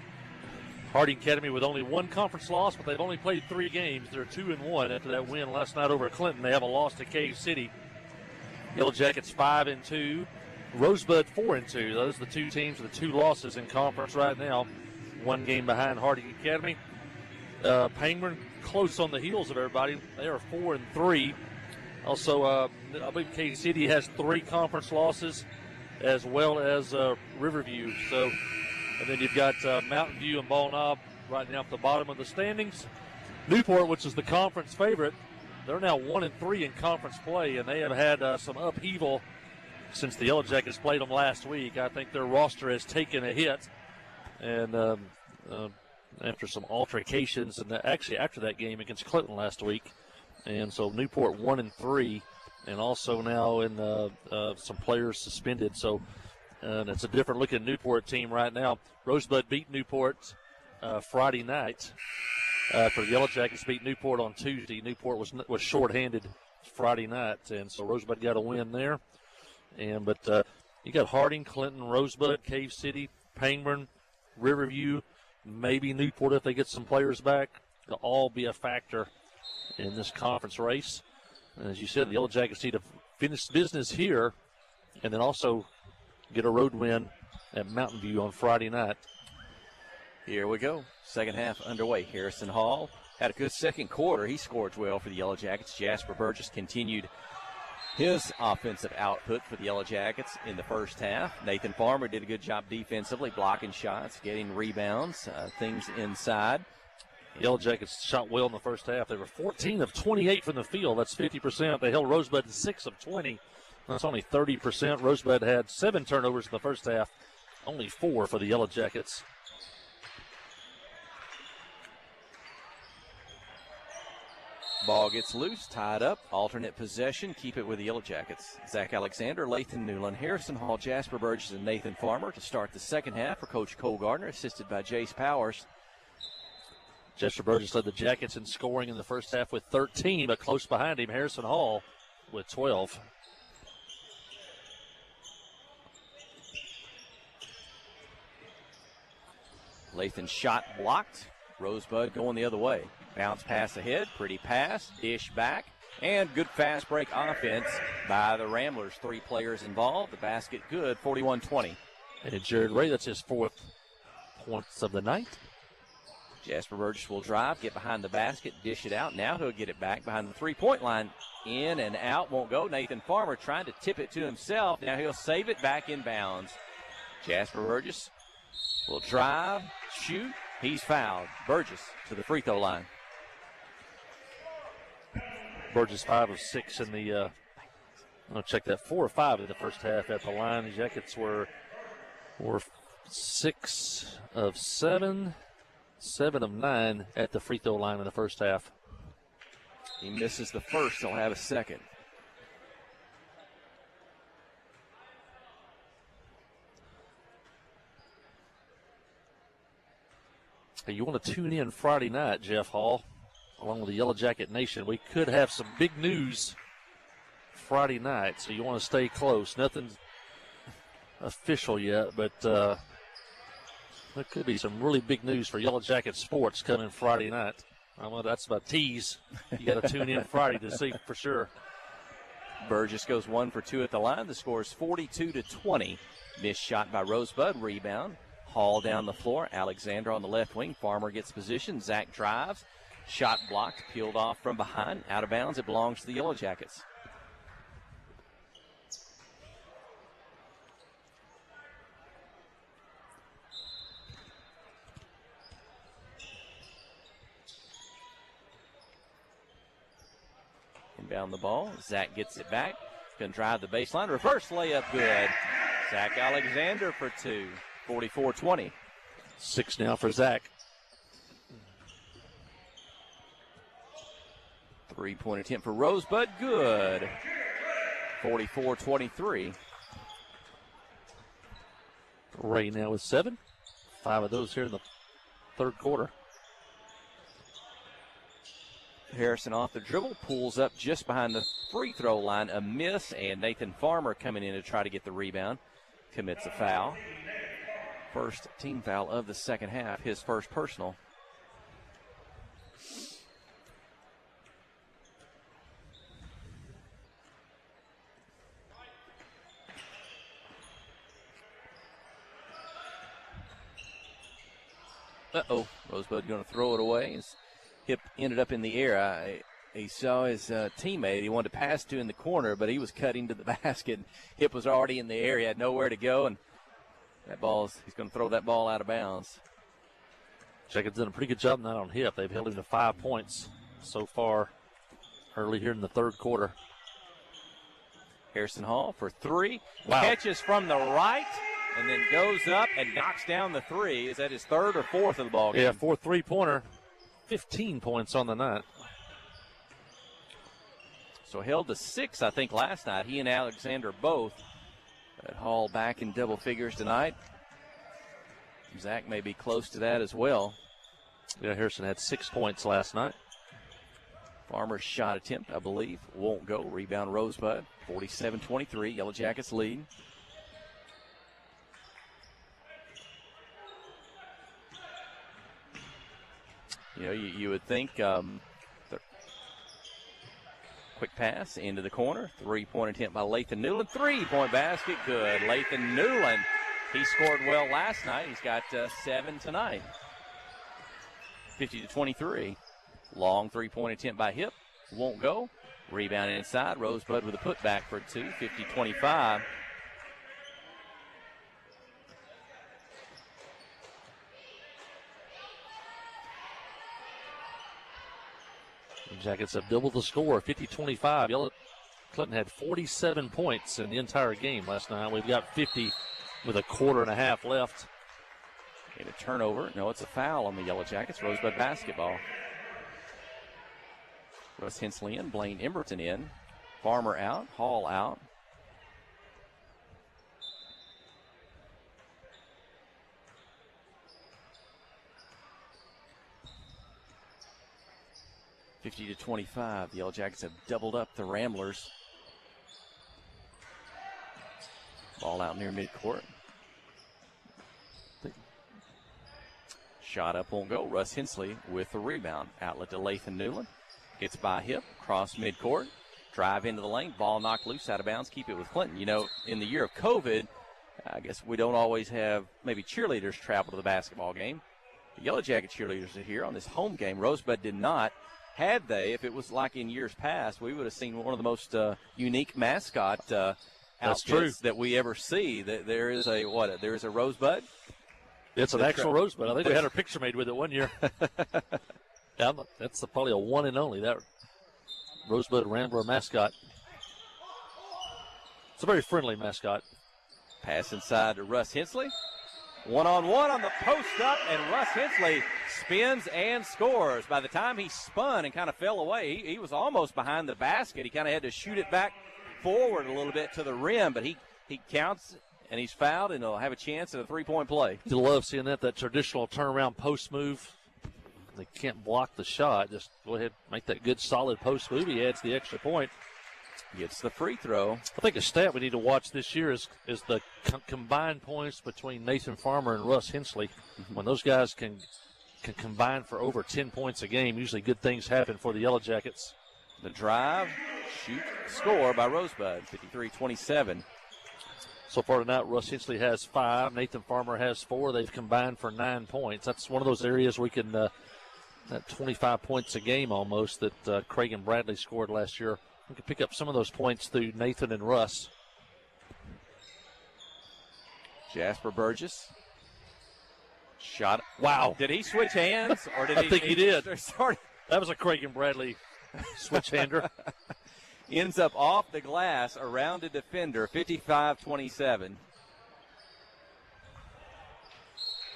Harding Academy with only 1 conference loss, but they've only played 3 games. They're 2-1 after that win last night over Clinton. They have a loss to Cave City. Yellow Jackets 5-2. Rosebud 4-2. Those are the 2 teams with the 2 losses in conference right now. 1 game behind Harding Academy. Penguin close on the heels of everybody. They are 4-3. Also, I believe Cave City has 3 conference losses, as well as Riverview. So, and then you've got Mountain View and Ball Knob right now at the bottom of the standings. Newport, which is the conference favorite, they're now 1-3 in conference play, and they have had some upheaval since the Yellow Jackets played them last week. I think their roster has taken a hit, and after some altercations, and actually after that game against Clinton last week. And so Newport 1-3, and also now in some players suspended. So it's a different looking Newport team right now. Rosebud beat Newport Friday night. For the Yellow Jackets beat Newport on Tuesday. Newport was shorthanded Friday night, and so Rosebud got a win there. But you got Harding, Clinton, Rosebud, Cave City, Pangburn, Riverview, maybe Newport if they get some players back. They'll all be a factor in this conference race. And as you said, the Yellow Jackets need to finish business here and then also get a road win at Mountain View on Friday night. Here we go. Second half underway. Harrison Hall had a good second quarter. He scored well for the Yellow Jackets. Jasper Burgess continued his offensive output for the Yellow Jackets in the first half. Nathan Farmer did a good job defensively, blocking shots, getting rebounds, things inside. Yellow Jackets shot well in the first half. They were 14 of 28 from the field. That's 50%. They held Rosebud to 6 of 20. That's only 30%. Rosebud had 7 turnovers in the first half, only 4 for the Yellow Jackets. Ball gets loose, tied up, alternate possession, keep it with the Yellow Jackets. Zach Alexander, Lathan Newland, Harrison Hall, Jasper Burgess, and Nathan Farmer to start the second half for Coach Cole Gardner, assisted by Jace Powers. Jasper Burgess led the Jackets in scoring in the first half with 13, but close behind him, Harrison Hall with 12. Lathan's shot blocked. Rosebud going the other way. Bounce pass ahead, pretty pass, dish back, and good fast break offense by the Ramblers. 3 players involved. The basket good, 41-20. And Jared Ray, that's his 4th points of the night. Jasper Burgess will drive, get behind the basket, dish it out. Now he'll get it back behind the three-point line. In and out, won't go. Nathan Farmer trying to tip it to himself. Now he'll save it back in bounds. Jasper Burgess will drive, shoot. He's fouled. Burgess to the free throw line. Burgess 5 of 6 in the, I'll check that, 4 or 5 in the first half at the line. The Jackets were 6 of 7, 7 of 9 at the free throw line in the first half. He misses the first, he'll have a second. Hey, you want to tune in Friday night, Jeff Hall, along with the Yellow Jacket Nation. We could have some big news Friday night, so you want to stay close. Nothing's official yet, but there could be some really big news for Yellow Jacket sports coming Friday night. Well, that's about tease. You got to tune in Friday to see for sure. Burgess goes 1 for 2 at the line. The score is 42-20. Missed shot by Rosebud. Rebound. Hall down the floor. Alexander on the left wing. Farmer gets position. Zach drives. Shot blocked. Peeled off from behind. Out of bounds. It belongs to the Yellow Jackets. Inbound the ball. Zach gets it back. Going to drive the baseline. Reverse layup good. Zach Alexander for 2. 44-20. 6 now for Zach. 3-point attempt for Rosebud. Good. 44-23. Ray now with 7. 5 of those here in the third quarter. Harrison off the dribble, pulls up just behind the free throw line. A miss, and Nathan Farmer coming in to try to get the rebound. Commits a foul. First team foul of the second half, his first personal. Uh-oh, Rosebud going to throw it away. His hip ended up in the air. He saw his teammate he wanted to pass to in the corner, but he was cutting to the basket. Hip was already in the air. He had nowhere to go, and he's going to throw that ball out of bounds. Jackets done a pretty good job on that on Hip. They've held him to 5 points so far early here in the third quarter. Harrison Hall for 3. Wow. Catches from the right and then goes up and knocks down the 3. Is that his third or fourth of the ball game? Yeah, 4 3-pointer. 15 points on the night. So held to 6, I think, last night. He and Alexander both. But Hall back in double figures tonight. Zach may be close to that as well. Yeah, Harrison had 6 points last night. Farmer's shot attempt, I believe, won't go. Rebound Rosebud. 47-23. Yellow Jackets lead. You would think quick pass into the corner. 3-point attempt by Lathan Newland. 3-point basket, good. Lathan Newland, he scored well last night. He's got 7 tonight. 50-23. Long 3-point attempt by Hip. Won't go. Rebound inside. Rosebud with a putback for 2. 50-25. Jackets have doubled the score, 50-25. Clinton had 47 points in the entire game last night. We've got 50 with a quarter and a half left. And a turnover. No, it's a foul on the Yellow Jackets. Rosebud basketball. Russ Hensley in, Blaine Emberton in. Farmer out, Hall out. (50-25). The Yellow Jackets have doubled up the Ramblers. Ball out near midcourt. Shot up won't go. Russ Hensley with the rebound. Outlet to Lathan Newland. Gets by Hip, cross midcourt. Drive into the lane. Ball knocked loose out of bounds. Keep it with Clinton. In the year of COVID, I guess we don't always have maybe cheerleaders travel to the basketball game. The Yellow Jacket cheerleaders are here on this home game. Rosebud did not. Had they, if it was like in years past, we would have seen one of the most unique mascot outfits that we ever see. There is a Rosebud. It's an actual Rosebud. I think we had our picture made with it one year. That's probably a one and only, that Rosebud Rambler mascot. It's a very friendly mascot. Pass inside to Russ Hensley. One-on-one on the post up, and Russ Hensley spins and scores. By the time he spun and kind of fell away, he was almost behind the basket. He kind of had to shoot it back forward a little bit to the rim, but he counts, and he's fouled, and he'll have a chance at a three-point play. You love seeing that traditional turnaround post move. They can't block the shot. Just go ahead, make that good, solid post move. He adds the extra point. Gets the free throw. I think a stat we need to watch this year is the combined points between Nathan Farmer and Russ Hensley. Mm-hmm. When those guys can combine for over 10 points a game, usually good things happen for the Yellow Jackets. The drive, shoot, score by Rosebud, 53-27. So far tonight, Russ Hensley has 5. Nathan Farmer has 4. They've combined for 9 points. That's one of those areas we can, that 25 points a game almost that Craig and Bradley scored last year. We can pick up some of those points through Nathan and Russ. Jasper Burgess. Shot. Wow. Did he switch hands? Or did I think he did. Sorry. That was a Craig and Bradley switch-hander. Ends up off the glass around a defender, 55-27.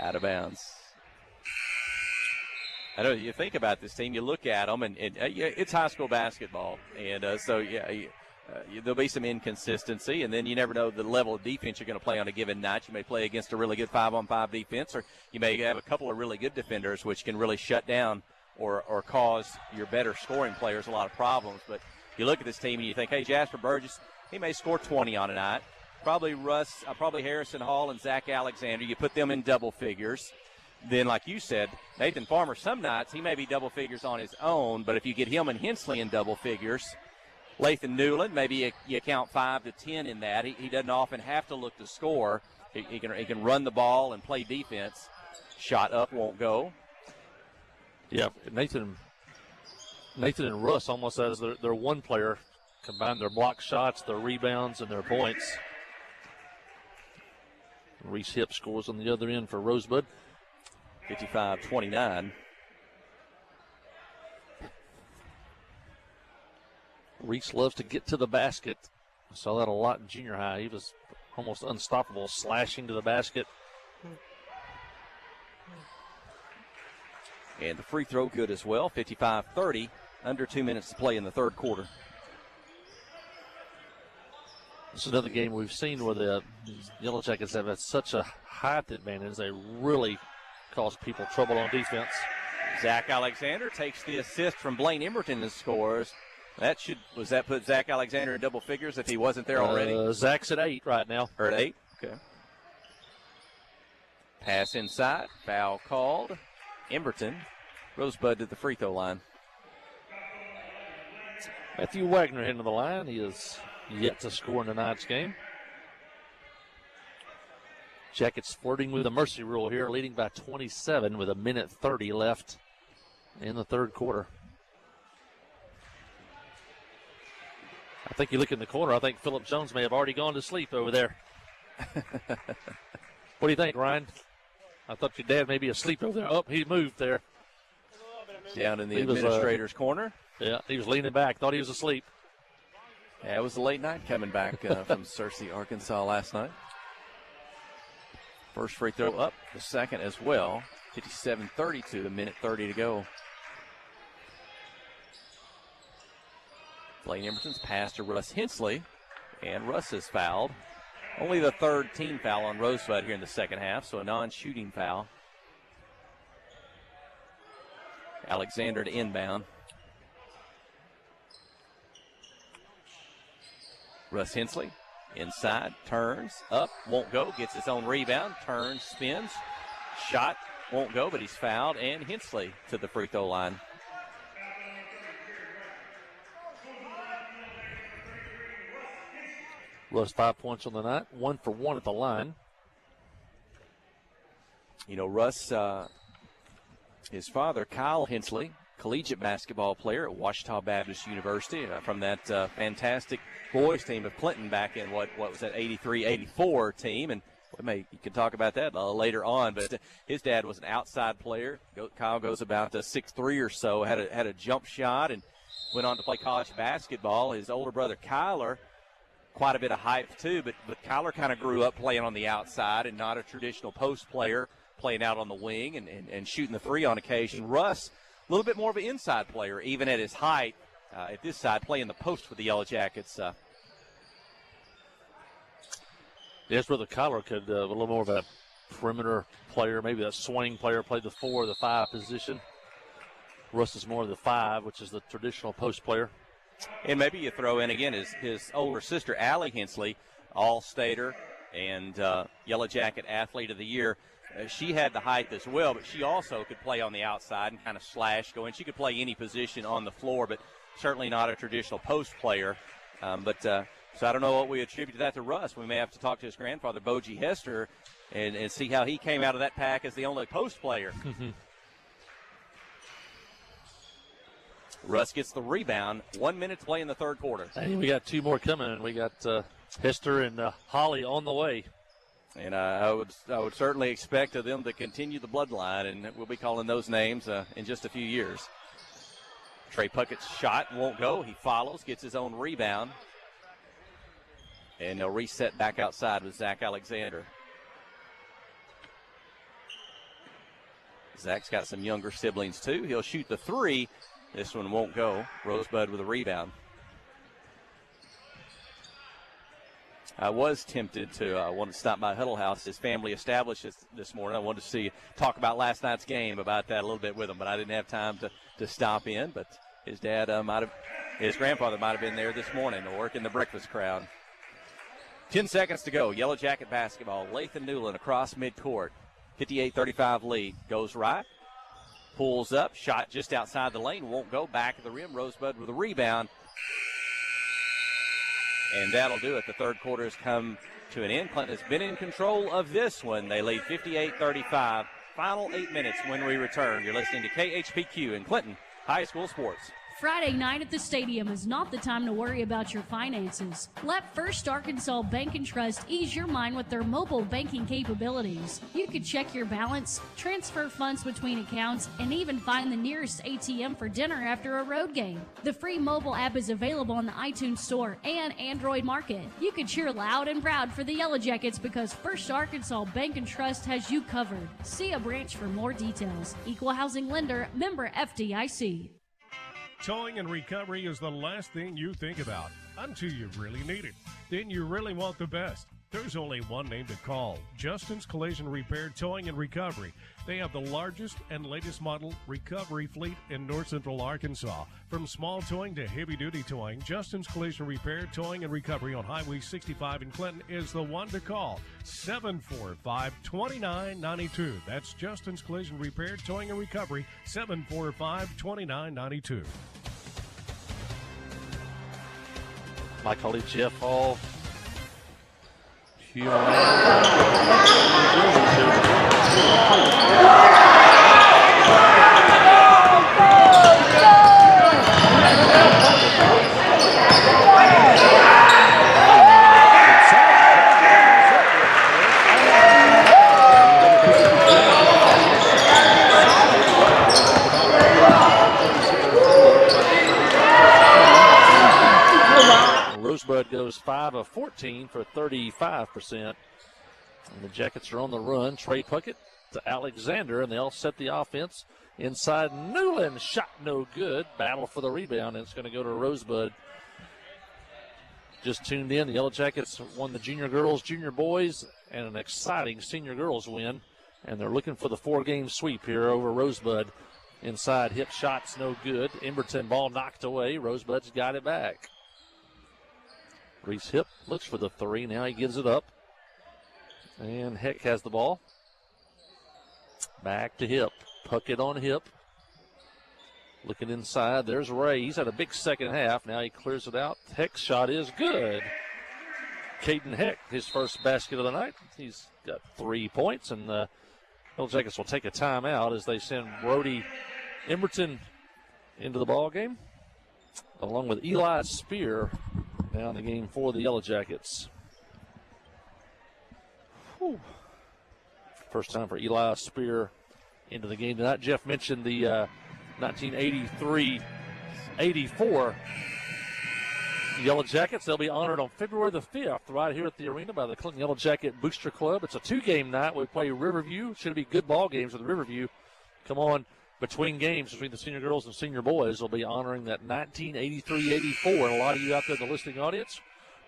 Out of bounds. I know you think about this team, you look at them, and it's high school basketball. And there'll be some inconsistency, and then you never know the level of defense you're going to play on a given night. You may play against a really good 5-on-5 defense, or you may have a couple of really good defenders, which can really shut down or cause your better scoring players a lot of problems. But you look at this team and you think, hey, Jasper Burgess, he may score 20 on a night. Probably Harrison Hall and Zach Alexander. You put them in double figures. Then, like you said, Nathan Farmer, some nights he may be double figures on his own, but if you get him and Hensley in double figures, Lathan Newland, maybe you count 5 to 10 in that. He doesn't often have to look to score. He can run the ball and play defense. Shot up won't go. Yeah, Nathan and Russ almost as their one player combine their block shots, their rebounds, and their points. Reese Hip scores on the other end for Rosebud. 55-29. Reese loves to get to the basket. I saw that a lot in junior high. He was almost unstoppable, slashing to the basket. And the free throw good as well, 55-30. Under 2 minutes to play in the third quarter. This is another game we've seen where the Yellow Jackets have had such a height advantage. They really cause people trouble on defense. Zach Alexander takes the assist from Blaine Emberton and scores. That put Zach Alexander in double figures if he wasn't there already? Zach's at 8 right now. Or at 8? Okay. Pass inside. Foul called. Emberton Rosebud to the free throw line. Matthew Wagner into the line. He is yet to score in tonight's game. Jackets flirting with the mercy rule here, leading by 27 with 1:30 left in the third quarter. I think you look in the corner, I think Phillip Jones may have already gone to sleep over there. What do you think, Ryan? I thought your dad may be asleep over there. Oh, he moved there. Down in the administrator's corner. Yeah, he was leaning back, thought he was asleep. Yeah, it was a late night coming back from Searcy, Arkansas last night. First free throw up, the second as well. 57-32, 1:30 to go. Blaine Emerson's pass to Russ Hensley, and Russ is fouled. Only the third team foul on Rosebud here in the second half, so a non-shooting foul. Alexander to inbound. Russ Hensley inside, turns, up, won't go, gets his own rebound, turns, spins, shot, won't go, but he's fouled, and Hensley to the free throw line. Russ 5 points on the night, 1 for 1 at the line. You know, Russ, his father, Kyle Hensley, collegiate basketball player at Ouachita Baptist University from that fantastic boys team of Clinton back in what was that 83-84 team, and you can talk about that later on. But his dad was an outside player. Kyle goes about 6'3" or so, had a jump shot, and went on to play college basketball. His older brother Kyler, quite a bit of hype too, but Kyler kind of grew up playing on the outside and not a traditional post player, playing out on the wing and shooting the three on occasion. Russ, a little bit more of an inside player, even at his height. At this side, playing the post for the Yellow Jackets. Yes, brother Kyler could a little more of a perimeter player, maybe a swing player, played the 4 or the 5 position. Russ is more of the 5, which is the traditional post player. And maybe you throw in, again, his older sister, Allie Hensley, All-Stater and Yellow Jacket Athlete of the Year. She had the height as well, but she also could play on the outside and kind of slash, go in. She could play any position on the floor, but certainly not a traditional post player. So I don't know what we attribute that to Russ. We may have to talk to his grandfather, Boji Hester, and see how he came out of that pack as the only post player. Russ gets the rebound. 1 minute to play in the third quarter. Hey, we got 2 more coming. We got Hester and Holly on the way. And I would certainly expect them to continue the bloodline, and we'll be calling those names in just a few years. Trey Puckett's shot won't go. He follows, gets his own rebound. And they'll reset back outside with Zach Alexander. Zach's got some younger siblings, too. He'll shoot the 3. This one won't go. Rosebud with a rebound. I was tempted to want to stop by Huddle House. His family established this morning. I wanted to talk about last night's game, about that a little bit with him, but I didn't have time to stop in. But his dad his grandfather might have been there this morning working the breakfast crowd. 10 seconds to go. Yellow Jacket basketball. Lathan Newland across midcourt. 58-35 lead. Goes right. Pulls up. Shot just outside the lane. Won't go. Back of the rim. Rosebud with a rebound. And that'll do it. The third quarter has come to an end. Clinton has been in control of this one. They lead 58-35. Final 8 minutes when we return. You're listening to KHPQ in Clinton High School Sports. Friday night at the stadium is not the time to worry about your finances. Let First Arkansas Bank and Trust ease your mind with their mobile banking capabilities. You can check your balance, transfer funds between accounts, and even find the nearest ATM for dinner after a road game. The free mobile app is available on the iTunes Store and Android Market. You can cheer loud and proud for the Yellow Jackets because First Arkansas Bank and Trust has you covered. See a branch for more details. Equal housing lender, member FDIC. Towing and recovery is the last thing you think about until you really need it. Then you really want the best. There's only one name to call, Justin's Collision Repair, Towing, and Recovery. They have the largest and latest model recovery fleet in north central Arkansas. From small towing to heavy-duty towing, Justin's Collision Repair, Towing, and Recovery on Highway 65 in Clinton is the one to call, 745-2992. That's Justin's Collision Repair, Towing, and Recovery, 745-2992. My colleague Jeff Hall. Rosebud goes 5 of 14 for 35%. And the Jackets are on the run. Trey Puckett to Alexander, and they'll set the offense inside. Newland shot no good. Battle for the rebound, and it's going to go to Rosebud. Just tuned in. The Yellow Jackets won the junior girls, junior boys, and an exciting senior girls win. And they're looking for the 4-game sweep here over Rosebud. Inside, hip shots no good. Emberton ball knocked away. Rosebud's got it back. Reese Hip looks for the 3. Now he gives it up. And Heck has the ball. Back to Hip. Puckett on Hip. Looking inside. There's Ray. He's had a big second half. Now he clears it out. Heck's shot is good. Caden Heck, his first basket of the night. He's got 3 points. And the Yellow Jackets will take a timeout as they send Brody Emberton into the ball game, along with Eli Spear now in the game for the Yellow Jackets. Whew. First time for Eli Spear into the game tonight. Jeff mentioned the 1983-84 Yellow Jackets. They'll be honored on February the 5th right here at the arena by the Clinton Yellow Jacket Booster Club. It's a 2-game night. We play Riverview. Should be good ball games with Riverview. Come on, between games between the senior girls and senior boys, we'll be honoring that 1983-84. And a lot of you out there in the listening audience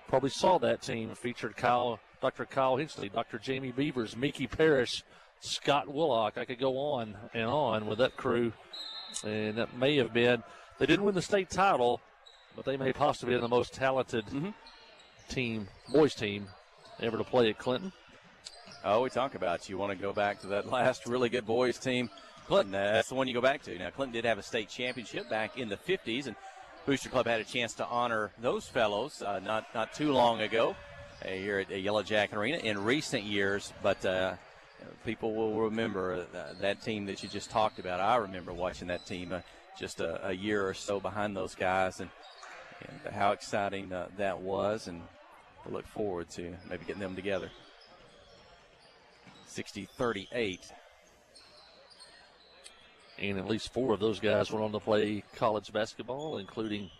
probably saw that team. It featured Dr. Kyle Hinckley, Dr. Jamie Beavers, Mickey Parrish, Scott Willock. I could go on and on with that crew. And that may have been, they didn't win the state title, but they may possibly be the most talented team, boys team, ever to play at Clinton. Oh, we talk about you want to go back to that last really good boys team. Clinton, that's the one you go back to. Now, Clinton did have a state championship back in the 50s, and Booster Club had a chance to honor those fellows not too long ago here at Yellow Jacket Arena in recent years. But people will remember that team that you just talked about. I remember watching that team just a year or so behind those guys, and how exciting that was, and we'll look forward to maybe getting them together. 60-38. And at least 4 of those guys went on to play college basketball, including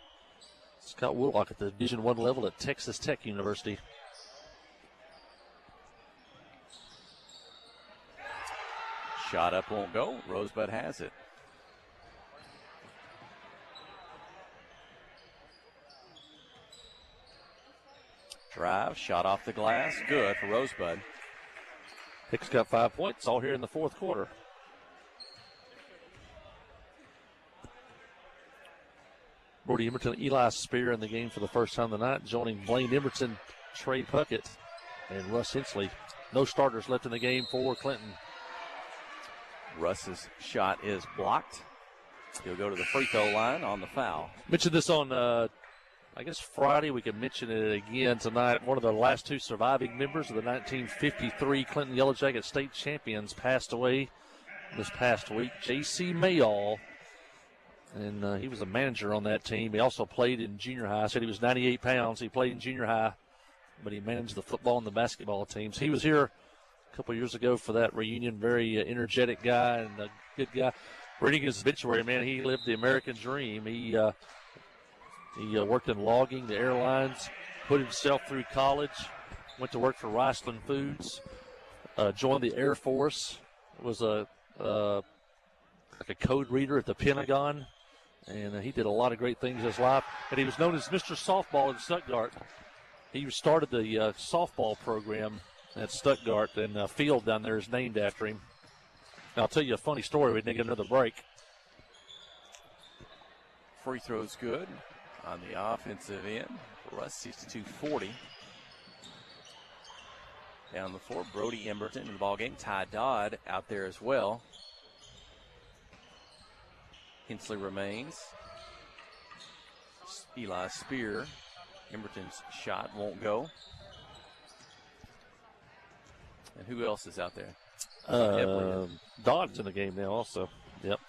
Scott Woodlock at the Division I level at Texas Tech University. Shot up won't go. Rosebud has it. Drive, shot off the glass. Good for Rosebud. Hicks got 5 points all here in the fourth quarter. Brody Emberton, Eli Spear in the game for the first time tonight, joining Blaine Emberton, Trey Puckett, and Russ Hensley. No starters left in the game for Clinton. Russ's shot is blocked. He'll go to the free throw line on the foul. Mentioned this on, I guess, Friday. We can mention it again tonight. One of the last 2 surviving members of the 1953 Clinton Yellow Jacket State Champions passed away this past week. J.C. Mayall. And he was a manager on that team. He also played in junior high. I said he was 98 pounds. He played in junior high, but he managed the football and the basketball teams. He was here a couple years ago for that reunion. Very energetic guy and a good guy. Reading his obituary, man, he lived the American dream. He worked in logging, the airlines, put himself through college, went to work for Riceland Foods, joined the Air Force, was like a code reader at the Pentagon. And he did a lot of great things in his life. And he was known as Mr. Softball in Stuttgart. He started the softball program at Stuttgart, and the field down there is named after him. And I'll tell you a funny story. We didn't get another break. Free throw's good on the offensive end. For us, 62-40. Down the floor, Brody Emberton in the ballgame. Ty Dodd out there as well. Hensley remains. Eli Spear. Emberton's shot won't go. And who else is out there? Dodd's in the game now also. Yep.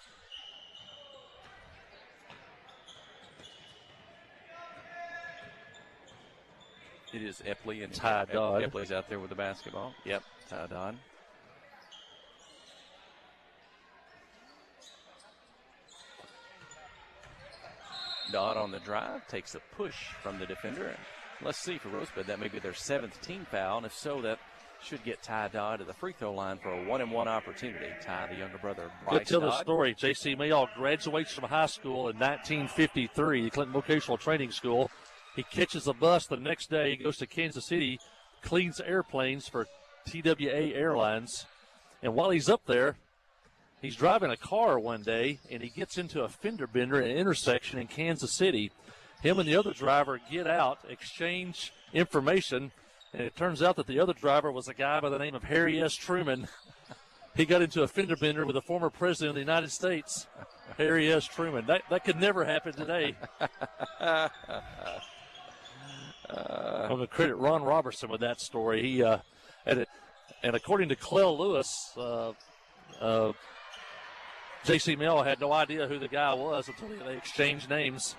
It is Epley and Ty Dodd. Epley's out there with the basketball. Yep, Ty Dodd. Dodd on the drive, takes a push from the defender. Let's see for Rosebud, that may be their 7th team foul, and if so, that should get Ty Dodd to the free throw line for a 1-and-1 opportunity. Ty, the younger brother of Bryce Tell the Dodd. story. J.C. Mayall graduates from high school in 1953, Clinton Vocational Training School. He catches a bus the next day, goes to Kansas City, cleans airplanes for TWA Airlines, and while he's up there, he's driving a car one day, and he gets into a fender bender at an intersection in Kansas City. Him and the other driver get out, exchange information, and it turns out that the other driver was a guy by the name of Harry S. Truman. He got into a fender bender with the former president of the United States, Harry S. Truman. That could never happen today. I'm going to credit Ron Robertson with that story. He and according to Clell Lewis, J.C. Mill had no idea who the guy was until they exchanged names.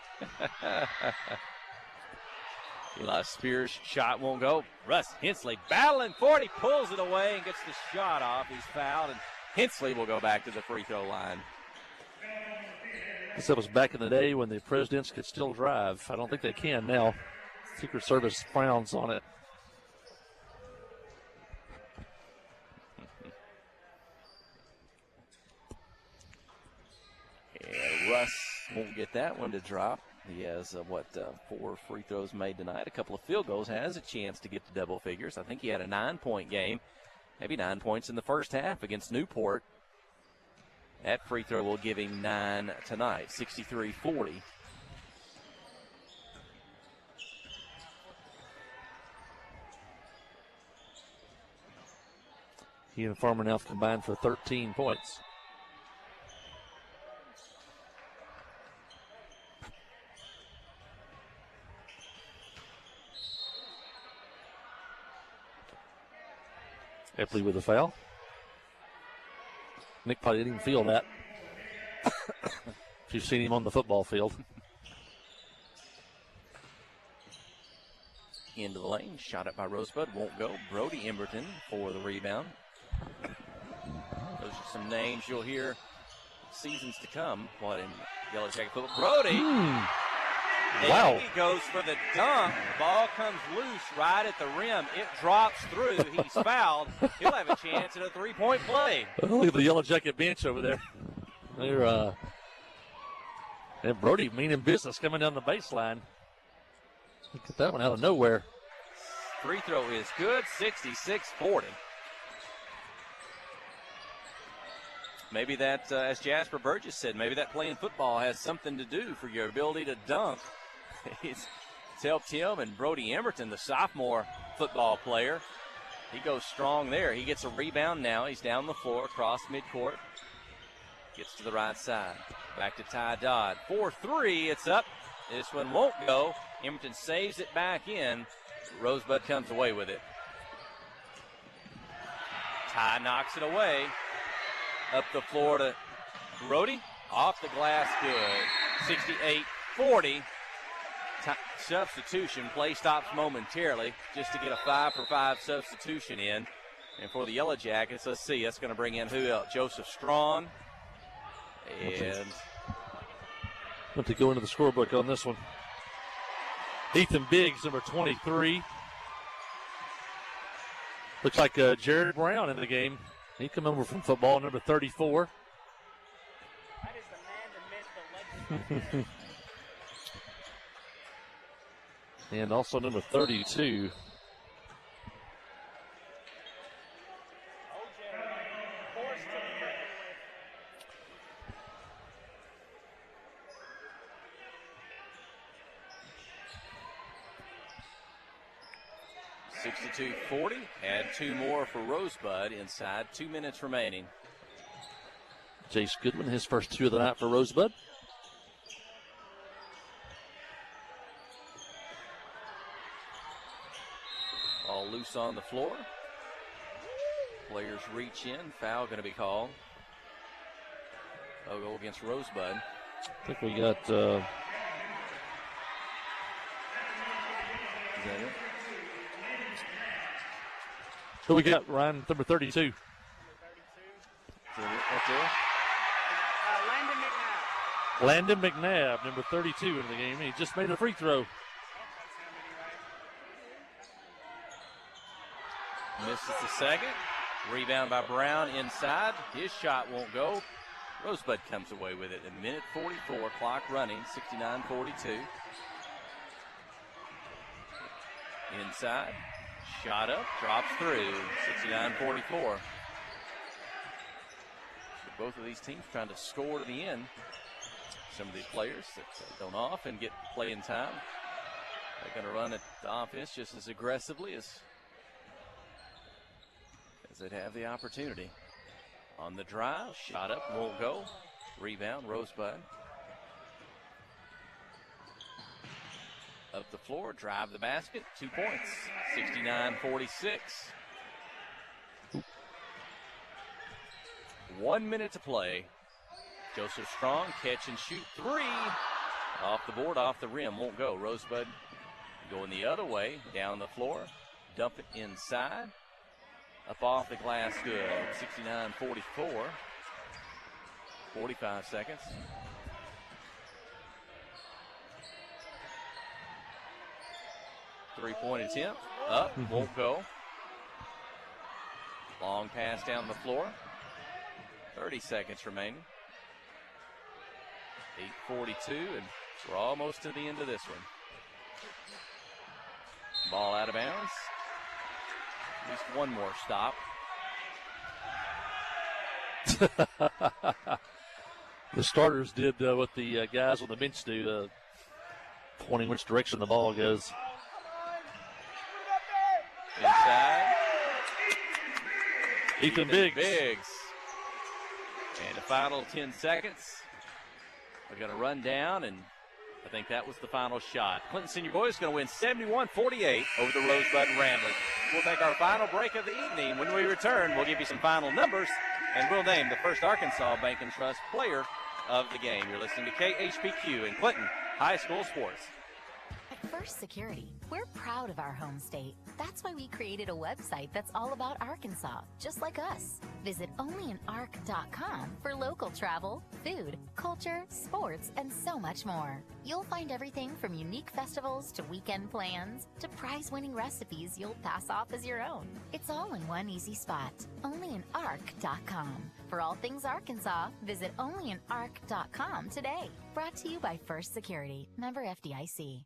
Eli Spears' shot won't go. Russ Hensley battling for it. He pulls it away and gets the shot off. He's fouled, and Hensley will go back to the free throw line. This was back in the day when the presidents could still drive. I don't think they can now. Secret Service frowns on it. Yeah, Russ won't get that one to drop. He has, 4 free throws made tonight, a couple of field goals, has a chance to get to double figures. I think he had a 9-point game, maybe 9 points in the first half against Newport. That free throw will give him 9 tonight, 63-40. He and Farmer now combined for 13 points. Epley with a foul. Nick probably didn't even feel that. If you've seen him on the football field. Into the lane, shot it by Rosebud, won't go. Brody Emberton for the rebound. Those are some names you'll hear seasons to come. What in Yellow Jacket football? Brody! Wow. He goes for the dunk. The ball comes loose right at the rim. It drops through. He's fouled. He'll have a chance at a three-point play. Look at the Yellow Jacket bench over there. They're and Brody meaning business coming down the baseline. Look at that one out of nowhere. Free throw is good, 66-40. Maybe that, as Jasper Burgess said, maybe that playing football has something to do for your ability to dunk. It's helped him and Brody Emberton, the sophomore football player. He goes strong there. He gets a rebound now. He's down the floor across midcourt. Gets to the right side. Back to Ty Dodd. 4-3, it's up. This one won't go. Emberton saves it back in. Rosebud comes away with it. Ty knocks it away. Up the floor to Brody. Off the glass, good. 68-40. Substitution. Play stops momentarily just to get a 5-for-5 substitution in. And for the Yellow Jackets, let's see, that's going to bring in who else? Joseph Strong. And Let to go into the scorebook on this one. Ethan Biggs, number 23. Looks like Jared Brown in the game. He come over from football, number 34. That is the man that missed the leg. And also number 32. $62-40. Add 2 more for Rosebud inside 2 minutes remaining. Jace Goodman, his first 2 of the night for Rosebud. All loose on the floor. Players reach in. Foul going to be called. No goal against Rosebud. I think we got. Is that it? Who we got, Ryan? Number 32. That's it? Landon McNabb, number 32 in the game. He just made a free throw. Misses the second. Rebound by Brown inside. His shot won't go. Rosebud comes away with it. A minute 44, clock running, 69-42. Inside. Shot up, drops through, 69-44. Both of these teams trying to score to the end. Some of these players that don't often get playing time, they're going to run at the offense just as aggressively as they'd have the opportunity. On the drive, shot up, won't go. Rebound, Rosebud. Up the floor, drive the basket, 2 points, 69-46. 1 minute to play. Joseph Strong, catch and shoot 3. Off the board, off the rim, won't go. Rosebud going the other way, down the floor, dump it inside. Up off the glass, good, 69-44. 45 seconds. Three-point attempt, up, won't go. Long pass down the floor. 30 seconds remaining. 8:42, and we're almost to the end of this one. Ball out of bounds. At least one more stop. The starters did what the guys on the bench do, pointing which direction the ball goes. Inside. Ethan Biggs. And the final 10 seconds. We're going to run down, and I think that was the final shot. Clinton Senior Boys going to win 71-48 over the Rosebud Ramblers. We'll take our final break of the evening. When we return, we'll give you some final numbers, and we'll name the first Arkansas Bank and Trust player of the game. You're listening to KHPQ in Clinton High School Sports. At First Security, we're proud of our home state. That's why we created a website that's all about Arkansas, just like us. Visit onlyanark.com for local travel, food, culture, sports, and so much more. You'll find everything from unique festivals to weekend plans to prize-winning recipes you'll pass off as your own. It's all in one easy spot, onlyanark.com. For all things Arkansas, visit onlyanark.com today. Brought to you by First Security, member FDIC.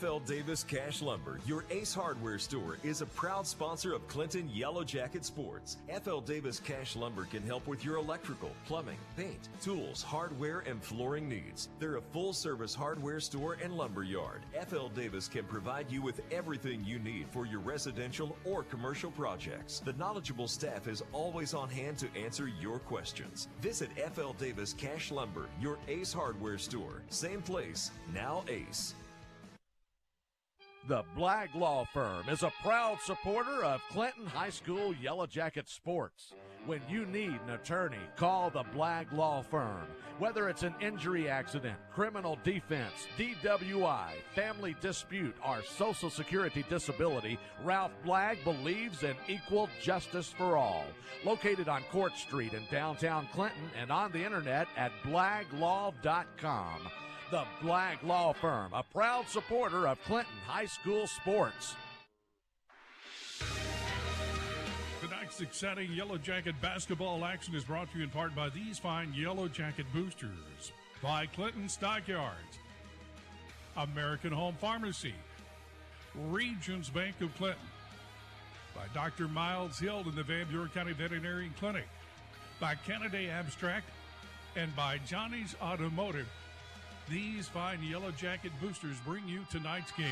FL Davis Cash Lumber, your Ace Hardware store, is a proud sponsor of Clinton Yellow Jacket Sports. FL Davis Cash Lumber can help with your electrical, plumbing, paint, tools, hardware, and flooring needs. They're a full-service hardware store and lumber yard. FL Davis can provide you with everything you need for your residential or commercial projects. The knowledgeable staff is always on hand to answer your questions. Visit FL Davis Cash Lumber, your Ace Hardware store. Same place, now Ace. The Blagg Law Firm is a proud supporter of Clinton High School Yellow Jacket sports. When you need an attorney, call the Blagg Law Firm. Whether it's an injury accident, criminal defense, DWI, family dispute, or Social Security disability, Ralph Blagg believes in equal justice for all. Located on Court Street in downtown Clinton and on the internet at blagglaw.com. The Blagg Law Firm, a proud supporter of Clinton High School sports. Tonight's exciting Yellow Jacket basketball action is brought to you in part by these fine Yellow Jacket boosters. By Clinton Stockyards. American Home Pharmacy, Regions Bank of Clinton, by Dr. Miles Hill in the Van Buren County Veterinary Clinic, by Canada Abstract, and by Johnny's Automotive. These fine Yellow Jacket boosters bring you tonight's game.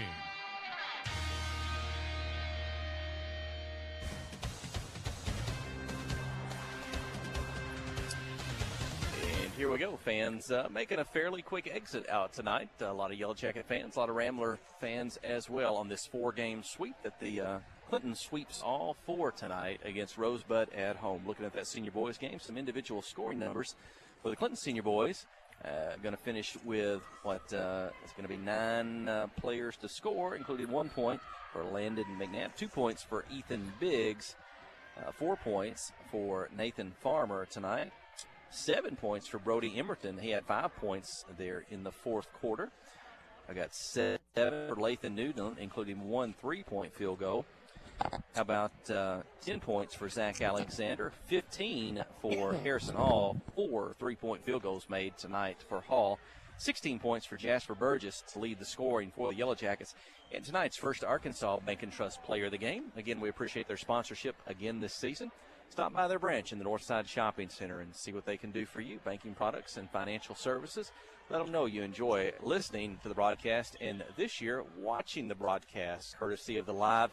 And here we go, fans making a fairly quick exit out tonight. A lot of Yellow Jacket fans, a lot of Rambler fans as well on this 4-game sweep that the Clinton sweeps all 4 tonight against Rosebud at home. Looking at that senior boys game, some individual scoring numbers for the Clinton senior boys. Going to finish with what is going to be 9 players to score, including 1 point for Landon McNabb, 2 points for Ethan Biggs, 4 points for Nathan Farmer tonight, 7 points for Brody Emerton. He had 5 points there in the fourth quarter. I got 7 for Lathan Newton, including 1 3-point field goal. How about 10 points for Zach Alexander, 15 for Harrison Hall, 4 3-point field goals made tonight for Hall, 16 points for Jasper Burgess to lead the scoring for the Yellow Jackets, and tonight's first Arkansas Bank and Trust player of the game. Again, we appreciate their sponsorship again this season. Stop by their branch in the Northside Shopping Center and see what they can do for you, banking products and financial services. Let them know you enjoy listening to the broadcast, and this year watching the broadcast courtesy of the live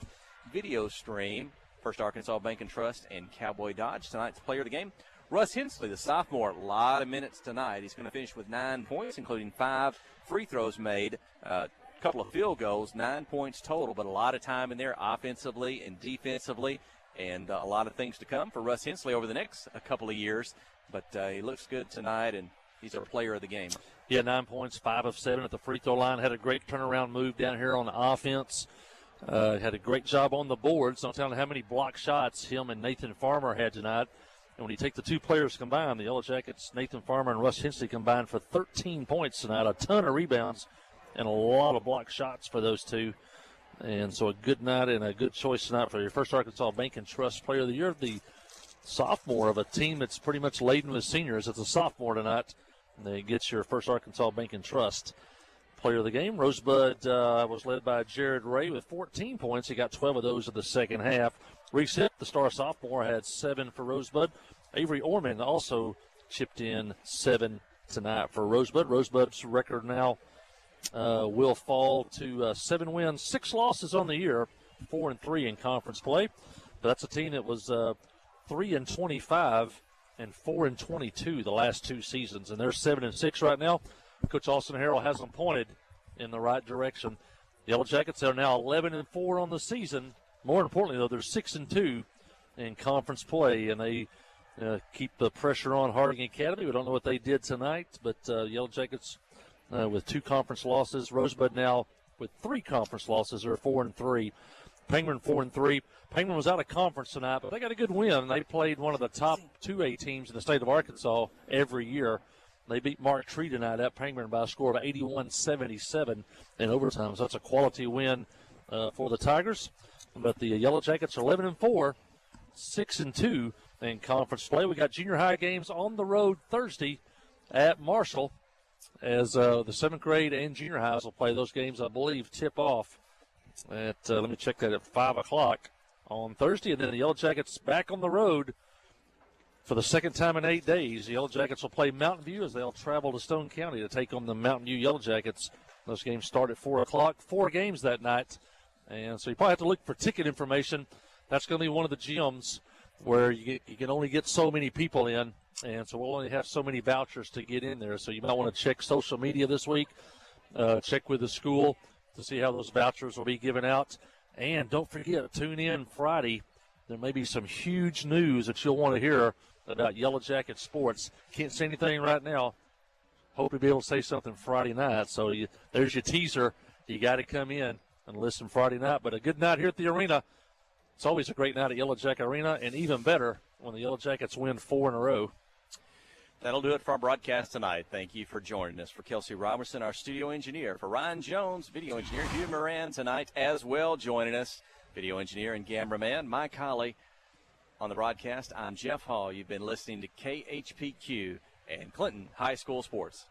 video stream, First Arkansas Bank and Trust and Cowboy Dodge. Tonight's player of the game, Russ Hensley, the sophomore. A lot of minutes tonight. He's going to finish with 9 points, including 5 free throws made, a couple of field goals, 9 points total, but a lot of time in there offensively and defensively, and a lot of things to come for Russ Hensley over the next couple of years. But he looks good tonight, and he's our player of the game. Yeah, 9 points, 5 of 7 at the free throw line. Had a great turnaround move down here on the offense. Had a great job on the boards. I'm telling you how many block shots him and Nathan Farmer had tonight. And when you take the 2 players combined, the Yellow Jackets, Nathan Farmer and Russ Hensley combined for 13 points tonight, a ton of rebounds, and a lot of block shots for those 2. And so a good night and a good choice tonight for your first Arkansas Bank and Trust Player of the Year. The sophomore of a team that's pretty much laden with seniors. It's a sophomore tonight. And they get your first Arkansas Bank and Trust Player of the game. Rosebud was led by Jared Ray with 14 points. He got 12 of those in the second half. Reese Hipp, the star sophomore, had 7 for Rosebud. Avery Orman also chipped in 7 tonight for Rosebud. Rosebud's record now will fall to 7 wins, 6 losses on the year, 4-3 in conference play. But that's a team that was 3-25 and 4-22 the last 2 seasons, and they're 7-6 right now. Coach Austin Harrell has them pointed in the right direction. The Yellow Jackets are now 11-4 on the season. More importantly, though, they're 6-2 in conference play, and they keep the pressure on Harding Academy. We don't know what they did tonight, but Yellow Jackets with 2 conference losses. Rosebud now with 3 conference losses are 4-3. Penguin 4-3. Penguin was out of conference tonight, but they got a good win. They played one of the top 2A teams in the state of Arkansas every year. They beat Mark Tree tonight at Penguin by a score of 81-77 in overtime. So that's a quality win for the Tigers. But the Yellow Jackets are 11-4, 6-2 in conference play. We got junior high games on the road Thursday at Marshall, as the 7th grade and junior highs will play those games, I believe, tip off at, let me check that, at 5 o'clock on Thursday. And then the Yellow Jackets back on the road for the second time in 8 days. The Yellow Jackets will play Mountain View as they'll travel to Stone County to take on the Mountain View Yellow Jackets. Those games start at 4 o'clock. 4 games that night. And so you probably have to look for ticket information. That's going to be one of the gyms where you can only get so many people in. And so we'll only have so many vouchers to get in there. So you might want to check social media this week. Check with the school to see how those vouchers will be given out. And don't forget, tune in Friday. There may be some huge news that you'll want to hear about Yellow Jacket sports. Can't say anything right now. Hope to be able to say something Friday night. So there's your teaser. You got to come in and listen Friday night. But a good night here at the arena. It's always a great night at Yellow Jacket Arena, and even better when the Yellow Jackets win 4 in a row. That'll do it for our broadcast tonight. Thank you for joining us. For Kelsey Robertson, our studio engineer. For Ryan Jones, video engineer. Hugh Moran tonight as well joining us. Video engineer and cameraman Mike Holly. On the broadcast, I'm Jeff Hall. You've been listening to KHPQ and Clinton High School Sports.